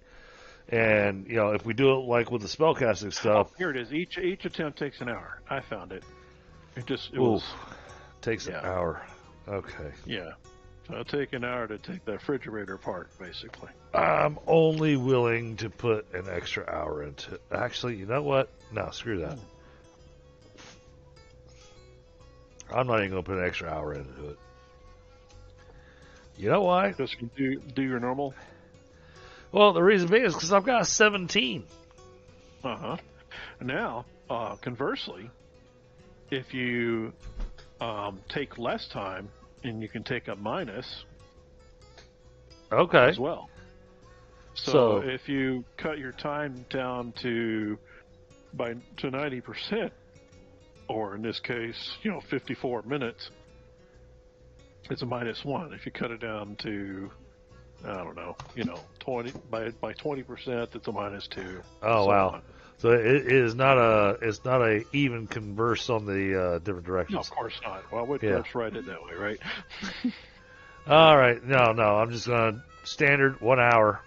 Speaker 1: and you know, if we do it like with the spellcasting stuff,
Speaker 3: here it is. Each attempt takes an hour. I found it. It
Speaker 1: oof,
Speaker 3: was
Speaker 1: takes an hour. Okay.
Speaker 3: yeah. So it'll take an hour to take the refrigerator apart, basically.
Speaker 1: I'm only willing to put an extra hour into it. Actually, you know what? No, screw that. I'm not even going to put an extra hour into it. You know why?
Speaker 3: Just do your normal.
Speaker 1: Well, the reason being is because I've got a 17.
Speaker 3: Now, conversely, if you take less time, and you can take a minus
Speaker 1: Okay.
Speaker 3: as well.
Speaker 1: So
Speaker 3: if you cut your time down to 90%, or in this case, 54 minutes, it's a -1. If you cut it down to, I don't know, 20 by 20%, it's a -2.
Speaker 1: Oh,
Speaker 3: so
Speaker 1: wow.
Speaker 3: on.
Speaker 1: So it is not a even converse on the different directions.
Speaker 3: No, of course not. Well, would
Speaker 1: Yeah.
Speaker 3: write it that way, right?
Speaker 1: All right. No. I'm just going to standard 1 hour.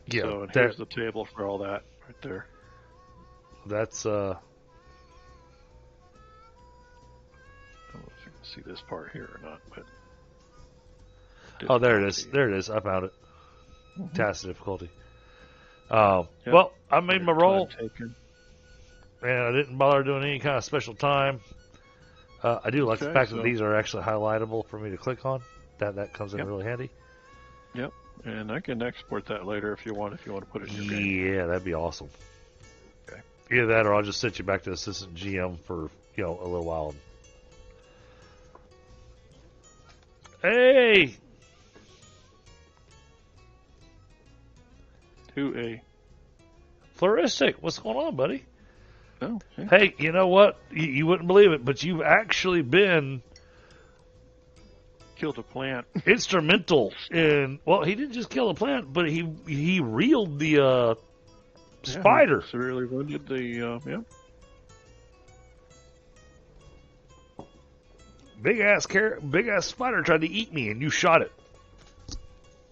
Speaker 1: Yeah.
Speaker 3: So here's the table for all that right there.
Speaker 1: That's
Speaker 3: I don't know if you can see this part here or not, but
Speaker 1: Oh, there it is. There it is. I found it. Task difficulty.
Speaker 3: Yep.
Speaker 1: Well, I made my roll,
Speaker 3: Taken.
Speaker 1: and I didn't bother doing any kind of special time. I do like the
Speaker 3: Okay,
Speaker 1: fact
Speaker 3: so-
Speaker 1: that these are actually highlightable for me to click on. That comes in
Speaker 3: Yep.
Speaker 1: really handy.
Speaker 3: Yep, and I can export that later if you want to put it in your game.
Speaker 1: Yeah, that'd be awesome.
Speaker 3: Okay.
Speaker 1: Either that, or I'll just set you back to assistant GM for a little while. Hey,
Speaker 3: 2A.
Speaker 1: Floristic, what's going on, buddy?
Speaker 3: Oh, yeah.
Speaker 1: Hey, you know what? You wouldn't believe it, but you've actually been
Speaker 3: Killed a plant.
Speaker 1: instrumental in. Well, he didn't just kill the plant, but he reeled the spider.
Speaker 3: Severely wounded the,
Speaker 1: big ass spider tried to eat me, and you shot it,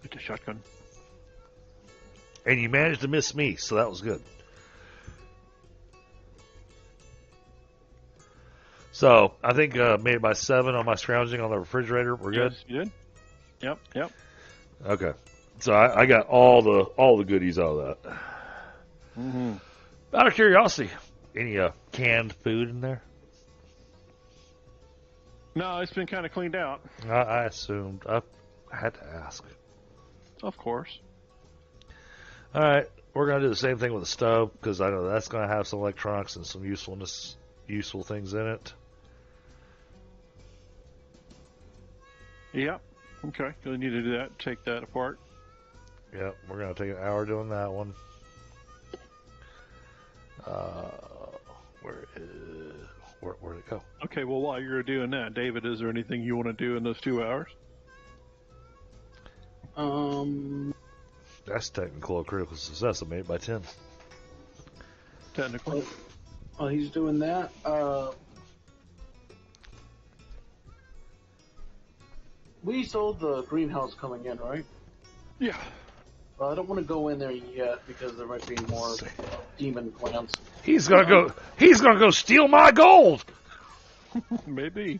Speaker 3: With the shotgun.
Speaker 1: and you managed to miss me, so that was good. So I think made it by 7 on my scrounging on the refrigerator. We're good.
Speaker 3: Yes, you did. Yep.
Speaker 1: Okay. So I got all the goodies out of that.
Speaker 3: Mm-hmm.
Speaker 1: Out of curiosity, any canned food in there?
Speaker 3: No, it's been kind of cleaned out.
Speaker 1: I assumed. I had to ask.
Speaker 3: Of course.
Speaker 1: All right, we're gonna do the same thing with the stove because I know that's gonna have some electronics and some useful things in it.
Speaker 3: Yep. Okay. You'll need to do that. Take that apart.
Speaker 1: Yep, we're gonna take an hour doing that one. Where'd it go?
Speaker 3: Okay. Well, while you're doing that, David, is there anything you want to do in those 2 hours?
Speaker 1: That's technical or critical success. I made it by 10.
Speaker 3: Technically.
Speaker 2: While he's doing that, we sold the greenhouse coming in, right?
Speaker 3: Yeah.
Speaker 2: Well, I don't want to go in there yet because there might be more demon plants.
Speaker 1: He's gonna go steal my gold.
Speaker 3: Maybe.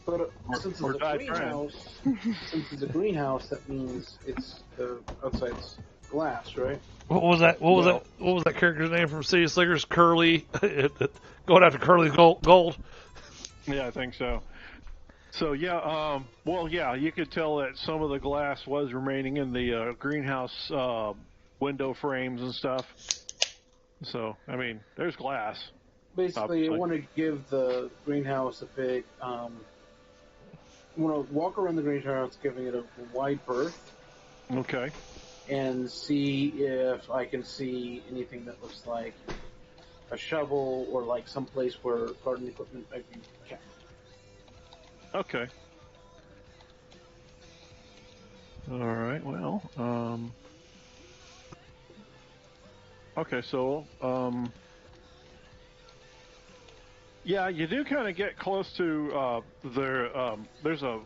Speaker 2: But since it's a greenhouse, that means it's the outside's glass, right?
Speaker 1: What was that? What was that character's name from City Slickers? Curly, going after Curly's gold.
Speaker 3: Yeah, I think so. So yeah, you could tell that some of the glass was remaining in the greenhouse window frames and stuff. So I mean, there's glass.
Speaker 2: Basically, I want to give the greenhouse a big. I want to walk around the greenhouse, giving it a wide berth.
Speaker 3: Okay.
Speaker 2: And see if I can see anything that looks like a shovel or like some place where garden equipment might be kept.
Speaker 3: Okay. All right. Well. Okay. So. Yeah, you do kind of get close to there. There's a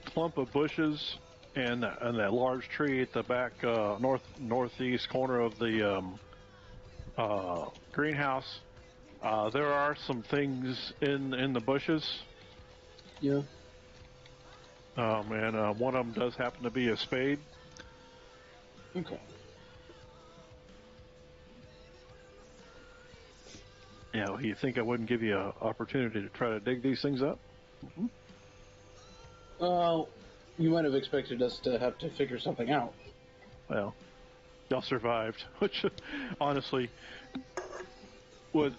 Speaker 3: clump of bushes and that large tree at the back northeast corner of the greenhouse. There are some things in the bushes.
Speaker 2: Yeah.
Speaker 3: And one of them does happen to be a spade.
Speaker 2: Okay.
Speaker 3: Yeah, you think I wouldn't give you an opportunity to try to dig these things up?
Speaker 2: Mm-hmm. Well, you might have expected us to have to figure something out.
Speaker 3: Well, y'all survived, which honestly,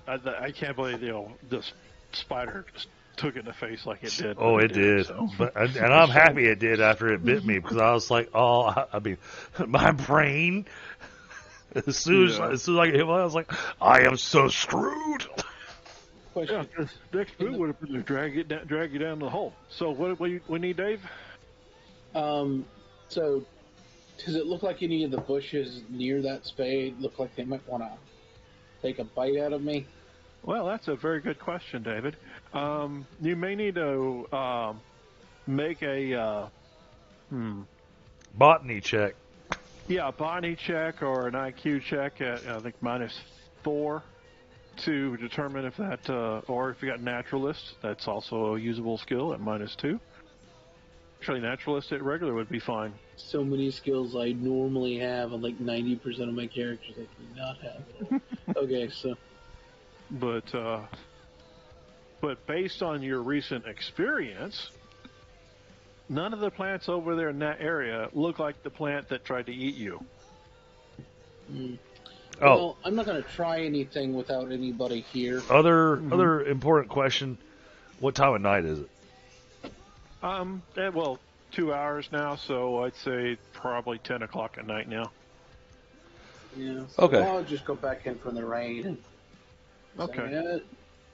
Speaker 3: I can't believe this spider just took it in the face like it did.
Speaker 1: Oh, it did.
Speaker 3: So.
Speaker 1: And I'm happy it did after it bit me because I was like, I mean, my brain. As soon as I hit one, I was like, I am so screwed.
Speaker 2: Question.
Speaker 3: Yeah, next move would have been to drag you down the hole. So what we need, Dave?
Speaker 2: So does it look like any of the bushes near that spade look like they might want to take a bite out of me?
Speaker 3: Well, that's a very good question, David. You may need to make a
Speaker 1: Botany check.
Speaker 3: Yeah, a botany check or an IQ check at, I think, -4 to determine if that, or if you got naturalist, that's also a usable skill at -2. Actually, naturalist at regular would be fine.
Speaker 2: So many skills I normally have, and like 90% of my characters I do not have. Okay, so.
Speaker 3: But based on your recent experience, none of the plants over there in that area look like the plant that tried to eat you.
Speaker 2: Well, I'm not going to try anything without anybody here.
Speaker 1: Other important question: what time of night is it?
Speaker 3: Well, 2 hours now, so I'd say probably 10 o'clock at night now.
Speaker 2: Yeah. So
Speaker 1: Okay.
Speaker 2: I'll just go back in from the rain. And
Speaker 3: Okay.
Speaker 2: say,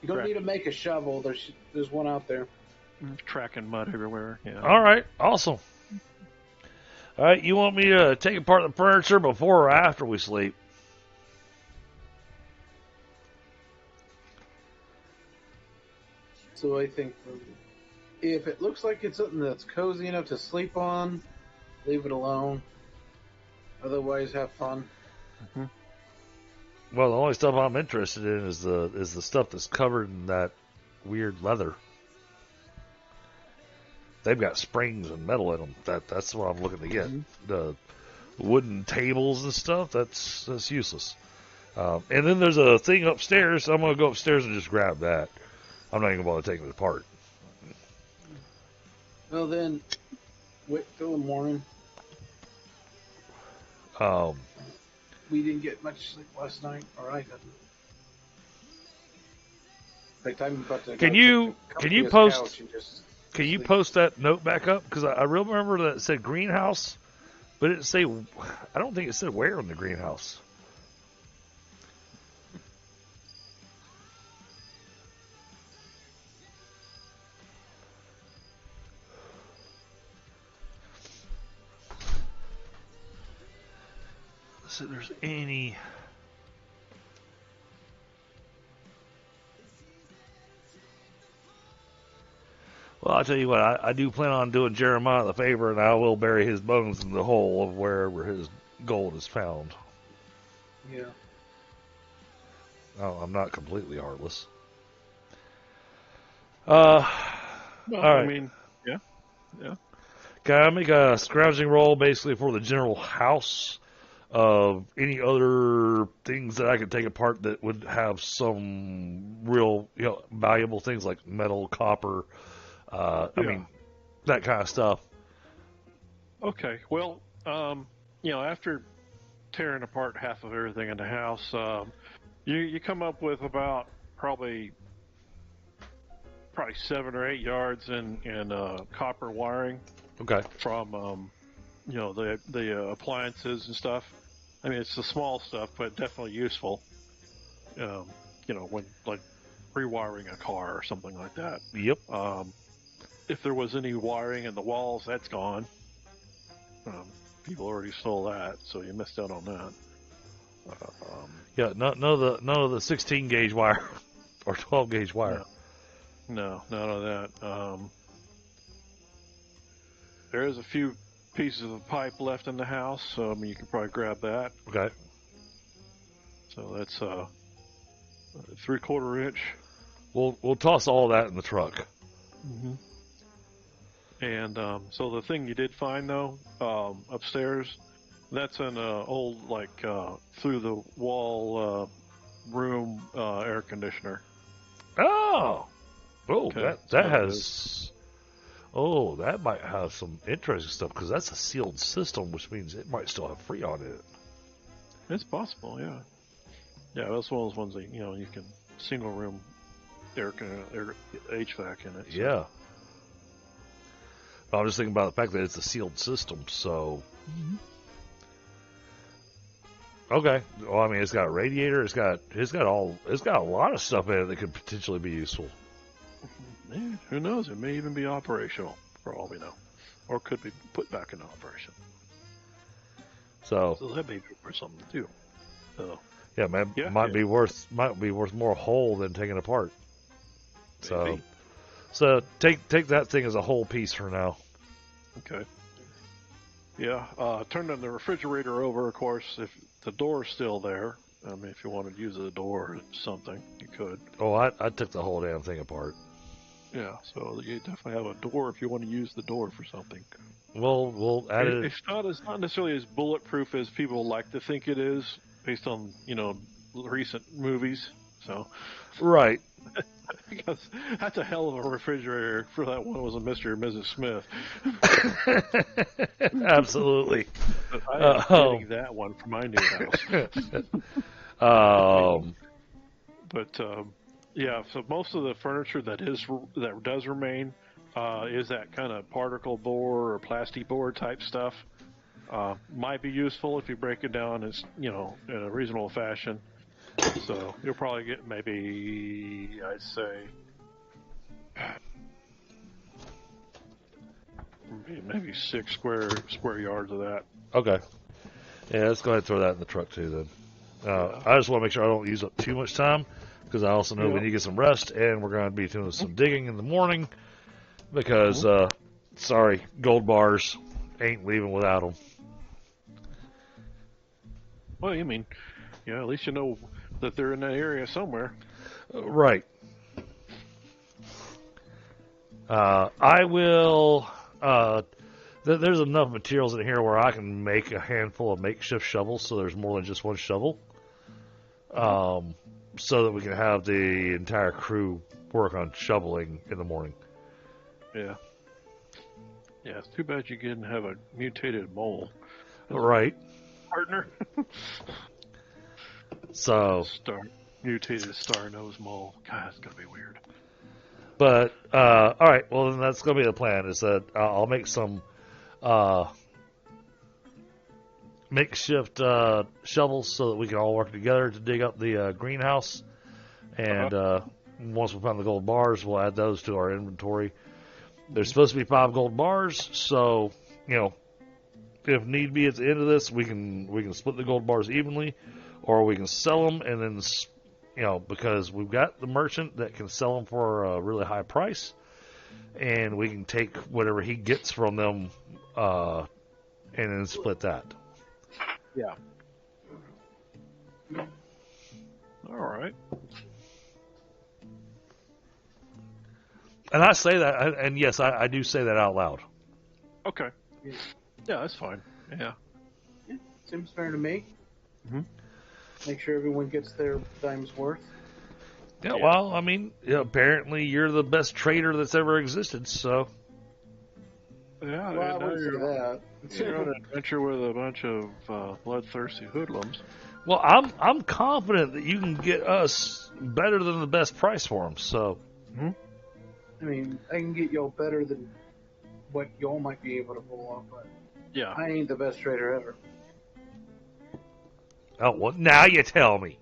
Speaker 2: you don't need to make a shovel. There's one out there.
Speaker 3: Tracking mud everywhere. Yeah.
Speaker 1: All right, awesome. All right, you want me to take apart the furniture before or after we sleep?
Speaker 2: So I think if it looks like it's something that's cozy enough to sleep on, leave it alone. Otherwise, have fun.
Speaker 3: Mm-hmm.
Speaker 1: Well, the only stuff I'm interested in is the stuff that's covered in that weird leather. They've got springs and metal in them. That's what I'm looking to get.
Speaker 3: Mm-hmm.
Speaker 1: The wooden tables and stuff. That's useless. And then there's a thing upstairs. I'm gonna go upstairs and just grab that. I'm not even gonna bother taking it apart.
Speaker 2: Well then, wait till the morning. We didn't get much sleep last night, or I didn't. By the time I'm about to
Speaker 1: Can
Speaker 2: go
Speaker 1: you
Speaker 2: check the
Speaker 1: can you
Speaker 2: comfiest
Speaker 1: post
Speaker 2: couch and just
Speaker 1: can you
Speaker 2: sleep.
Speaker 1: post that note back up? Because I remember that it said greenhouse, but it didn't say. I don't think it said where in the greenhouse. So there's any. Well, I'll tell you what, I do plan on doing Jeremiah the favor, and I will bury his bones in the hole of wherever his gold is found.
Speaker 2: Yeah.
Speaker 1: Oh, I'm not completely heartless.
Speaker 3: Well,
Speaker 1: all right.
Speaker 3: I mean, yeah.
Speaker 1: Can I make a scrounging roll basically for the general house of any other things that I could take apart that would have some real, valuable things like metal, copper, I mean, that kind of stuff.
Speaker 3: Okay. Well, after tearing apart half of everything in the house, you come up with about probably 7 or 8 yards in copper wiring
Speaker 1: Okay.
Speaker 3: from the appliances and stuff. I mean, it's the small stuff, but definitely useful. When like rewiring a car or something like that.
Speaker 1: Yep.
Speaker 3: If there was any wiring in the walls, that's gone. People already stole that, so you missed out on that.
Speaker 1: Yeah. None of the 16 gauge wire or 12 gauge wire.
Speaker 3: No, none of that. There is a few pieces of pipe left in the house, so you can probably grab that.
Speaker 1: Okay.
Speaker 3: So that's 3/4 inch.
Speaker 1: We'll toss all that in the truck.
Speaker 3: Mm-hmm. And so the thing you did find though upstairs, that's an old through the wall room air conditioner.
Speaker 1: Oh. Oh,
Speaker 3: Okay,
Speaker 1: that has. Oh, that might have some interesting stuff because that's a sealed system, which means it might still have Freon in it.
Speaker 3: It's possible, yeah. Yeah, that's one of those ones that you can single room air HVAC in it. So.
Speaker 1: Yeah. I'm just thinking about the fact that it's a sealed system, so.
Speaker 3: Mm-hmm.
Speaker 1: Okay. Well, I mean, it's got a radiator. It's got a lot of stuff in it that could potentially be useful.
Speaker 3: Yeah, who knows? It may even be operational, for all we know, or could be put back into operation.
Speaker 1: So
Speaker 3: that may be for something too. So
Speaker 1: yeah, man, might be worth more whole than taken apart.
Speaker 3: Maybe.
Speaker 1: So take that thing as a whole piece for now.
Speaker 3: Okay. Yeah. Turn the refrigerator over, of course, if the door's still there. I mean, if you wanted to use the door or something, you could.
Speaker 1: Oh, I took the whole damn thing apart.
Speaker 3: Yeah, so you definitely have a door if you want to use the door for something.
Speaker 1: We'll add it.
Speaker 3: It's not necessarily as bulletproof as people like to think it is, based on recent movies. So
Speaker 1: Right.
Speaker 3: because that's a hell of a refrigerator for that one was a Mr. or Mrs. Smith.
Speaker 1: Absolutely.
Speaker 3: But I am getting that one for my new house. But yeah, so most of the furniture that does remain is that kind of particle board or plastic board type stuff. Might be useful if you break it down as in a reasonable fashion. So you'll probably get maybe, I'd say, maybe 6 square yards of that.
Speaker 1: Okay. Yeah, let's go ahead and throw that in the truck too then. I just want to make sure I don't use up too much time because I also know we need to get some rest, and we're going to be doing some digging in the morning because, sorry, gold bars ain't leaving without them.
Speaker 3: Well, you mean, at least you know that they're in that area somewhere.
Speaker 1: Right. I will. There's enough materials in here where I can make a handful of makeshift shovels, so there's more than just one shovel. So that we can have the entire crew work on shoveling in the morning.
Speaker 3: Yeah. Yeah, it's too bad you didn't have a mutated mole.
Speaker 1: Right.
Speaker 3: Partner.
Speaker 1: So.
Speaker 3: Mutated star-nosed mole. God, that's going to be weird.
Speaker 1: But, all right, well, then that's going to be the plan, is that I'll make some makeshift shovels so that we can all work together to dig up the greenhouse. And once we find the gold bars, we'll add those to our inventory. There's supposed to be 5 gold bars, so, if need be at the end of this, we can split the gold bars evenly, or we can sell them and then, because we've got the merchant that can sell them for a really high price, and we can take whatever he gets from them and then split that.
Speaker 3: Yeah. All right.
Speaker 1: And I say that, and yes, I do say that out loud.
Speaker 3: Okay. Yeah, that's fine. Yeah.
Speaker 2: Seems fair to me.
Speaker 3: Mm-hmm.
Speaker 2: Make sure everyone gets their time's worth.
Speaker 1: Yeah, well, I mean, apparently you're the best trader that's ever existed, so.
Speaker 3: Yeah,
Speaker 2: Well, I wouldn't say that.
Speaker 3: You're on an adventure with a bunch of bloodthirsty hoodlums.
Speaker 1: Well, I'm confident that you can get us better than the best price for them, so.
Speaker 3: Mm-hmm.
Speaker 2: I mean, I can get y'all better than what y'all might be able to pull off, but
Speaker 3: Yeah.
Speaker 2: I ain't the best trader ever.
Speaker 1: Oh, well, now you tell me.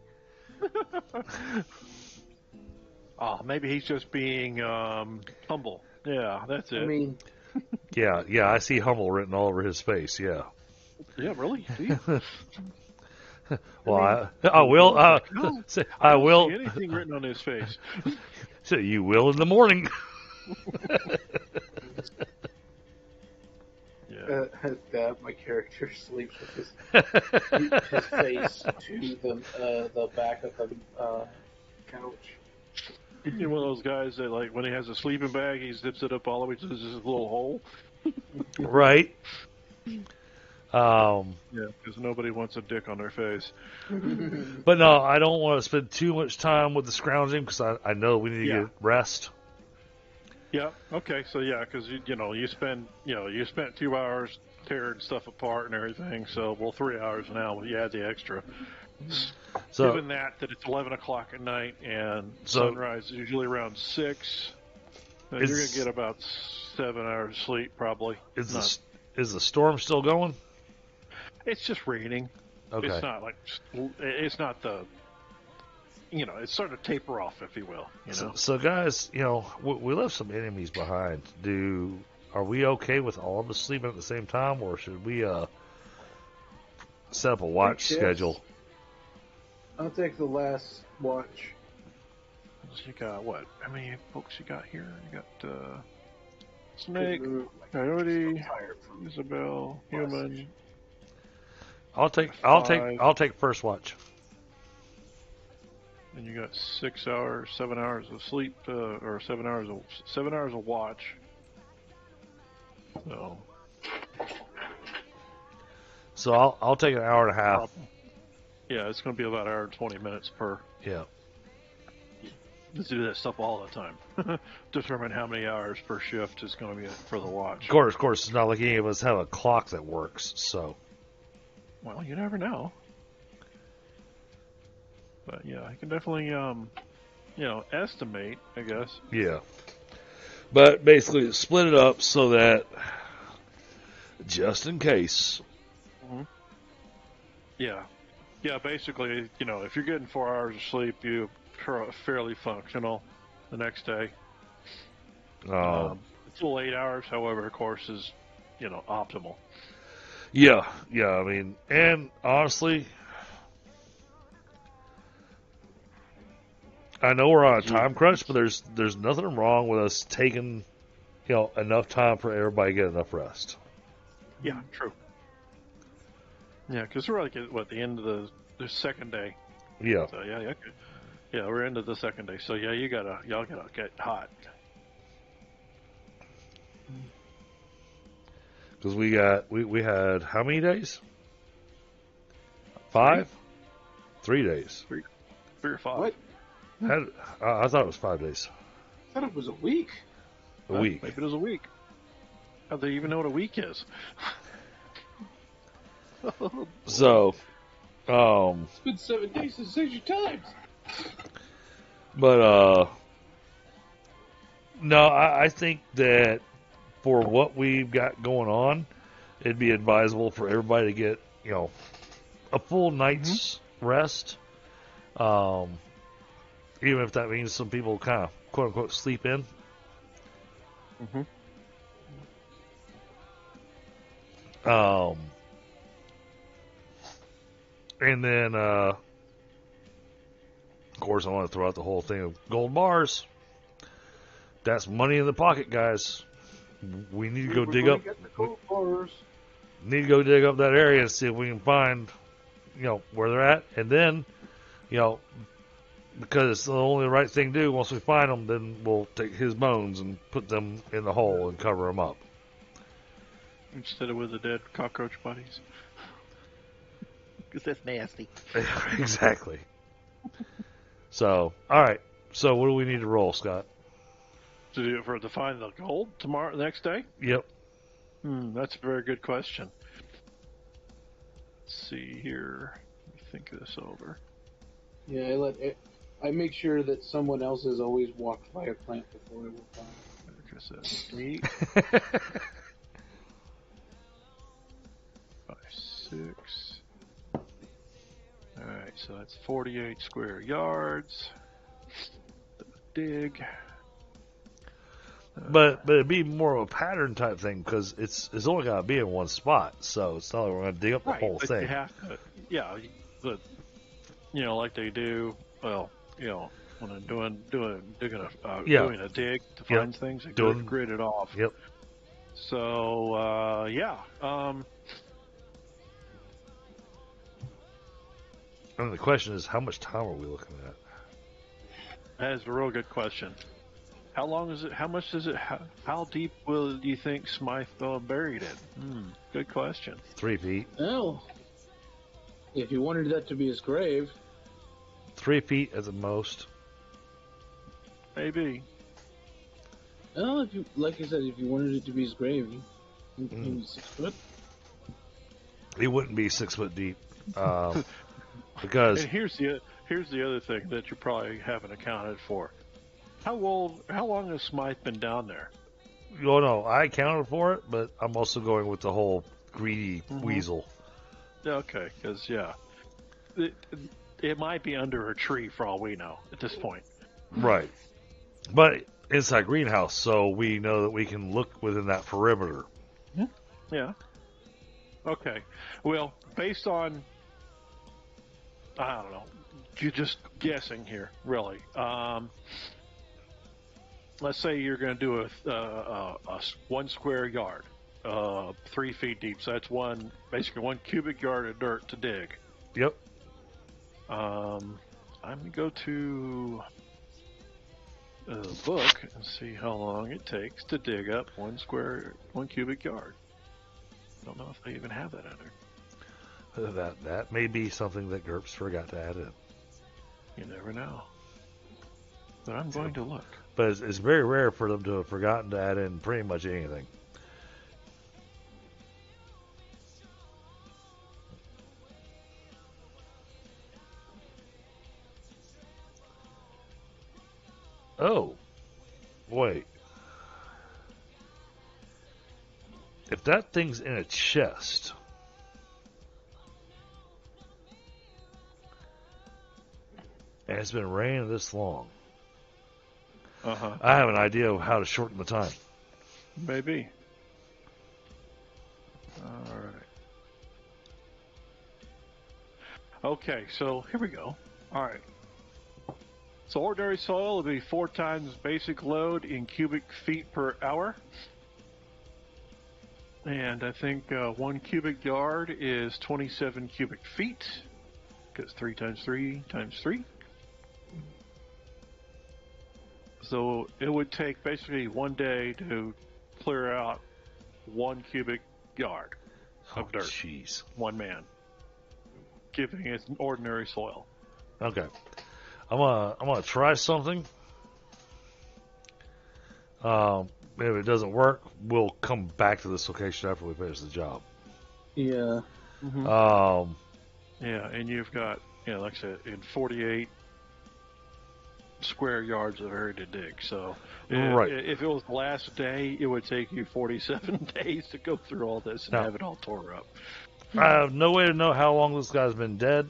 Speaker 3: Oh, maybe he's just being humble. Yeah, that's it.
Speaker 2: I mean,
Speaker 1: Yeah, I see humble written all over his face, yeah.
Speaker 3: Yeah, really?
Speaker 1: Well, I will. I
Speaker 3: don't
Speaker 1: will.
Speaker 3: see anything written on his face.
Speaker 1: So you will in the morning.
Speaker 3: Yeah.
Speaker 2: My character sleeps with his face to the back of the couch.
Speaker 3: You're one of those guys that, like, when he has a sleeping bag, he zips it up all the way to this little hole.
Speaker 1: Right.
Speaker 3: Yeah, because nobody wants a dick on their face.
Speaker 1: But no, I don't want to spend too much time with the scrounging because I know we need to get rest.
Speaker 3: Yeah. Okay. So yeah, because you spent 2 hours tearing stuff apart and everything. So 3 hours now. You add the extra.
Speaker 1: So,
Speaker 3: given that it's 11 o'clock at night and sunrise is usually around 6, you're gonna get about 7 hours of sleep probably.
Speaker 1: Is the storm still going?
Speaker 3: It's just raining.
Speaker 1: Okay.
Speaker 3: It's not like it's not the. It's starting to taper off, if you will.
Speaker 1: So guys, we left some enemies behind. Are we okay with all of us sleeping at the same time, or should we set up a watch schedule?
Speaker 2: I'll take the last watch.
Speaker 3: You got what? How many folks you got here? You got Snake, Coyote, Isabel, Human.
Speaker 1: I'll take first watch.
Speaker 3: And you got 6 hours, 7 hours of sleep, or 7 hours of watch.
Speaker 1: So I'll take an hour and a half.
Speaker 3: Yeah, it's going to be about an hour and 20 minutes per.
Speaker 1: Yeah.
Speaker 3: Let's do that stuff all the time. Determine how many hours per shift is going to be for the watch.
Speaker 1: Of course, it's not like any of us have a clock that works, so.
Speaker 3: Well, you never know. But yeah, I can definitely, estimate, I guess.
Speaker 1: Yeah. But basically, split it up so that, just in case.
Speaker 3: Mm-hmm. Yeah. Yeah, basically, if you're getting 4 hours of sleep, you're fairly functional the next day. It's all 8 hours, however, of course, is, optimal.
Speaker 1: Yeah, I mean, and honestly, I know we're on a time crunch, but there's nothing wrong with us taking, enough time for everybody to get enough rest.
Speaker 3: Yeah, true. Yeah, because we're like at the end of the second day.
Speaker 1: Yeah.
Speaker 3: So yeah, okay. Yeah, we're into the second day. So yeah, y'all gotta get hot.
Speaker 1: Because we had how many days? 5? 3 days.
Speaker 3: 3 or 5.
Speaker 2: What?
Speaker 1: I thought it was 5 days.
Speaker 2: I thought it was a week.
Speaker 1: A week.
Speaker 3: Maybe it was a week. How do they even know what a week is?
Speaker 1: So,
Speaker 2: It's been 7 days since your times.
Speaker 1: but no, I think that for what we've got going on, it'd be advisable for everybody to get a full night's rest. Even if that means some people kind of quote unquote sleep in.
Speaker 3: Mm-hmm.
Speaker 1: And then, of course, I want to throw out the whole thing of gold bars. That's money in the pocket, guys. We need to go dig up. Need to go dig up that area and see if we can find, where they're at, and then, because it's the only right thing to do. Once we find them, then we'll take his bones and put them in the hole and cover them up.
Speaker 3: Instead of with the dead cockroach buddies. Because that's nasty.
Speaker 1: Exactly. So, all right. So, what do we need to roll, Scott?
Speaker 3: To find the gold tomorrow, the next day?
Speaker 1: Yep.
Speaker 3: That's a very good question. Let's see here. Let me think this over.
Speaker 2: Yeah, I make sure that someone else has always walked by a plant before I walk by.
Speaker 3: Because that's 8, 5, 6. Alright, so that's 48 square yards. Dig.
Speaker 1: But it'd be more of a pattern type thing because it's only got to be in one spot, so it's not like we're going to dig up the whole
Speaker 3: but
Speaker 1: thing.
Speaker 3: You have to, but like they do. Well, when they're doing a dig to find things, they grid it off.
Speaker 1: Yep.
Speaker 3: So
Speaker 1: And the question is, how much time are we looking at?
Speaker 3: That is a real good question. How long is it? How much is it? How deep will you think Smythe buried it? Good question.
Speaker 1: 3 feet.
Speaker 2: Well, if you wanted that to be his grave,
Speaker 1: 3 feet at the most.
Speaker 3: Maybe.
Speaker 2: well, if you wanted it to be his grave, maybe 6 foot.
Speaker 1: It wouldn't be 6 foot deep, because.
Speaker 3: And here's the other thing that you probably haven't accounted for. How long has Smythe been down there?
Speaker 1: Oh no, I accounted for it, but I'm also going with the whole greedy weasel.
Speaker 3: Okay, because it might be under a tree for all we know at this point.
Speaker 1: Right, but inside greenhouse, so we know that we can look within that perimeter.
Speaker 3: Yeah. Okay. Well, based on, I don't know, you're just guessing here, really. Let's say you're going to do a 1 square yard, 3 feet deep. So that's basically 1 cubic yard of dirt to dig.
Speaker 1: Yep.
Speaker 3: I'm going to go to the book and see how long it takes to dig up 1 cubic yard. I don't know if they even have that in there.
Speaker 1: That may be something that GURPS forgot to add in.
Speaker 3: You never know. But I'm going to look.
Speaker 1: But it's very rare for them to have forgotten to add in pretty much anything. Oh, wait. If that thing's in a chest, and it's been raining this long, I have an idea of how to shorten the time.
Speaker 3: Maybe. All right. Okay, so here we go. All right. So ordinary soil will be 4 times basic load in cubic feet per hour. And I think 1 cubic yard is 27 cubic feet. Because 3 times 3 times 3. So it would take basically 1 day to clear out 1 cubic yard of dirt.
Speaker 1: Jeez.
Speaker 3: 1 man. Giving it ordinary soil.
Speaker 1: Okay. I'm gonna try something. If it doesn't work, we'll come back to this location after we finish the job.
Speaker 2: Yeah.
Speaker 3: Yeah, and you've got, like I said, in 48 square yards of area to dig. So
Speaker 1: Right.
Speaker 3: if it was the last day, it would take you 47 days to go through all this and have it all tore up.
Speaker 1: I have no way to know how long this guy's been dead.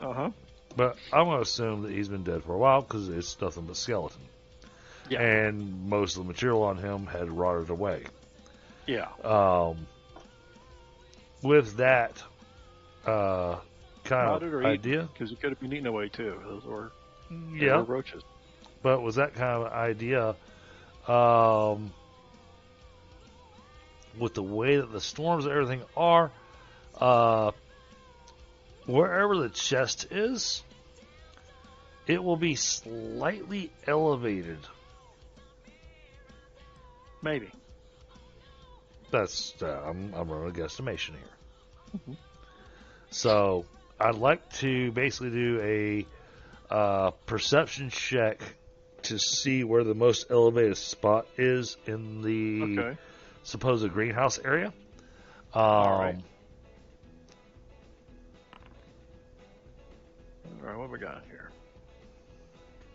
Speaker 3: Uh-huh.
Speaker 1: But I'm going to assume that he's been dead for a while because it's nothing but skeleton.
Speaker 3: Yeah.
Speaker 1: And most of the material on him had rotted away.
Speaker 3: Yeah.
Speaker 1: With that kind
Speaker 3: Rotted
Speaker 1: of
Speaker 3: or
Speaker 1: idea.
Speaker 3: Because it could have been eaten away too. Those were roaches.
Speaker 1: But with that kind of idea, with the way that the storms and everything are, wherever the chest is, it will be slightly elevated.
Speaker 3: Maybe.
Speaker 1: That's I'm running a guesstimation here. Mm-hmm. So I'd like to basically do a perception check to see where the most elevated spot is in the supposed greenhouse area.
Speaker 3: All right. All right, what we got here?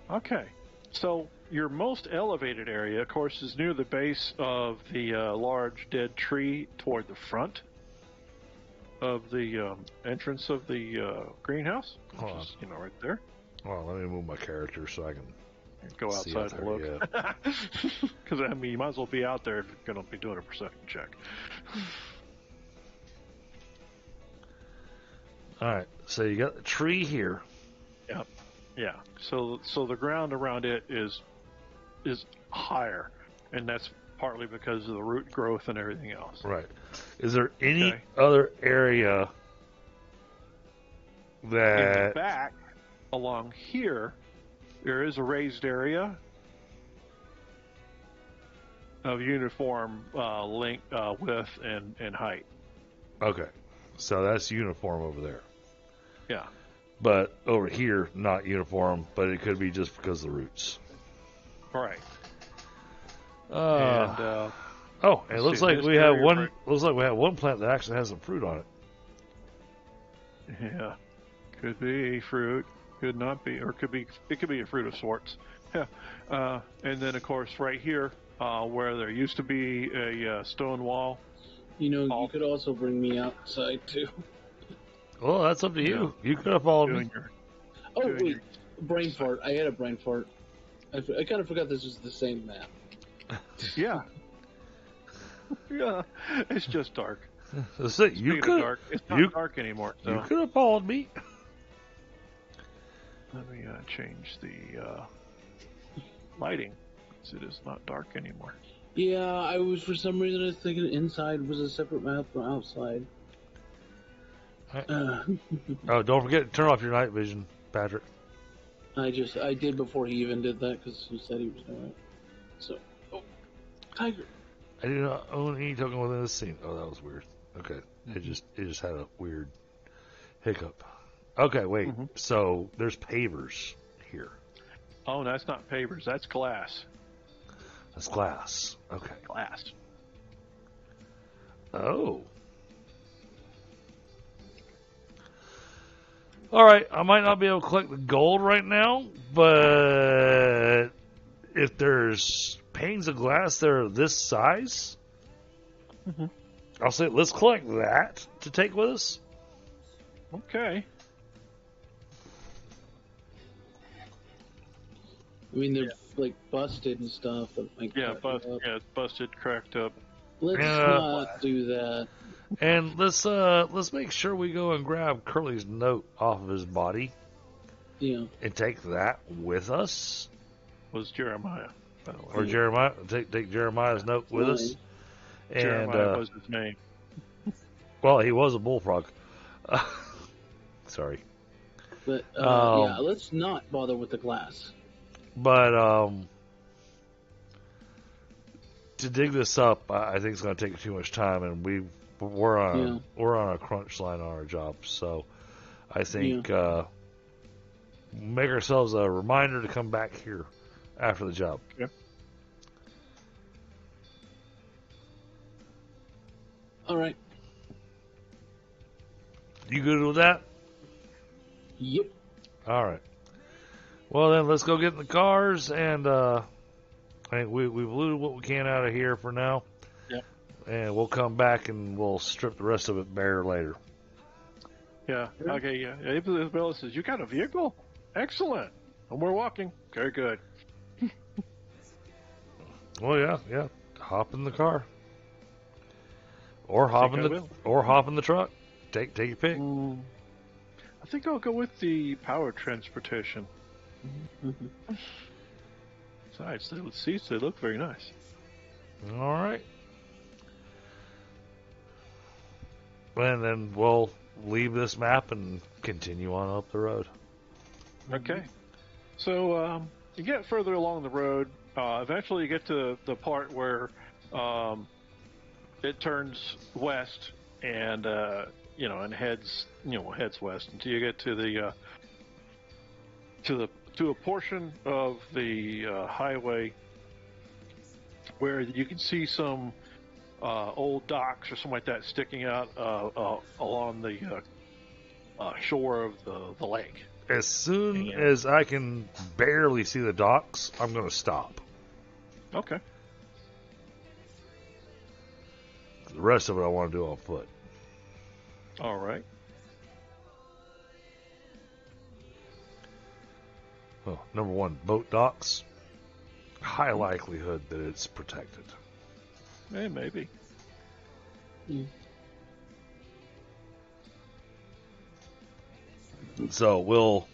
Speaker 3: Okay, so your most elevated area, of course, is near the base of the large dead tree toward the front of the entrance of the greenhouse, which is, right there.
Speaker 1: Well, let me move my character so I can
Speaker 3: go outside and look. Because, you might as well be out there if you're going to be doing a perception check.
Speaker 1: All right, so you got the tree here.
Speaker 3: Yep. Yeah. So the ground around it is higher, and that's partly because of the root growth and everything else.
Speaker 1: Right. Is there any other area that
Speaker 3: in the back along here there is a raised area of uniform length, width, and height?
Speaker 1: Okay. So that's uniform over there.
Speaker 3: Yeah.
Speaker 1: But over here, not uniform, but it could be just because of the roots.
Speaker 3: Right.
Speaker 1: And it looks like we have one. Looks like we have one plant that actually has some fruit on it.
Speaker 3: Yeah, could be fruit, could not be, or it could be a fruit of sorts. Yeah. And then of course right here, where there used to be a stone wall.
Speaker 2: You could also bring me outside too.
Speaker 1: Well, that's up to you. You could have followed me.
Speaker 2: Wait, brain fart. I had a brain fart. I kind of forgot this was the same map.
Speaker 3: Yeah. Yeah, it's just dark.
Speaker 1: That's it.
Speaker 3: Dark. It's not dark anymore. So.
Speaker 1: You could have followed me.
Speaker 3: Let me change the lighting, so it is not dark anymore.
Speaker 2: Yeah, I was, for some reason, I was thinking inside was a separate map from outside.
Speaker 1: Don't forget to turn off your night vision, Patrick.
Speaker 2: I did before he even did that because he said he was doing it. So, tiger.
Speaker 1: I do not own any token within this scene. Oh, that was weird. Okay, it just had a weird hiccup. Okay, wait. Mm-hmm. So there's pavers here.
Speaker 3: Oh, that's not pavers. That's glass.
Speaker 1: That's glass. Okay.
Speaker 3: Glass.
Speaker 1: Oh. All right, I might not be able to collect the gold right now, but if there's panes of glass that are this size, I'll say let's collect that to take with us.
Speaker 3: Okay.
Speaker 2: I mean, they're like busted and stuff.
Speaker 3: It's busted, cracked up.
Speaker 2: Let's not do that.
Speaker 1: And let's make sure we go and grab Curly's note off of his body.
Speaker 2: Yeah.
Speaker 1: and take that with us,
Speaker 3: Was Jeremiah, by the way.
Speaker 1: or Jeremiah take Jeremiah's note with us. And
Speaker 3: Jeremiah was his name.
Speaker 1: well, he was a bullfrog. Sorry,
Speaker 2: But yeah, let's not bother with the glass.
Speaker 1: but to dig this up, I think it's going to take too much time, and we're on a crunch line on our job. So I think make ourselves a reminder to come back here after the job.
Speaker 3: Yep.
Speaker 2: All right.
Speaker 1: You good with that?
Speaker 2: Yep.
Speaker 1: All right. Well, then let's go get in the cars, and I think we've looted what we can out of here for now.
Speaker 3: Yep.
Speaker 1: And we'll come back and we'll strip the rest of it bare later.
Speaker 3: Yeah. Okay. Yeah. Isabella says, "You got a vehicle? Excellent. And we're walking. Very good."
Speaker 1: Well, yeah. Hop in the car, or hop in the truck. Take your pick.
Speaker 3: I think I'll go with the powered transportation.
Speaker 2: Mm-hmm.
Speaker 3: Besides, the seats, they look very nice.
Speaker 1: All right. And then we'll leave this map and continue on up the road.
Speaker 3: Okay. So you get further along the road. Eventually, you get to the part where it turns west and and heads west until you get to the to a portion of the highway where you can see some old docks or something like that sticking out along the shore of the lake.
Speaker 1: As soon as I can barely see the docks, I'm going to stop.
Speaker 3: Okay.
Speaker 1: The rest of it I want to do on foot.
Speaker 3: All right.
Speaker 1: Well, number one, boat docks. High likelihood that it's protected.
Speaker 3: Maybe.
Speaker 1: So we'll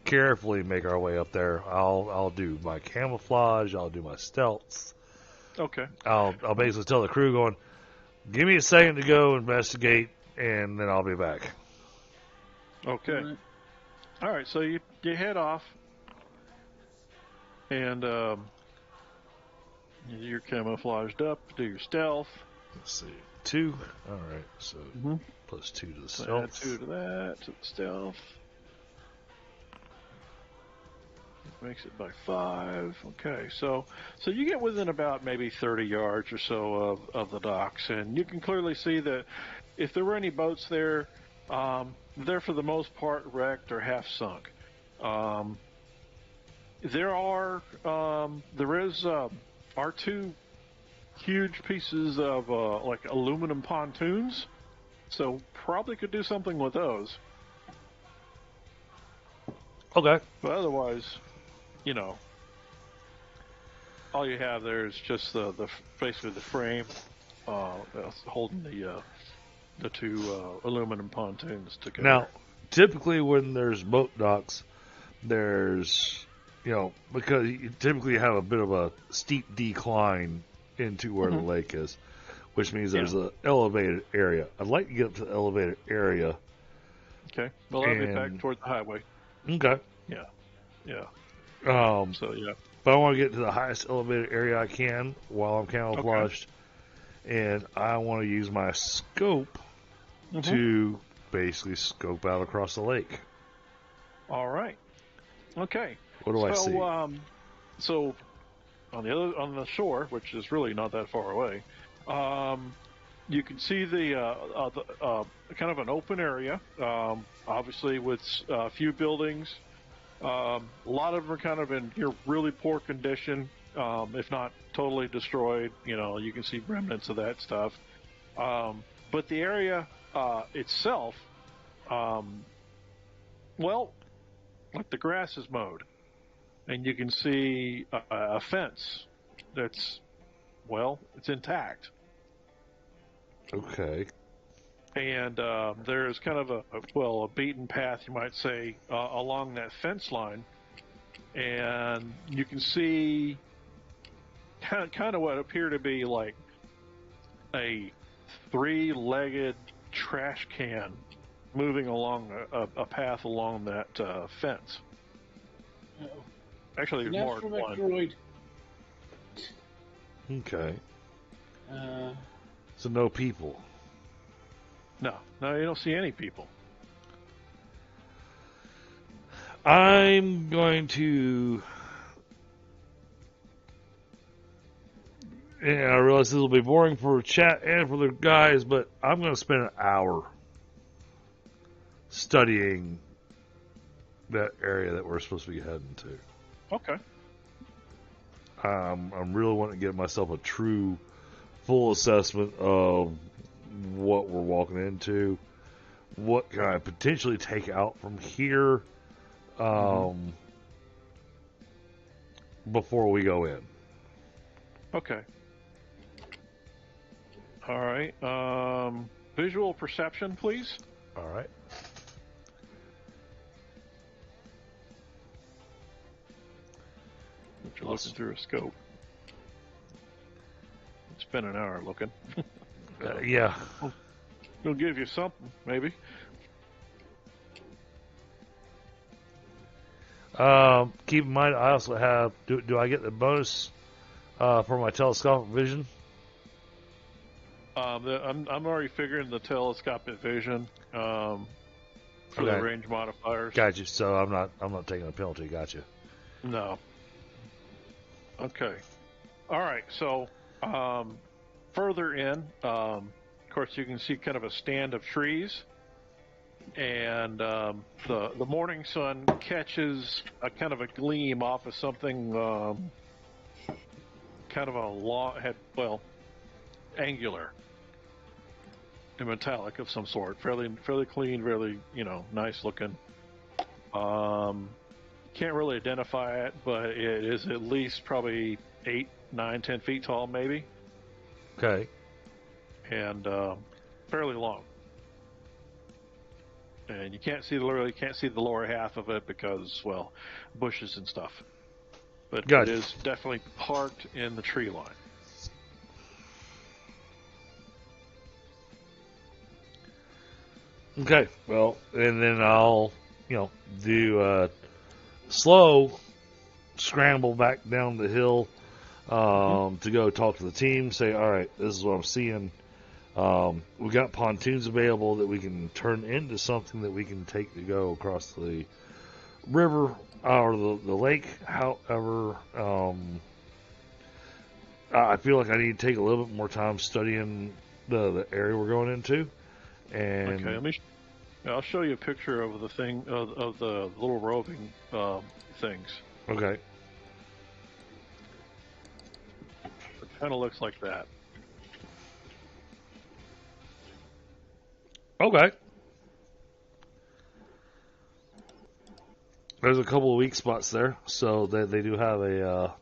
Speaker 1: carefully make our way up there. I'll do my camouflage. I'll do my stealth.
Speaker 3: Okay.
Speaker 1: I'll basically tell the crew going, give me a second to go investigate, and then I'll be back.
Speaker 3: Okay. All right. So you head off, and you're camouflaged up. Do your stealth.
Speaker 1: Let's see, 2. All right. So plus 2 to the stealth.
Speaker 3: Add 2 to that to the stealth. Makes it by 5. Okay, so you get within about maybe 30 yards or so of the docks, and you can clearly see that if there were any boats there, they're for the most part wrecked or half sunk. There are 2 huge pieces of like aluminum pontoons, so probably could do something with those.
Speaker 1: Okay.
Speaker 3: But otherwise, all you have there is just basically the frame holding the 2 aluminum pontoons together.
Speaker 1: Now, typically when there's boat docks, there's, because you typically have a bit of a steep decline into where the lake is, which means there's an elevated area. I'd like to get up to the elevated area.
Speaker 3: Okay. Well, I'll be back towards the highway.
Speaker 1: Okay.
Speaker 3: Yeah.
Speaker 1: So yeah. But I want to get to the highest elevated area I can while I'm camouflaged, and I want to use my scope to basically scope out across the lake.
Speaker 3: All right. Okay.
Speaker 1: What do I see?
Speaker 3: So on the shore, which is really not that far away, you can see the kind of an open area, obviously with a few buildings. A lot of them are kind of in really poor condition, if not totally destroyed. You can see remnants of that stuff. But the area itself, like the grass is mowed, and you can see a fence that's, it's intact.
Speaker 1: Okay.
Speaker 3: And there's kind of a beaten path, you might say, along that fence line. And you can see kind of what appear to be like a three-legged trash can moving along a path along that fence.
Speaker 2: Uh-oh.
Speaker 3: Actually, there's more than one.
Speaker 2: Droid.
Speaker 1: Okay.
Speaker 2: Uh,
Speaker 1: So no people.
Speaker 3: No, you don't see any people.
Speaker 1: I'm going to. And I realize this will be boring for chat and for the guys, but I'm going to spend an hour studying that area that we're supposed to be heading to.
Speaker 3: Okay.
Speaker 1: I'm really wanting to get myself a true, full assessment of what we're walking into. What can I potentially take out from here before we go in?
Speaker 3: Okay. All right. Visual perception, please.
Speaker 1: All right.
Speaker 3: You're looking through a scope. Spend an hour looking.
Speaker 1: Yeah.
Speaker 3: It'll give you something, maybe.
Speaker 1: Keep in mind, I also have. Do I get the bonus for my telescopic vision?
Speaker 3: I'm already figuring the telescopic vision for the range modifiers.
Speaker 1: Gotcha. So I'm not taking a penalty. Gotcha.
Speaker 3: No. Okay. All right. So further in, of course, you can see kind of a stand of trees, and the morning sun catches a kind of a gleam off of something kind of a long angular and metallic of some sort, fairly clean, really nice looking. Can't really identify it, but it is at least probably 8, 9, 10 feet tall, maybe.
Speaker 1: Okay.
Speaker 3: And fairly long. And you can't see the lower half of it because, well, bushes and stuff. But
Speaker 1: Gotcha.
Speaker 3: It is definitely parked in the tree line.
Speaker 1: Okay. Well, and then I'll do a slow scramble back down the hill to go talk to the team. Say, all right, this is what I'm seeing. We got pontoons available that we can turn into something that we can take to go across the river or the lake. However, I feel like I need to take a little bit more time studying the area we're going into. And
Speaker 3: okay, I'll show you a picture of the thing of the little roving things.
Speaker 1: Okay.
Speaker 3: It kind of looks like that.
Speaker 1: Okay. There's a couple of weak spots there, so they do have a.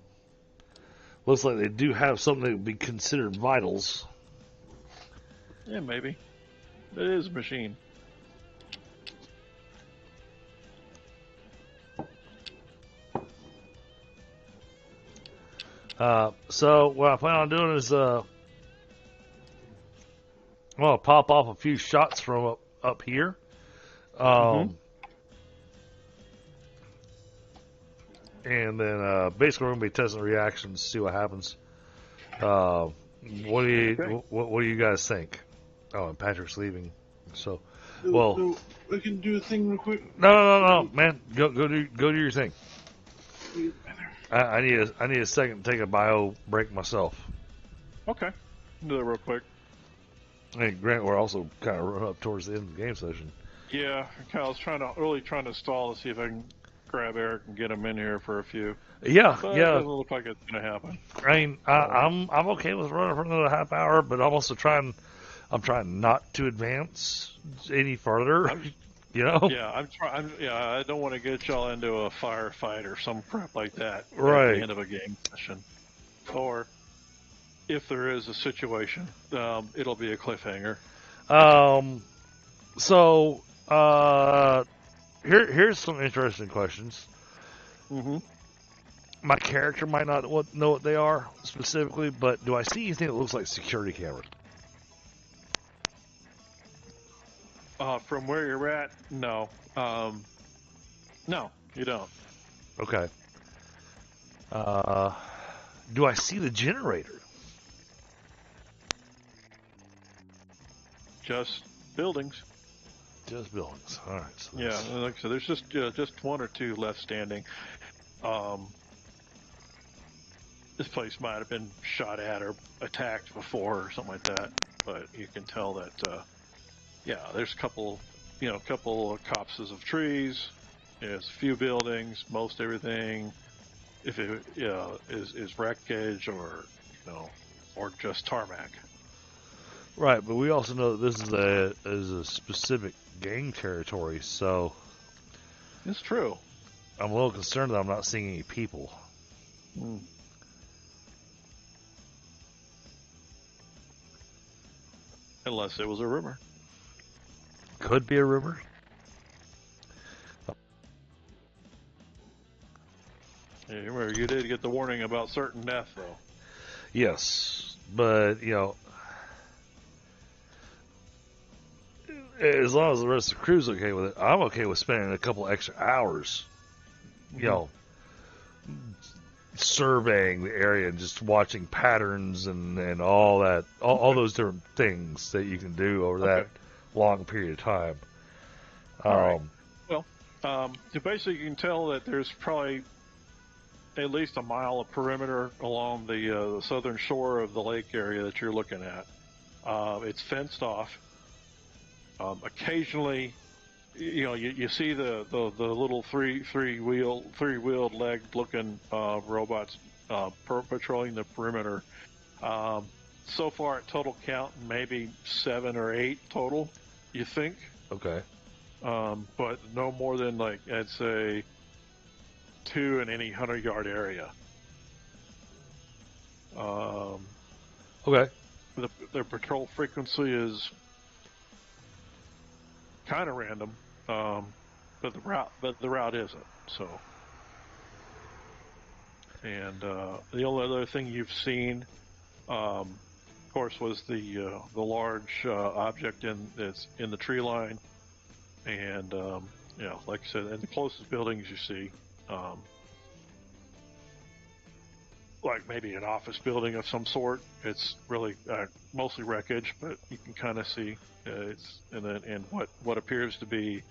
Speaker 1: Looks like they do have something that would be considered vitals.
Speaker 3: Yeah, maybe. It is a machine.
Speaker 1: So what I plan on doing is I'm gonna pop off a few shots from up here. And then basically we're gonna be testing reactions, see what happens. What do you guys think? Oh, and Patrick's leaving, so
Speaker 2: so we can do a thing real quick.
Speaker 1: No, man, go do your thing. I need a second to take a bio break myself.
Speaker 3: Okay, do that real quick.
Speaker 1: Hey, Grant, we're also kind of running up towards the end of the game session.
Speaker 3: Yeah, I was trying to stall to see if I can grab Eric and get him in here for a few.
Speaker 1: Yeah,
Speaker 3: But
Speaker 1: yeah.
Speaker 3: It doesn't look like it's going to happen.
Speaker 1: I mean, I'm okay with running for another half hour, but I'm also trying not to advance any further. Yeah,
Speaker 3: I don't want to get y'all into a firefight or some crap like that
Speaker 1: right
Speaker 3: at the end of a game session. Or if there is a situation, it'll be a cliffhanger.
Speaker 1: So, here's some interesting questions.
Speaker 3: Mm-hmm.
Speaker 1: My character might not know what they are specifically, but do I see anything that looks like security cameras?
Speaker 3: From where you're at, no. No, you don't.
Speaker 1: Okay. Do I see the generator?
Speaker 3: Just buildings.
Speaker 1: Just buildings. All right. So
Speaker 3: Yeah, like I said, there's just one or two left standing. This place might have been shot at or attacked before or something like that, but you can tell that, yeah, there's a couple of copses of trees. There's a few buildings. Most everything, if it is wreckage or just tarmac.
Speaker 1: Right, but we also know that this is a specific gang territory, so
Speaker 3: It's true.
Speaker 1: I'm a little concerned that I'm not seeing any people.
Speaker 3: Mm. Unless it was a rumor.
Speaker 1: Could be a rumor.
Speaker 3: Yeah, remember, you did get the warning about certain death, though.
Speaker 1: Yes, but as long as the rest of the crew's okay with it, I'm okay with spending a couple extra hours, surveying the area and just watching patterns and all that, all those different things that you can do over that long period of time.
Speaker 3: All right. Well, basically you can tell that there's probably at least a mile of perimeter along the southern shore of the lake area that you're looking at. It's fenced off. Occasionally, you see the little three-wheeled legged looking robots patrolling the perimeter. So far, at total count, maybe 7 or 8 total. You think?
Speaker 1: Okay.
Speaker 3: But no more than I'd say 2 in any 100-yard area.
Speaker 1: Okay.
Speaker 3: Their patrol frequency is kind of random, but the route isn't. So, and the only other thing you've seen, of course, was the large object that's in the tree line, and like I said, and the closest buildings you see, like maybe an office building of some sort. It's really mostly wreckage, but you can kind of see and what appears to be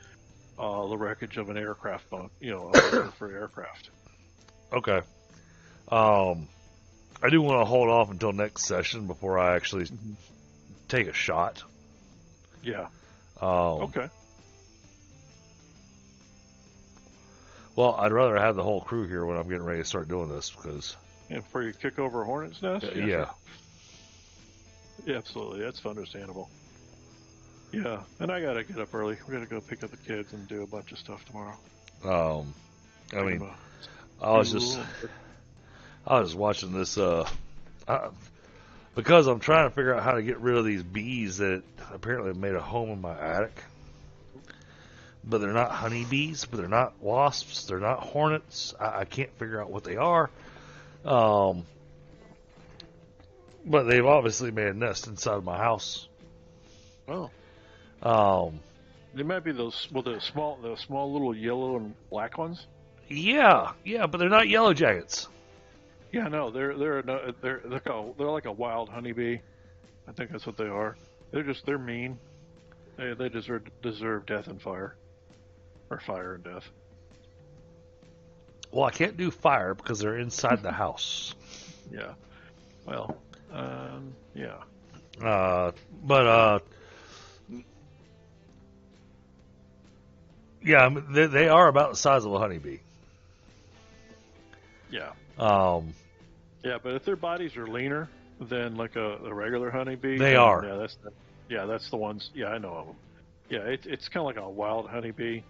Speaker 3: the wreckage of an aircraft bunk, for aircraft.
Speaker 1: Okay. I do want to hold off until next session before I actually take a shot.
Speaker 3: Yeah.
Speaker 1: Okay. Well, I'd rather have the whole crew here when I'm getting ready to start doing this because.
Speaker 3: And before you kick over a hornet's nest?
Speaker 1: Yeah.
Speaker 3: Yeah, absolutely. That's understandable. Yeah, and I gotta get up early. We gotta go pick up the kids and do a bunch of stuff tomorrow.
Speaker 1: I mean, I was just watching this because I'm trying to figure out how to get rid of these bees that apparently have made a home in my attic. But they're not honeybees, but they're not wasps, they're not hornets. I can't figure out what they are. But they've obviously made a nest inside of my house.
Speaker 3: Oh. They might be the small little yellow and black ones.
Speaker 1: Yeah, but they're not yellow jackets.
Speaker 3: Yeah, no, they're like a wild honeybee. I think that's what they are. They're mean. They deserve death and fire, or fire and death.
Speaker 1: Well, I can't do fire because they're inside the house.
Speaker 3: Yeah. Well, yeah.
Speaker 1: Yeah, they are about the size of a honeybee.
Speaker 3: Yeah. Yeah, but if their bodies are leaner than like a regular honeybee,
Speaker 1: they are.
Speaker 3: Yeah, that's the ones. Yeah, I know of them. Yeah, it's kind of like a wild honeybee.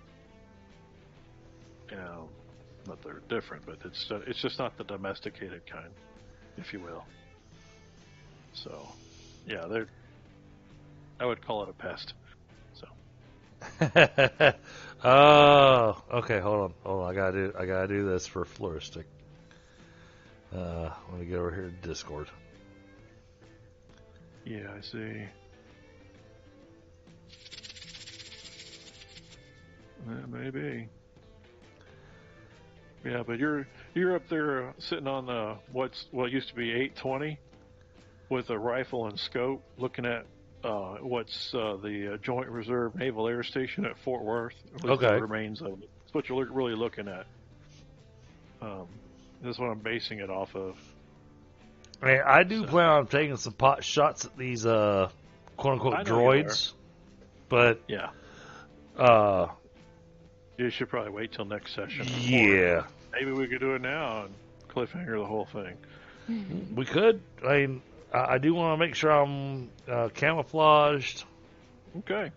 Speaker 3: But they're different. But it's just not the domesticated kind, if you will. So, yeah, I would call it a pest. So
Speaker 1: Oh, okay. Hold on. I gotta do this for Floristic. Let me get over here to Discord.
Speaker 3: yeah, I see. Maybe. Yeah, but you're up there sitting on the what used to be 820 with a rifle and scope, looking at what's the Joint Reserve Naval Air Station at Fort Worth. At least
Speaker 1: Okay.
Speaker 3: the remains of it. That's what you're really looking at. That's what I'm basing it off of.
Speaker 1: Hey, I do
Speaker 3: So.
Speaker 1: plan on taking some pot shots at these quote unquote
Speaker 3: I know you
Speaker 1: droids, but
Speaker 3: Yeah,
Speaker 1: uh,
Speaker 3: you should probably wait till next session.
Speaker 1: yeah,
Speaker 3: Or maybe we could do it now and cliffhanger the whole thing.
Speaker 1: we could. I mean, I do want to make sure I'm camouflaged.
Speaker 3: Okay.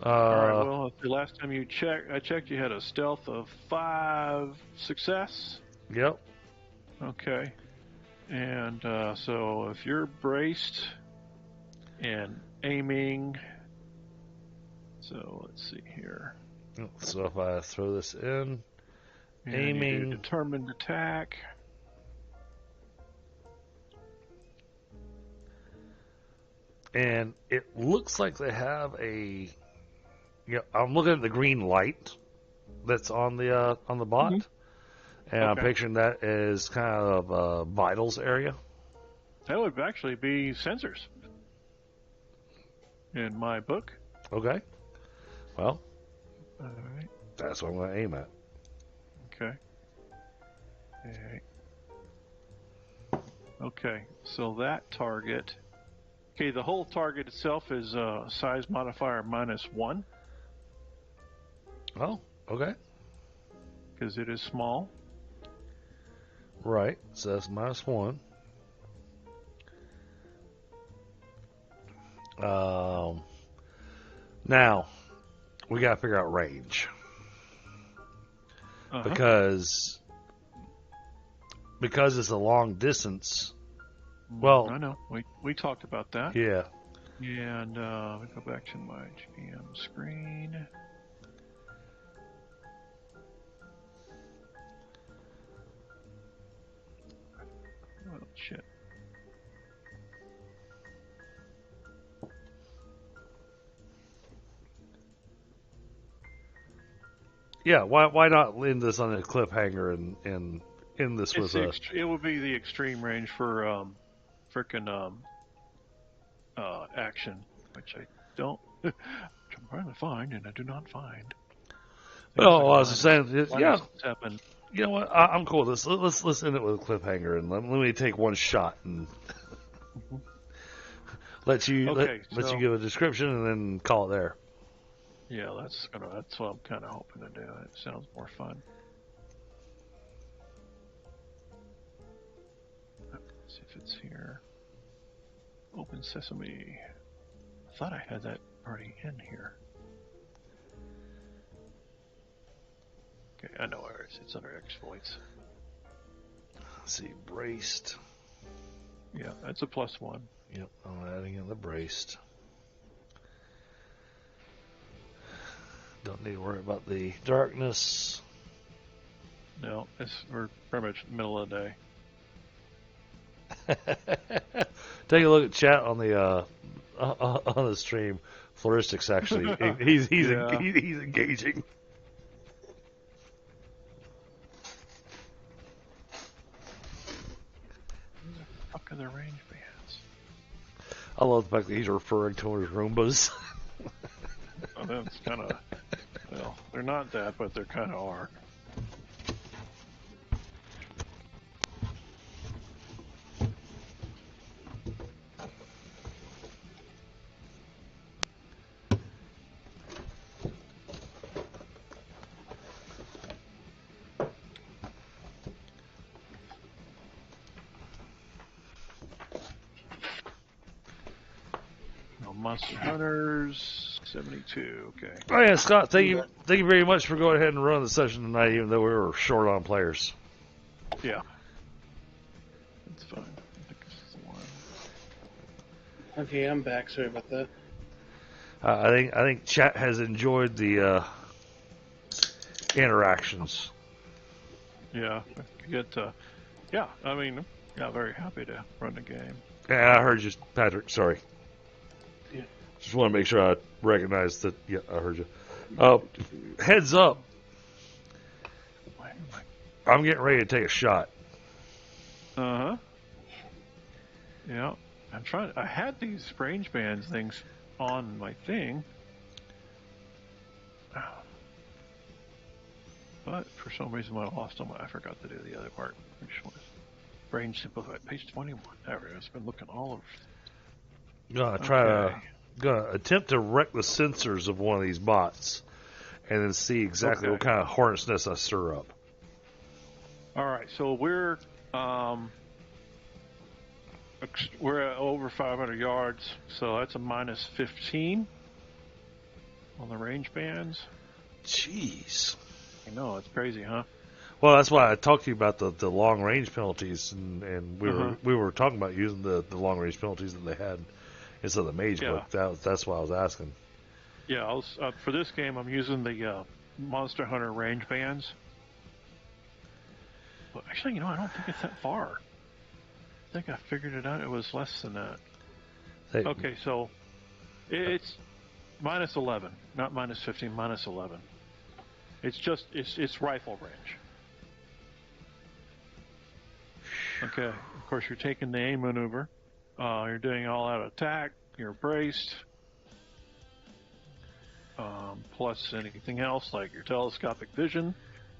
Speaker 3: All right. Well, the last time I checked, you had a stealth of 5 success.
Speaker 1: Yep.
Speaker 3: Okay. And so if you're braced and aiming, so let's see here.
Speaker 1: So if I throw this in,
Speaker 3: And
Speaker 1: aiming,
Speaker 3: you do determined attack.
Speaker 1: and it looks like they have a. Yeah, I'm looking at the green light that's on the bot, and I'm
Speaker 3: Okay.
Speaker 1: picturing that as kind of a vitals area.
Speaker 3: That would actually be sensors in my book.
Speaker 1: Okay. Well,
Speaker 3: All right.
Speaker 1: that's what I'm going to aim at.
Speaker 3: Okay. Okay. Okay. So that target. Okay, the whole target itself is size modifier -1
Speaker 1: Oh, okay.
Speaker 3: because it is small.
Speaker 1: Right. So that's -1. Now we got to figure out range because it's a long distance. Well,
Speaker 3: I know. We talked about that.
Speaker 1: yeah.
Speaker 3: And let me go back to my GM screen. Oh shit.
Speaker 1: Yeah, why not end this on a cliffhanger and end this with a...
Speaker 3: It would be the extreme range for frickin' action, which I don't. Which I'm trying to find, and I do not find.
Speaker 1: Oh, I was just saying, yeah.
Speaker 3: -7.
Speaker 1: You know what? I'm cool with this. Let's end it with a cliffhanger and let me take one shot and let you give a description and then call it there.
Speaker 3: Yeah, that's what I'm kind of hoping to do. It sounds more fun. Let's see if it's here. Open Sesame. I thought I had that already in here. Okay, I know where it is. It's under exploits.
Speaker 1: Let's see, braced.
Speaker 3: Yeah, that's a +1.
Speaker 1: Yep, I'm adding in the braced. Don't need to worry about the darkness.
Speaker 3: No, we're pretty much middle of the day.
Speaker 1: Take a look at chat on the stream. Floristic's actually he's engaging.
Speaker 3: Who the fuck are the range bands?
Speaker 1: I love the fact that he's referring to his Roombas.
Speaker 3: Oh, that's kind of well, they're not that, but they're kind of are. Monster Hunters 72. Okay.
Speaker 1: Oh yeah, Scott, thank you very much for going ahead and running the session tonight, even though we were short on players.
Speaker 3: Yeah. That's fine. I think this is the one.
Speaker 2: Okay, I'm back. Sorry about that.
Speaker 1: I think chat has enjoyed the interactions.
Speaker 3: Yeah, get. Yeah, I mean, yeah, very happy to run the game.
Speaker 1: Yeah, I heard you, Patrick. Sorry.
Speaker 3: Yeah.
Speaker 1: Just want to make sure I recognize that. Yeah, I heard you. Heads up. I'm getting ready to take a shot.
Speaker 3: Uh huh. Yeah, I'm trying. I had these range bands things on my thing, but for some reason I lost them. I forgot to do the other part, which was range simplified. Page 21. There we go. I've been looking all over.
Speaker 1: Gonna attempt to wreck the sensors of one of these bots, and then see exactly what kind of hornet's nest I stir up.
Speaker 3: All right, so we're at over 500 yards, so that's a minus 15 on the range bands.
Speaker 1: Jeez.
Speaker 3: I know, it's crazy, huh?
Speaker 1: Well, that's why I talked to you about the long range penalties, and we were talking about using the long range penalties that they had instead of the mage book. That's why I was asking.
Speaker 3: Yeah, for this game, I'm using the Monster Hunter range bands. But actually, I don't think it's that far. I think I figured it out. It was less than that. Okay, so it's minus 11, not minus 15, minus 11. It's rifle range. Okay, of course you're taking the aim maneuver. You're doing all-out attack. You're braced. Plus anything else like your telescopic vision.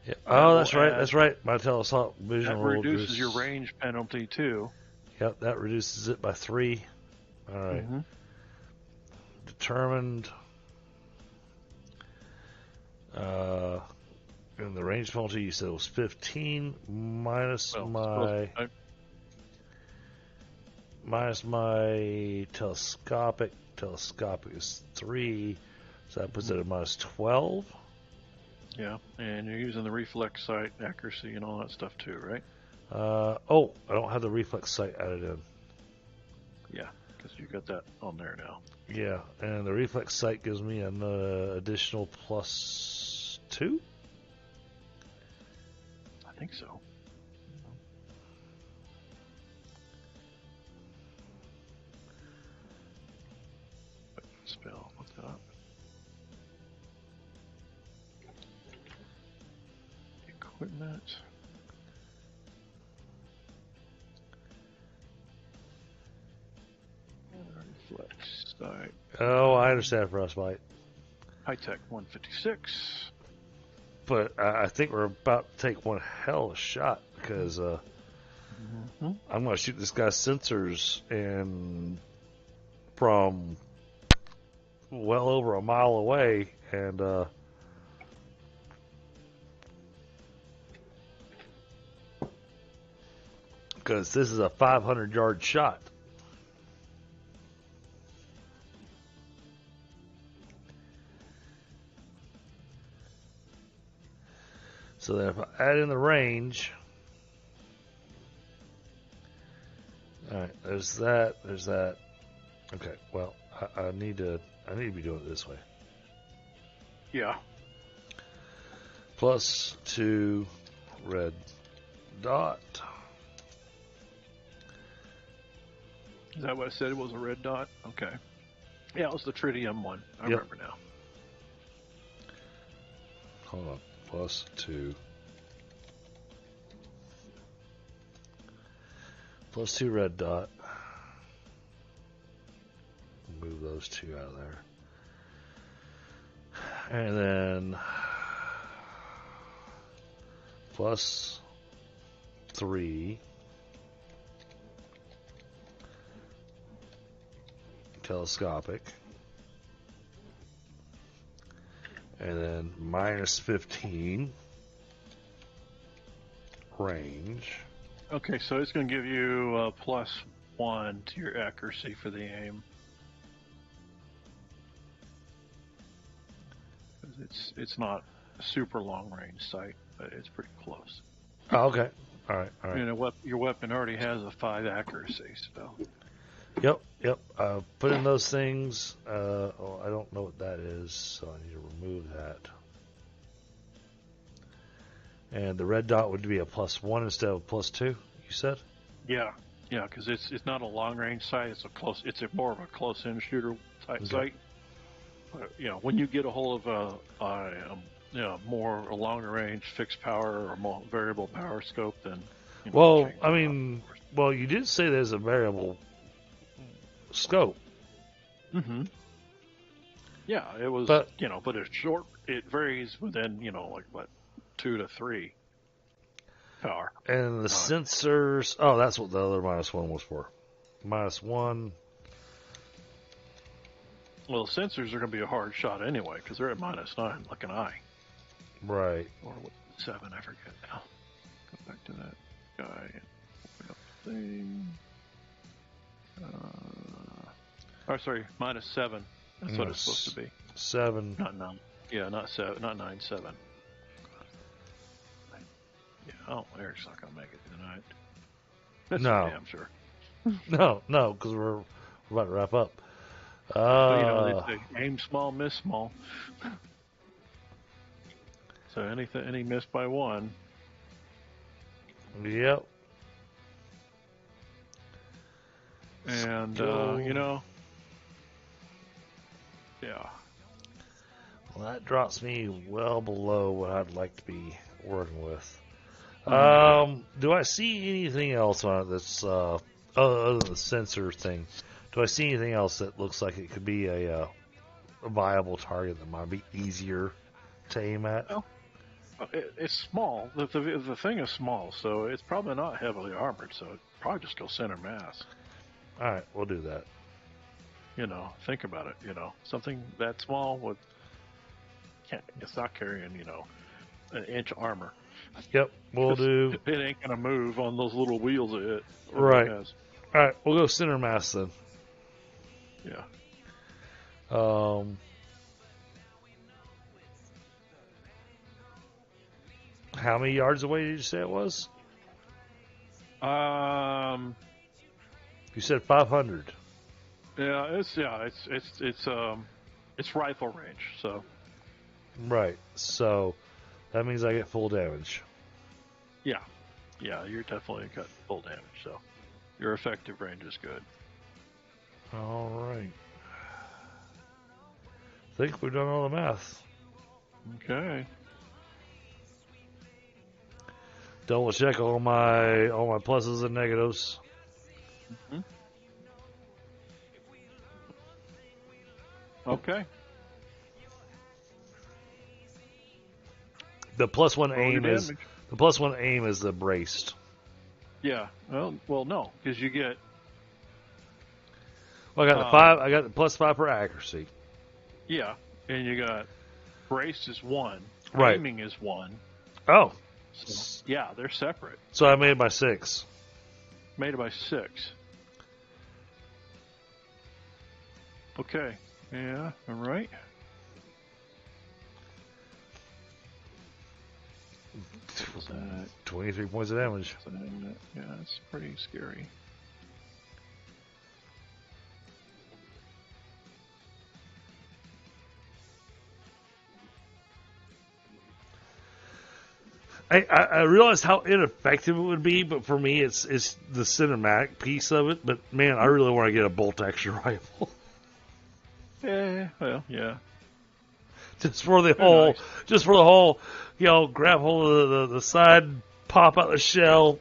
Speaker 1: Yeah. Oh, that's right. That's right. My telescopic vision
Speaker 3: that reduces your range penalty too.
Speaker 1: Yep, that reduces it by 3. All right.
Speaker 3: Mm-hmm.
Speaker 1: Determined. And the range penalty you said was 15 minus my telescopic. Telescopic is 3, so that puts it at minus 12.
Speaker 3: Yeah, and you're using the reflex sight accuracy and all that stuff too, right?
Speaker 1: I don't have the reflex sight added in.
Speaker 3: Yeah, because you got that on there now.
Speaker 1: Yeah, and the reflex sight gives me an additional plus 2?
Speaker 3: I think so. Spell, look that up. Equipment. Reflex sight.
Speaker 1: Oh, I understand Frostbite.
Speaker 3: High Tech 156.
Speaker 1: But I think we're about to take one hell of a shot because I'm going to shoot this guy's sensors and from well over a mile away, and because this is a 500-yard shot. So then if I add in the range, all right, there's that. Okay, well, I need to be doing it this way.
Speaker 3: Yeah.
Speaker 1: Plus 2 red dot.
Speaker 3: Is that what I said? It was a red dot? Okay. Yeah, it was the tritium one. I remember now.
Speaker 1: Hold on. Plus 2. Plus 2 red dot. Move those 2 out of there. And then plus 3 telescopic. And then minus 15 range.
Speaker 3: Okay, so it's going to give you plus 1 to your accuracy for the aim. It's not a super long range sight, but it's pretty close.
Speaker 1: Oh, okay. All right.
Speaker 3: You know, your weapon already has a 5 accuracy, so.
Speaker 1: Yep, yep. Put in those things. I don't know what that is, so I need to remove that. And the red dot would be a +1 instead of +2. You said?
Speaker 3: Yeah, yeah, because it's not a long range sight. It's more of a close in shooter type sight. When you get a hold of more a longer range fixed power or more variable power scope, then
Speaker 1: Well, I mean, you did say there's a variable scope.
Speaker 3: Mm-hmm. Yeah, it was,
Speaker 1: but
Speaker 3: it's short. It varies within, 2 to 3 power.
Speaker 1: And the sensors. Oh, that's what the other -1 was for. -1.
Speaker 3: Well, the sensors are going to be a hard shot anyway because they're at -9, like an eye.
Speaker 1: Right.
Speaker 3: Or 7, I forget now. Go back to that guy and open up the thing. Sorry, -7. That's what it's supposed to be.
Speaker 1: 7.
Speaker 3: Not 9. Yeah, not 7. Not 9, 7. Yeah. Oh, Eric's not gonna make it tonight. That's
Speaker 1: No.
Speaker 3: damn sure.
Speaker 1: No, because we're about to wrap up.
Speaker 3: But they say aim small, miss small. So any miss by 1.
Speaker 1: Yep.
Speaker 3: And yeah.
Speaker 1: Well, that drops me well below what I'd like to be working with. Do I see anything else on it that's other than the sensor thing? Do I see anything else that looks like it could be a viable target that might be easier to aim at?
Speaker 3: Well, it's small. The thing is small, so it's probably not heavily armored. So it'd probably just go center mass.
Speaker 1: All right, we'll do that.
Speaker 3: Think about it. Something that small it's not carrying an inch armor.
Speaker 1: Yep, we'll do.
Speaker 3: It ain't gonna move on those little wheels it
Speaker 1: Right.
Speaker 3: has.
Speaker 1: All right, we'll go center mass then.
Speaker 3: Yeah.
Speaker 1: How many yards away did you say it was? You said 500.
Speaker 3: Yeah, it's rifle range, so.
Speaker 1: Right. So that means I get full damage.
Speaker 3: Yeah, you're definitely got full damage, so your effective range is good.
Speaker 1: All right. I think we've done all the math.
Speaker 3: Okay.
Speaker 1: Double check all my pluses and negatives.
Speaker 3: Mm-hmm. Okay.
Speaker 1: The +1 aim is the braced.
Speaker 3: Yeah. Well, no, because you get.
Speaker 1: Well, I got the 5. I got the +5 for accuracy.
Speaker 3: Yeah, and you got braced is 1.
Speaker 1: Right.
Speaker 3: Aiming is 1.
Speaker 1: Oh.
Speaker 3: So, yeah, they're separate.
Speaker 1: So I made it by 6.
Speaker 3: Made it by 6. Okay. Yeah. All right.
Speaker 1: 23 points of damage.
Speaker 3: Yeah, that's pretty scary.
Speaker 1: I realized how ineffective it would be, but for me, it's the cinematic piece of it. But man, I really want to get a bolt action rifle.
Speaker 3: Yeah, well, yeah.
Speaker 1: Just for the whole, grab hold of the side, pop out the shell,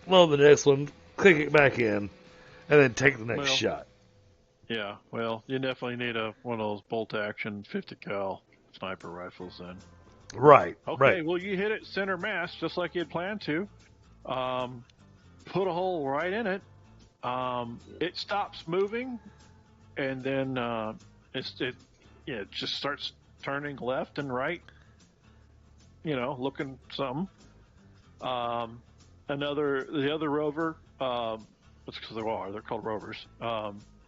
Speaker 1: load the next one, click it back in, and then take the next shot.
Speaker 3: Yeah, well, you definitely need one of those bolt action 50 cal sniper rifles then.
Speaker 1: Right.
Speaker 3: Okay,
Speaker 1: right.
Speaker 3: Well, you hit it center mass just like you had planned to. Put a hole right in it. It stops moving, and then it just starts turning left and right. Looking something. The other rover, that's because they're called rovers.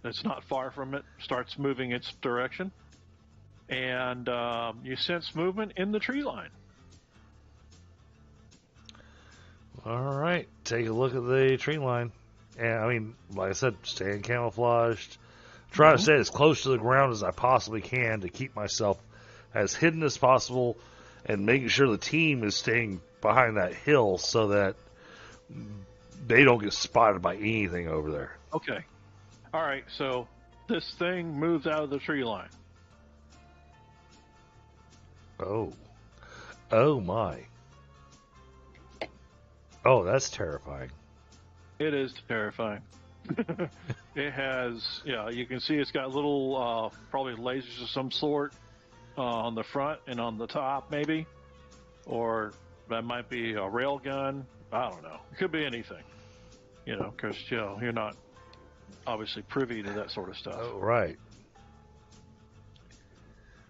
Speaker 3: It's not far from it. Starts moving its direction. And you sense movement in the tree line.
Speaker 1: All right, take a look at the tree line. And I mean, like I said, staying camouflaged, trying to stay as close to the ground as I possibly can to keep myself as hidden as possible, and making sure the team is staying behind that hill so that they don't get spotted by anything over there.
Speaker 3: Okay. All right. So this thing moves out of the tree line.
Speaker 1: Oh my. Oh, that's terrifying.
Speaker 3: It is terrifying. It has, you can see it's got little, probably lasers of some sort on the front and on the top, maybe. Or that might be a rail gun. I don't know. It could be anything. Because, you're not obviously privy to that sort of stuff.
Speaker 1: Oh, right.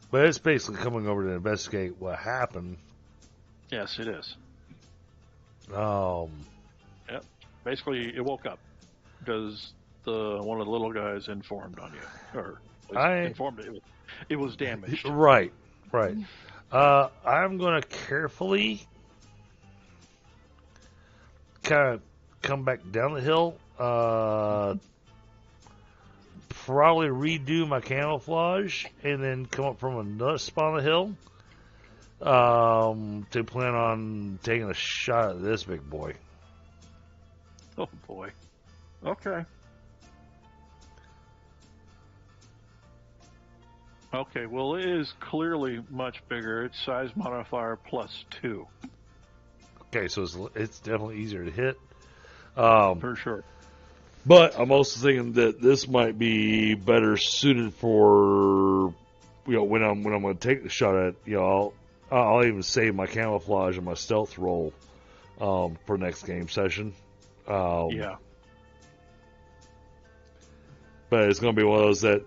Speaker 1: But it's basically coming over to investigate what happened.
Speaker 3: Yes, it is.
Speaker 1: Yep.
Speaker 3: Basically, it woke up because one of the little guys informed on you, or informed it was damaged.
Speaker 1: Right. I'm going to carefully kind of come back down the hill. Probably redo my camouflage and then come up from another spot on the hill to plan on taking a shot at this big boy.
Speaker 3: Oh boy. Okay. Okay, well, it is clearly much bigger. It's size modifier +2.
Speaker 1: Okay, so it's definitely easier to hit.
Speaker 3: For sure.
Speaker 1: But I'm also thinking that this might be better suited for, when I'm going to take the shot at, I'll even save my camouflage and my stealth roll for next game session.
Speaker 3: Yeah.
Speaker 1: But it's going to be one of those that,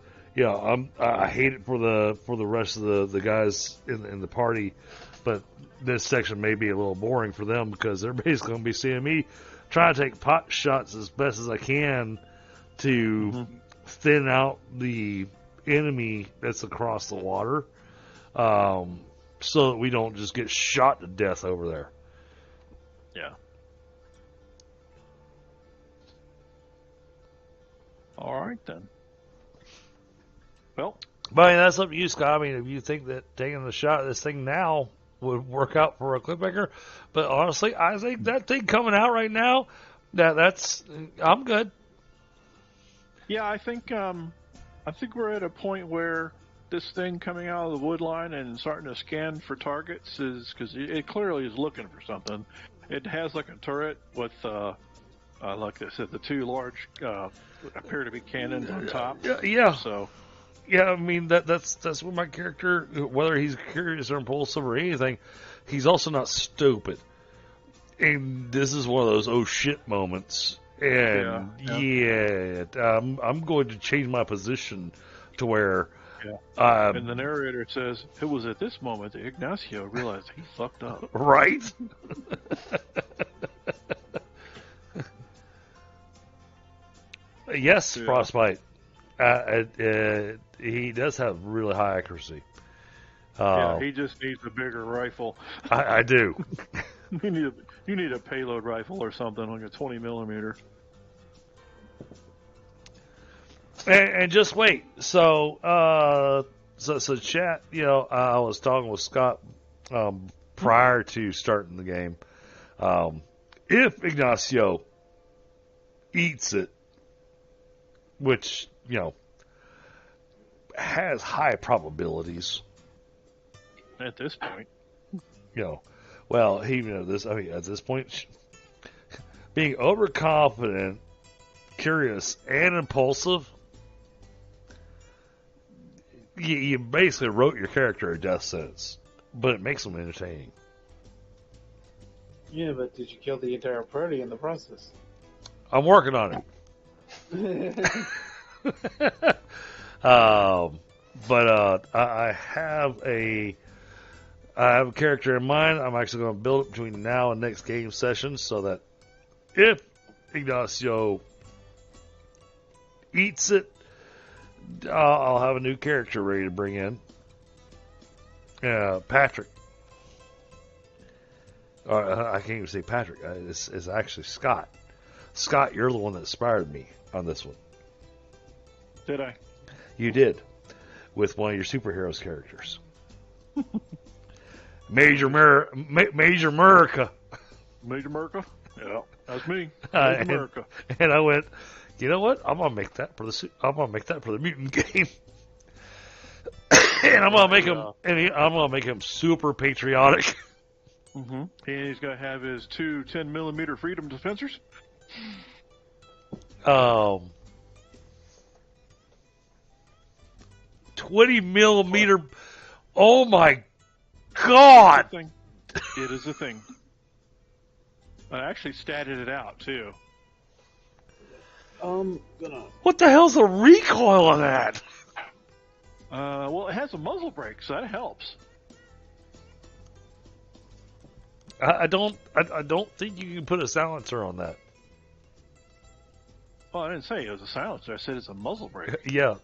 Speaker 1: I hate it for the rest of the guys in the party, but this section may be a little boring for them because they're basically going to be seeing me trying to take pot shots as best as I can to thin out the enemy that's across the water, so that we don't just get shot to death over there.
Speaker 3: Yeah. All right, then. Well,
Speaker 1: but I mean, that's up to you, Scott. I mean, if you think that taking the shot at this thing now would work out for a clickmaker, but honestly, I think that thing coming out right now, I'm good.
Speaker 3: Yeah, I think we're at a point where this thing coming out of the wood line and starting to scan for targets is because it clearly is looking for something. It has like a turret with, like I said, the two large appear to be cannons on top.
Speaker 1: Yeah.
Speaker 3: So.
Speaker 1: Yeah, I mean that's what my character, whether he's curious or impulsive or anything, he's also not stupid. And this is one of those oh shit moments. And I'm going to change my position to where.
Speaker 3: Yeah. And the narrator says it was at this moment that Ignacio realized he fucked up.
Speaker 1: Right. Yes, yeah. Frostbite. He does have really high accuracy.
Speaker 3: He just needs a bigger rifle.
Speaker 1: I do.
Speaker 3: You need a payload rifle or something, like a 20 millimeter.
Speaker 1: And just wait. So chat. I was talking with Scott prior to starting the game. If Ignacio eats it, which has high probabilities
Speaker 3: at this point.
Speaker 1: Well, even at this point, being overconfident, curious, and impulsive, you basically wrote your character a death sentence, but it makes them entertaining.
Speaker 2: Yeah, but did you kill the entire party in the process?
Speaker 1: I'm working on it. But I have a character in mind. I'm actually going to build it between now and next game session so that if Ignacio eats it, I'll have a new character ready to bring in. Patrick. I can't even say Patrick. It's actually Scott. Scott, you're the one that inspired me on this one.
Speaker 3: Did I?
Speaker 1: You did, with one of your superheroes characters. Major America.
Speaker 3: Major America? Yeah, that's me. Major America.
Speaker 1: And I went, you know what? I'm gonna make that for the mutant game. And I'm gonna make him super patriotic.
Speaker 3: Mm-hmm. And he's gonna have his two 10mm Freedom dispensers.
Speaker 1: 20mm. Oh my God!
Speaker 3: It is a thing. I actually statted it out too.
Speaker 1: What the hell's the recoil on that?
Speaker 3: Well, it has a muzzle brake, so that helps.
Speaker 1: I don't think you can put a silencer on that.
Speaker 3: Well, I didn't say it was a silencer. I said it's a muzzle brake.
Speaker 1: Yeah.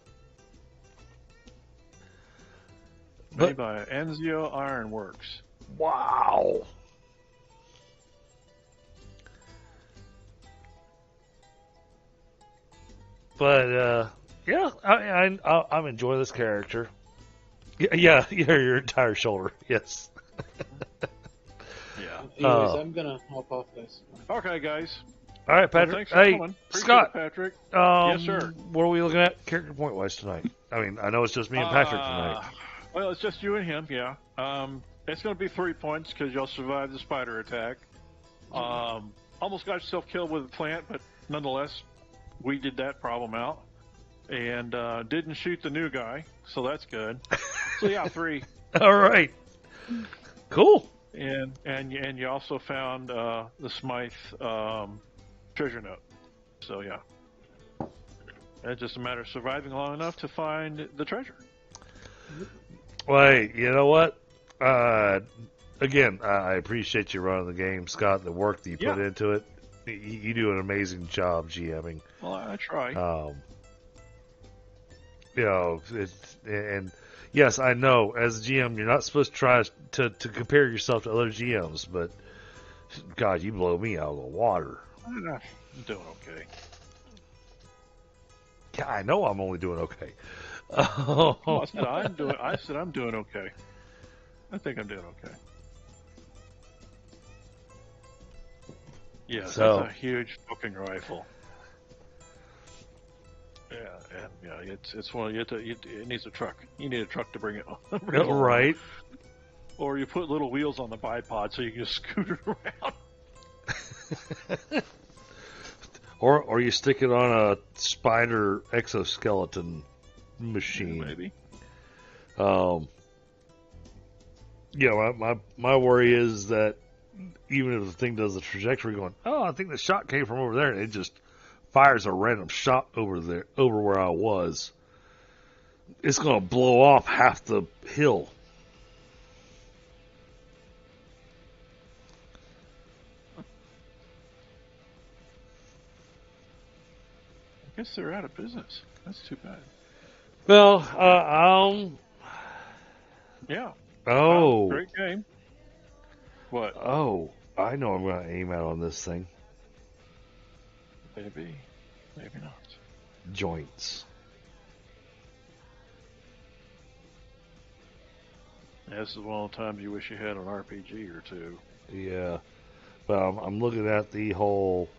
Speaker 3: Made by Anzio Ironworks.
Speaker 1: Wow. But yeah, I'm enjoying this character. Yeah, your entire shoulder. Yes.
Speaker 3: Yeah.
Speaker 2: Anyways, I'm gonna hop off this.
Speaker 3: Okay, guys.
Speaker 1: All right, Patrick.
Speaker 3: Well, thanks for
Speaker 1: hey,
Speaker 3: coming. Appreciate
Speaker 1: Scott.
Speaker 3: it, Patrick.
Speaker 1: Yes,
Speaker 3: sir.
Speaker 1: What are we looking at character point wise tonight? I mean, I know it's just me and Patrick tonight.
Speaker 3: Well, it's just you and him, yeah. It's going to be 3 points because y'all survived the spider attack. Almost got yourself killed with a plant, but nonetheless, we did that problem out. And didn't shoot the new guy, so that's good. So yeah, 3.
Speaker 1: All right. Cool.
Speaker 3: And you also found the Smythe treasure note. So yeah. It's just a matter of surviving long enough to find the treasure.
Speaker 1: Well, hey, you know what? Again, I appreciate you running the game, Scott, the work that you put into it. You do an amazing job GMing.
Speaker 3: Well, I try.
Speaker 1: You know, and yes, I know as a GM, you're not supposed to try to compare yourself to other GMs, but God, you blow me out of the water.
Speaker 3: I'm doing okay.
Speaker 1: Yeah, I know I'm only doing okay.
Speaker 3: Oh, I said I'm doing okay. I think I'm doing okay. Yeah,
Speaker 1: so,
Speaker 3: that's a huge fucking rifle. Yeah, it's one. It needs a truck. You need a truck to bring it on.
Speaker 1: Right.
Speaker 3: Or you put little wheels on the bipod so you can just scoot it around.
Speaker 1: Or you stick it on a spider exoskeleton machine.
Speaker 3: Maybe.
Speaker 1: Yeah, my worry is that even if the thing does the trajectory going, oh, I think the shot came from over there, and it just fires a random shot over where I was, it's going to blow off half the hill.
Speaker 3: I guess they're out of business. That's too bad.
Speaker 1: Well,
Speaker 3: yeah.
Speaker 1: Oh.
Speaker 3: Great game. What?
Speaker 1: Oh, I know I'm going to aim out on this thing.
Speaker 3: Maybe. Maybe not.
Speaker 1: Joints.
Speaker 3: This is one of the times you wish you had an RPG or two.
Speaker 1: Yeah. But I'm looking at the whole...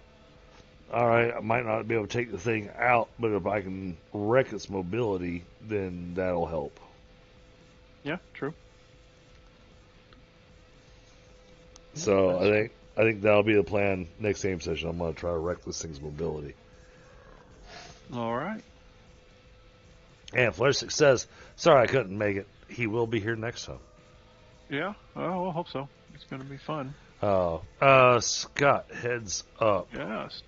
Speaker 1: Alright, I might not be able to take the thing out, but if I can wreck its mobility, then that'll help.
Speaker 3: Yeah, true.
Speaker 1: So I think that'll be the plan next game session. I'm going to try to wreck this thing's mobility.
Speaker 3: All right.
Speaker 1: And Fleshsick says, sorry I couldn't make it. He will be here next time.
Speaker 3: Yeah, I hope so. It's going to be fun.
Speaker 1: Scott, heads up.
Speaker 3: Yes.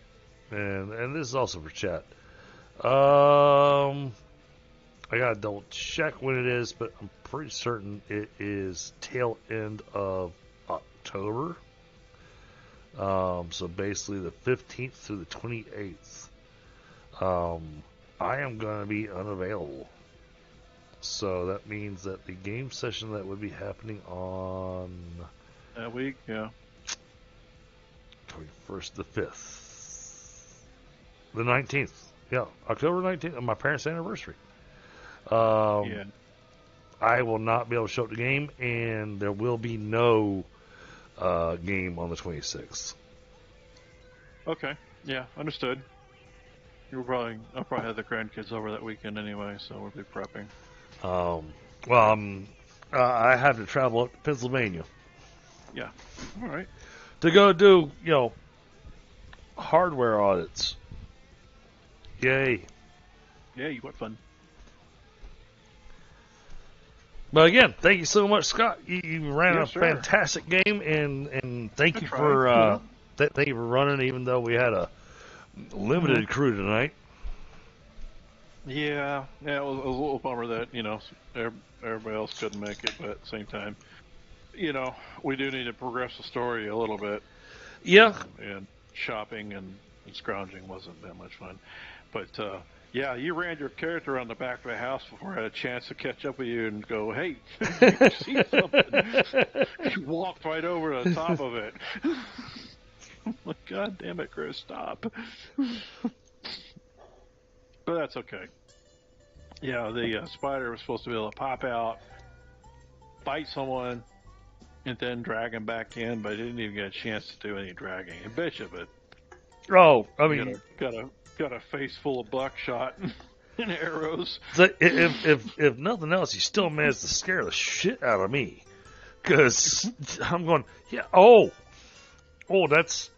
Speaker 1: And this is also for chat. I gotta double check when it is, but I'm pretty certain it is tail end of October. So basically the 15th through the 28th. I am gonna be unavailable. So that means that the game session that would be happening on
Speaker 3: that week, yeah.
Speaker 1: 21st to 5th. The 19th. Yeah, October 19th, my parents' anniversary.
Speaker 3: Yeah.
Speaker 1: I will not be able to show up to the game, and there will be no game on the 26th.
Speaker 3: Okay. Yeah, understood. I'll probably have the grandkids over that weekend anyway, so we'll be prepping.
Speaker 1: I have to travel up to Pennsylvania.
Speaker 3: Yeah. All right.
Speaker 1: To go do, hardware audits. Yay.
Speaker 3: Yeah, what fun.
Speaker 1: But again, thank you so much, Scott. You ran a
Speaker 3: sure.
Speaker 1: fantastic game, and thank you
Speaker 3: That's
Speaker 1: for
Speaker 3: right.
Speaker 1: thank you for running, even though we had a limited crew tonight.
Speaker 3: Yeah, it was a little bummer that, everybody else couldn't make it, but at the same time, we do need to progress the story a little bit.
Speaker 1: Yeah.
Speaker 3: And shopping and scrounging wasn't that much fun. But, yeah, you ran your character on the back of the house before I had a chance to catch up with you and go, hey, you see something? You walked right over the top of it. I'm like, God damn it, Chris, stop. But that's okay. Yeah, the spider was supposed to be able to pop out, bite someone, and then drag him back in, but I didn't even get a chance to do any dragging. I bet you, but
Speaker 1: Oh, I mean,
Speaker 3: got a face full of buckshot and arrows.
Speaker 1: If nothing else, you still managed to scare the shit out of me, because I'm going, yeah. Oh, that's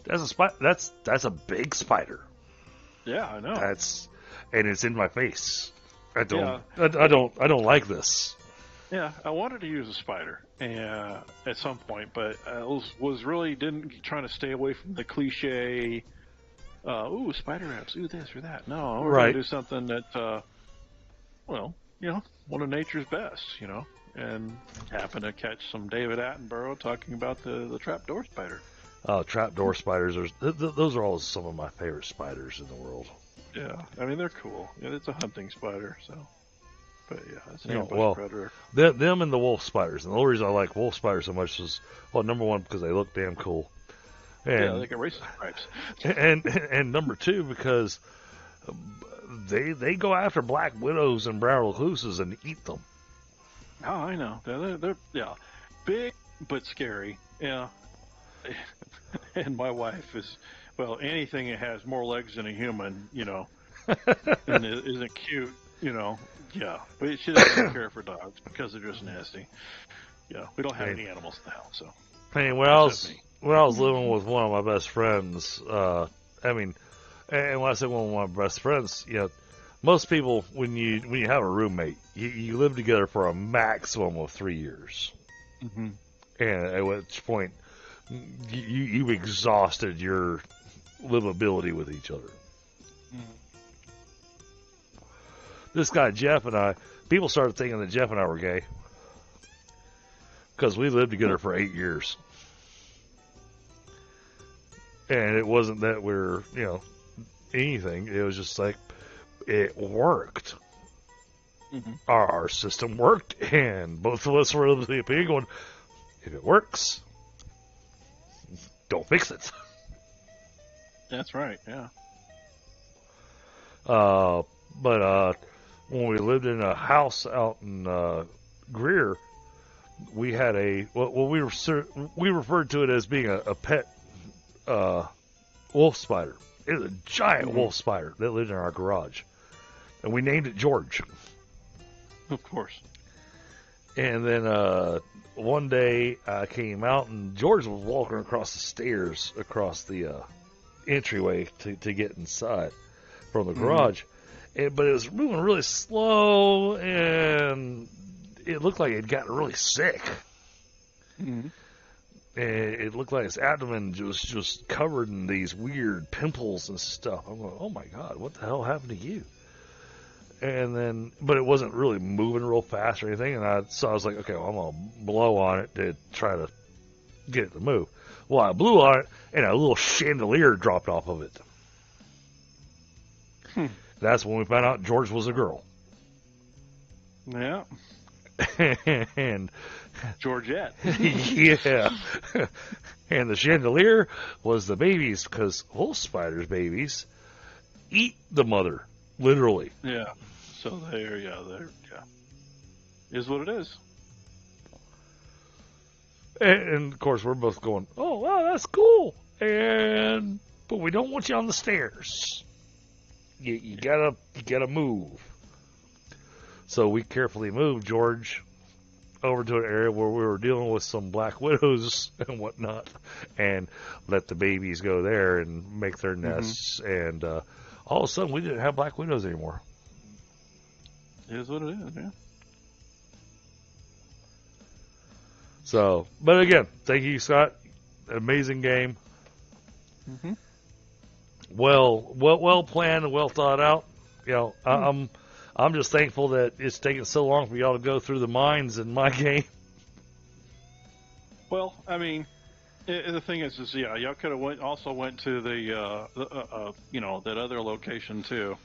Speaker 1: a spider. That's a big spider.
Speaker 3: Yeah, I know.
Speaker 1: And it's in my face. I don't like this.
Speaker 3: Yeah, I wanted to use a spider at some point, but I was really trying to stay away from the cliche. Ooh, spider webs. Ooh, this or that. No, we're going to do something that, one of nature's best, and happen to catch some David Attenborough talking about the trapdoor spider.
Speaker 1: Trapdoor spiders. Those are always some of my favorite spiders in the world.
Speaker 3: Yeah, I mean, they're cool. Yeah, it's a hunting spider, so. But yeah, it's an ambush predator.
Speaker 1: Them and the wolf spiders. And the only reason I like wolf spiders so much is, well, number one, because they look damn cool. And,
Speaker 3: they got racist stripes.
Speaker 1: And number two, because they go after black widows and brown recluses and eat them.
Speaker 3: Oh, I know. They're big but scary. Yeah. And my wife is, well, anything that has more legs than a human, and isn't cute, yeah. But she doesn't care for dogs because they're just nasty. Yeah, we don't have any animals in the house, so.
Speaker 1: Hey, when I was living with one of my best friends, and when I say one of my best friends, most people, when you have a roommate, you live together for a maximum of 3 years.
Speaker 3: Mm-hmm.
Speaker 1: And at which point, you've exhausted your livability with each other.
Speaker 3: Mm-hmm.
Speaker 1: This guy, Jeff, and I, people started thinking that Jeff and I were gay. Because we lived together for 8 years. And it wasn't that we're, anything. It was just like, it worked.
Speaker 3: Mm-hmm.
Speaker 1: Our system worked, and both of us were of the opinion going, if it works, don't fix it.
Speaker 3: That's right, yeah.
Speaker 1: But when we lived in a house out in Greer, we had we referred to it as being a pet wolf spider. It was a giant wolf spider that lived in our garage, and we named it George.
Speaker 3: Of course.
Speaker 1: And then one day I came out, and George was walking across the stairs across the entryway to get inside from the garage. But it was moving really slow, and it looked like it had gotten really sick.
Speaker 3: Mm-hmm.
Speaker 1: And it looked like its abdomen was just covered in these weird pimples and stuff. I'm going, oh my God, what the hell happened to you? And then, but it wasn't really moving real fast or anything. And so I was like, okay, well, I'm going to blow on it to try to get it to move. Well, I blew on it, and a little chandelier dropped off of it. That's when we found out George was a girl.
Speaker 3: Yeah.
Speaker 1: And
Speaker 3: Georgette.
Speaker 1: Yeah. And the chandelier was the babies, because wolf spiders' babies eat the mother, literally.
Speaker 3: Yeah. So there, is what it is.
Speaker 1: And of course, we're both going, "Oh, wow, that's cool." But we don't want you on the stairs. You gotta move. So we carefully moved George over to an area where we were dealing with some black widows and whatnot, and let the babies go there and make their nests. And all of a sudden, we didn't have black widows anymore.
Speaker 3: It is what it is, yeah.
Speaker 1: So, but again, thank you, Scott. Amazing game.
Speaker 3: Mm-hmm.
Speaker 1: Well planned and well thought out. You know, I'm just thankful that it's taken so long for y'all to go through the mines in my game.
Speaker 3: Well, I mean, the thing is y'all could have went to the that other location too.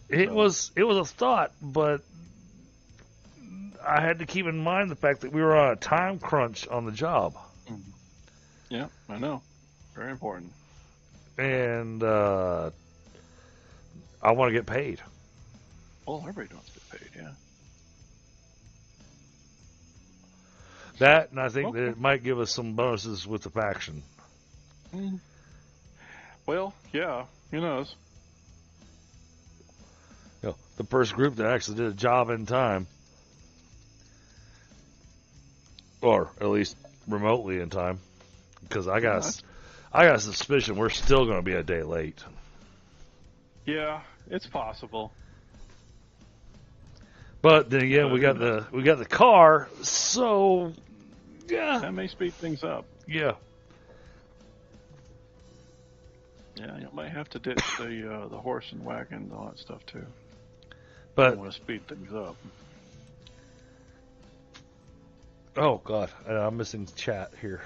Speaker 1: It was a thought, but I had to keep in mind the fact that we were on a time crunch on the job.
Speaker 3: Yeah, I know. Very important.
Speaker 1: And I want to get paid.
Speaker 3: Well, everybody wants to get paid, yeah.
Speaker 1: That, and I think that it might give us some bonuses with the faction.
Speaker 3: Well, yeah, who knows?
Speaker 1: You know, the first group that actually did a job in time, or at least remotely in time, because I got a suspicion we're still going to be a day late.
Speaker 3: Yeah, it's possible.
Speaker 1: But then again, we got the car, so yeah,
Speaker 3: that may speed things up.
Speaker 1: Yeah.
Speaker 3: Yeah, you might have to ditch the horse and wagon and all that stuff too.
Speaker 1: But
Speaker 3: I want to speed things up.
Speaker 1: Oh God, I'm missing chat here.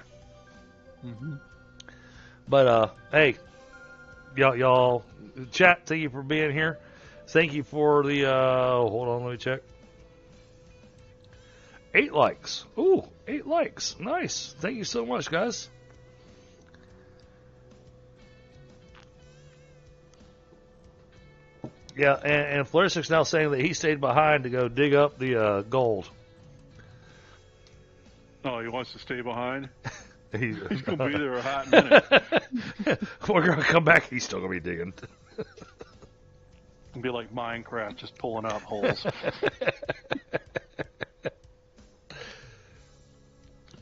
Speaker 3: Mm-hmm.
Speaker 1: But hey, y'all, chat. Thank you for being here. Thank you for the. Hold on, let me check. 8 likes. Ooh, 8 likes. Nice. Thank you so much, guys. Yeah, and Florisic's now saying that he stayed behind to go dig up the gold.
Speaker 3: Oh, he wants to stay behind?
Speaker 1: He's
Speaker 3: going to be there a hot minute.
Speaker 1: We're going to come back. He's still going to be digging.
Speaker 3: It'll be like Minecraft, just pulling out holes.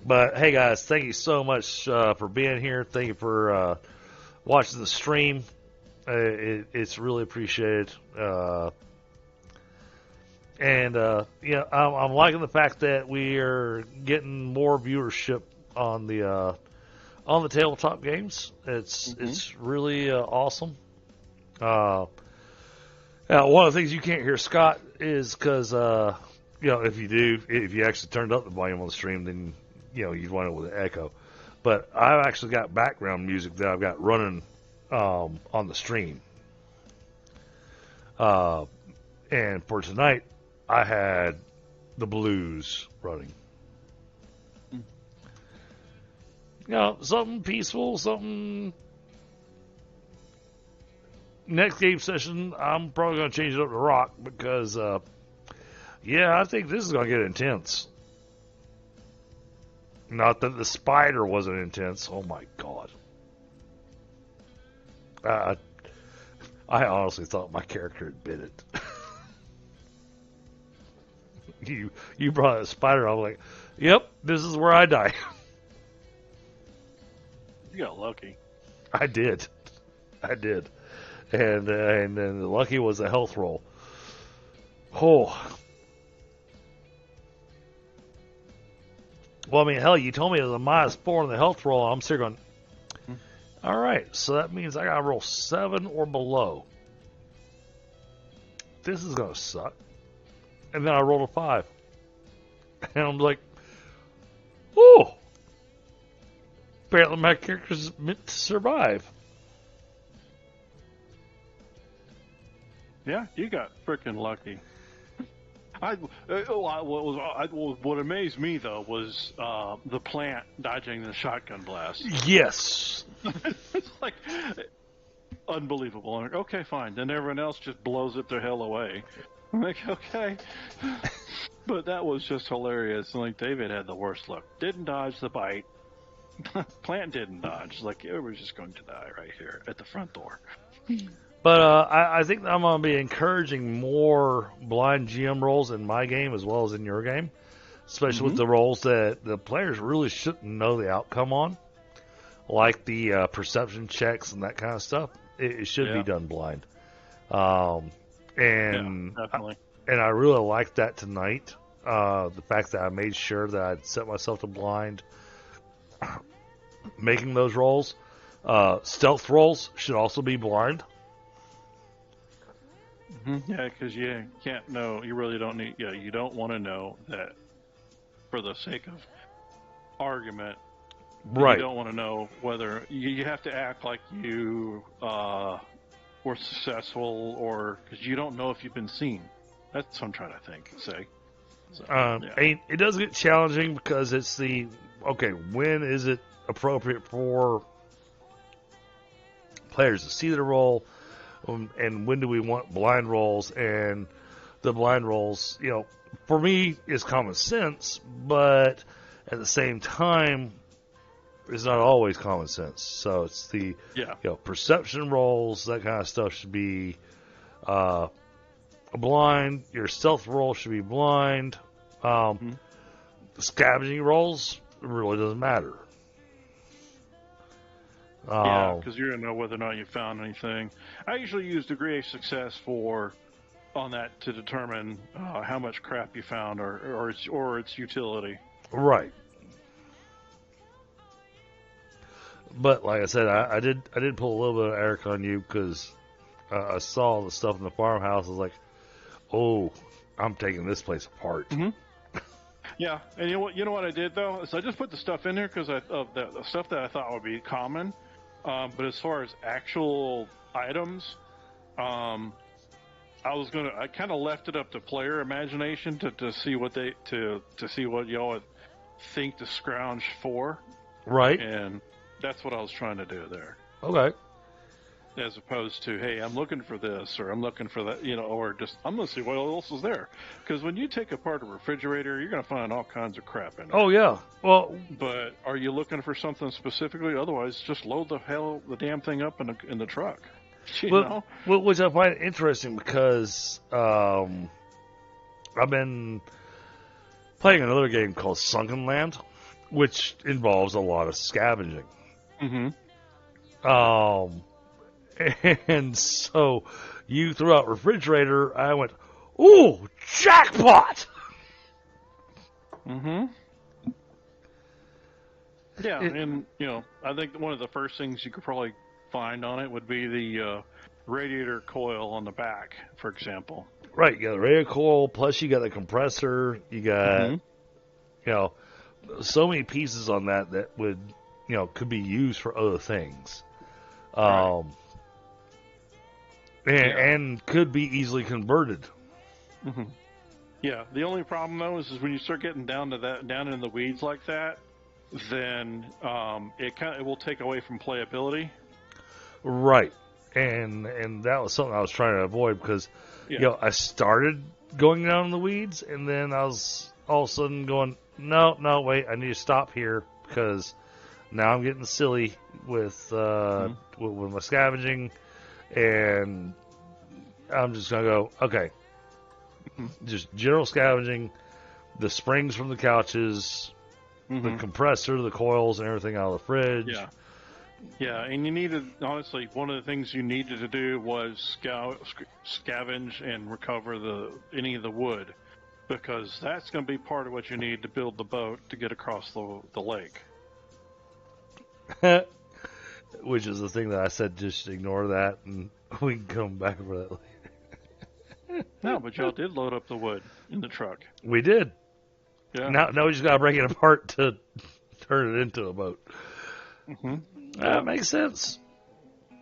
Speaker 1: But, hey, guys, thank you so much for being here. Thank you for watching the stream. It's really appreciated. And I'm liking the fact that we are getting more viewership on the tabletop games. It's really awesome. Now, one of the things you can't hear Scott is because if you actually turned up the volume on the stream, then you'd want it with an echo. But I've actually got background music that I've got running on the stream. And for tonight, I had the blues running. Something peaceful, something. Next game session, I'm probably going to change it up to rock because, I think this is going to get intense. Not that the spider wasn't intense. Oh my God. I honestly thought my character had bit it. You brought a spider. I'm like, yep, this is where I die.
Speaker 3: You got lucky.
Speaker 1: I did. And then the lucky was a health roll. Oh. Well, I mean, hell, you told me it was a -4 in the health roll. I'm sitting going, all right, so that means I got to roll 7 or below. This is going to suck. And then I rolled a 5. And I'm like, oh. Apparently my character's meant to survive.
Speaker 3: Yeah, you got freaking lucky. What amazed me though was the plant dodging the shotgun blast.
Speaker 1: Yes.
Speaker 3: It's like unbelievable. I'm like, okay, fine. Then everyone else just blows it the hell away. I'm like, okay. But that was just hilarious. Like, David had the worst luck. Didn't dodge the bite. Plant didn't dodge. Like, it was just going to die right here at the front door.
Speaker 1: But I think I'm going to be encouraging more blind GM rolls in my game as well as in your game, especially with the rolls that the players really shouldn't know the outcome on, like the perception checks and that kind of stuff. It should be done blind. And
Speaker 3: definitely.
Speaker 1: And I really liked that tonight. The fact that I made sure that I'd set myself to blind making those rolls. Stealth rolls should also be blind.
Speaker 3: Yeah, because you can't know. You really don't need. Yeah, you don't want to know that for the sake of argument.
Speaker 1: Right.
Speaker 3: You don't want to know whether you have to act like you were successful, or because you don't know if you've been seen. That's what I'm trying to say. So,
Speaker 1: it does get challenging because it's when is it appropriate for players to see the roll, and when do we want blind rolls? And the blind rolls, for me, is common sense, but at the same time, it's not always common sense. So it's the perception rolls, that kind of stuff should be blind. Your stealth roll should be blind. The scavenging rolls really doesn't matter.
Speaker 3: Because you're going to know whether or not you found anything. I usually use degree of success on that to determine how much crap you found or its utility.
Speaker 1: Right. But like I said, I did pull a little bit of Eric on you because I saw the stuff in the farmhouse. I was like, oh, I'm taking this place apart.
Speaker 3: Yeah, and you know what I did though is I just put the stuff in there because of the stuff that I thought would be common. But as far as actual items, I kind of left it up to player imagination to see what to see what y'all would think to scrounge for.
Speaker 1: Right.
Speaker 3: And that's what I was trying to do there.
Speaker 1: Okay.
Speaker 3: As opposed to, hey, I'm looking for this, or I'm looking for that, or just, I'm going to see what else is there. Because when you take apart a refrigerator, you're going to find all kinds of crap in it.
Speaker 1: Oh, yeah. Well,
Speaker 3: but are you looking for something specifically? Otherwise, just load the damn thing up in the truck. You know?
Speaker 1: Which I find interesting because I've been playing another game called Sunken Land, which involves a lot of scavenging. And so you threw out refrigerator. I went, ooh, jackpot!
Speaker 3: Yeah, and, I think one of the first things you could probably find on it would be the radiator coil on the back, for example.
Speaker 1: Right, you got the radiator coil, plus you got the compressor, you got, so many pieces on that would, could be used for other things.
Speaker 3: Right.
Speaker 1: And could be easily converted.
Speaker 3: Yeah, the only problem though is when you start getting down in the weeds like that, then it will take away from playability.
Speaker 1: Right, and that was something I was trying to avoid because I started going down in the weeds, and then I was all of a sudden going, no, wait, I need to stop here because now I'm getting silly with my scavenging. And I'm just going to go, okay, just general scavenging, the springs from the couches, the compressor, the coils, and everything out of the fridge.
Speaker 3: Yeah, and you needed, honestly, one of the things you needed to do was scavenge and recover any of the wood, because that's going to be part of what you need to build the boat to get across the lake.
Speaker 1: Which is the thing that I said, just ignore that, and we can come back for that later.
Speaker 3: No, but y'all did load up the wood in the truck.
Speaker 1: We did.
Speaker 3: Yeah.
Speaker 1: Now we just got to break it apart to turn it into a boat. That makes sense.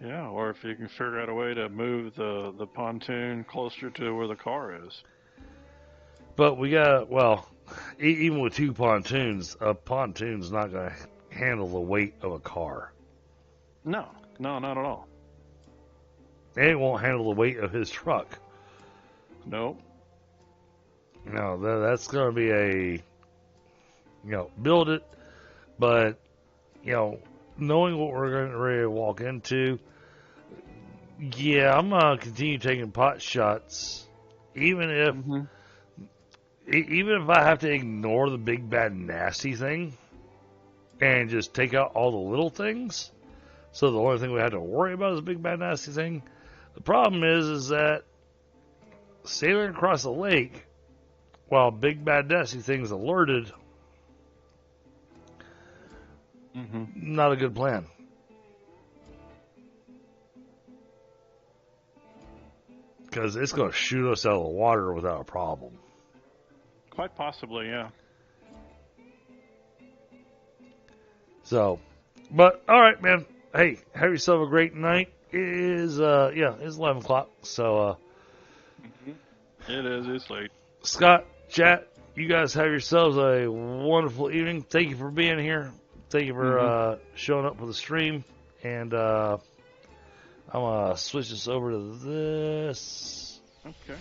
Speaker 3: Yeah, or if you can figure out a way to move the pontoon closer to where the car is.
Speaker 1: But we got, even with two pontoons, a pontoon's not going to handle the weight of a car.
Speaker 3: No, not at all.
Speaker 1: and it won't handle the weight of his truck.
Speaker 3: Nope.
Speaker 1: No, that's going to be build it, but, knowing what we're going to ready to walk into, yeah, I'm going to continue taking pot shots, even if even if I have to ignore the big bad nasty thing and just take out all the little things. So the only thing we have to worry about is the big bad nasty thing. The problem is that sailing across the lake while big bad nasty thing's alerted, not a good plan. Because it's going to shoot us out of the water without a problem.
Speaker 3: Quite possibly, yeah.
Speaker 1: So, but all right, man. Hey, have yourself a great night. It is it's 11 o'clock. So,
Speaker 3: It is. It's late.
Speaker 1: Scott, chat, you guys have yourselves a wonderful evening. Thank you for being here. Thank you for showing up for the stream. And I'm gonna switch this over to this.
Speaker 3: Okay.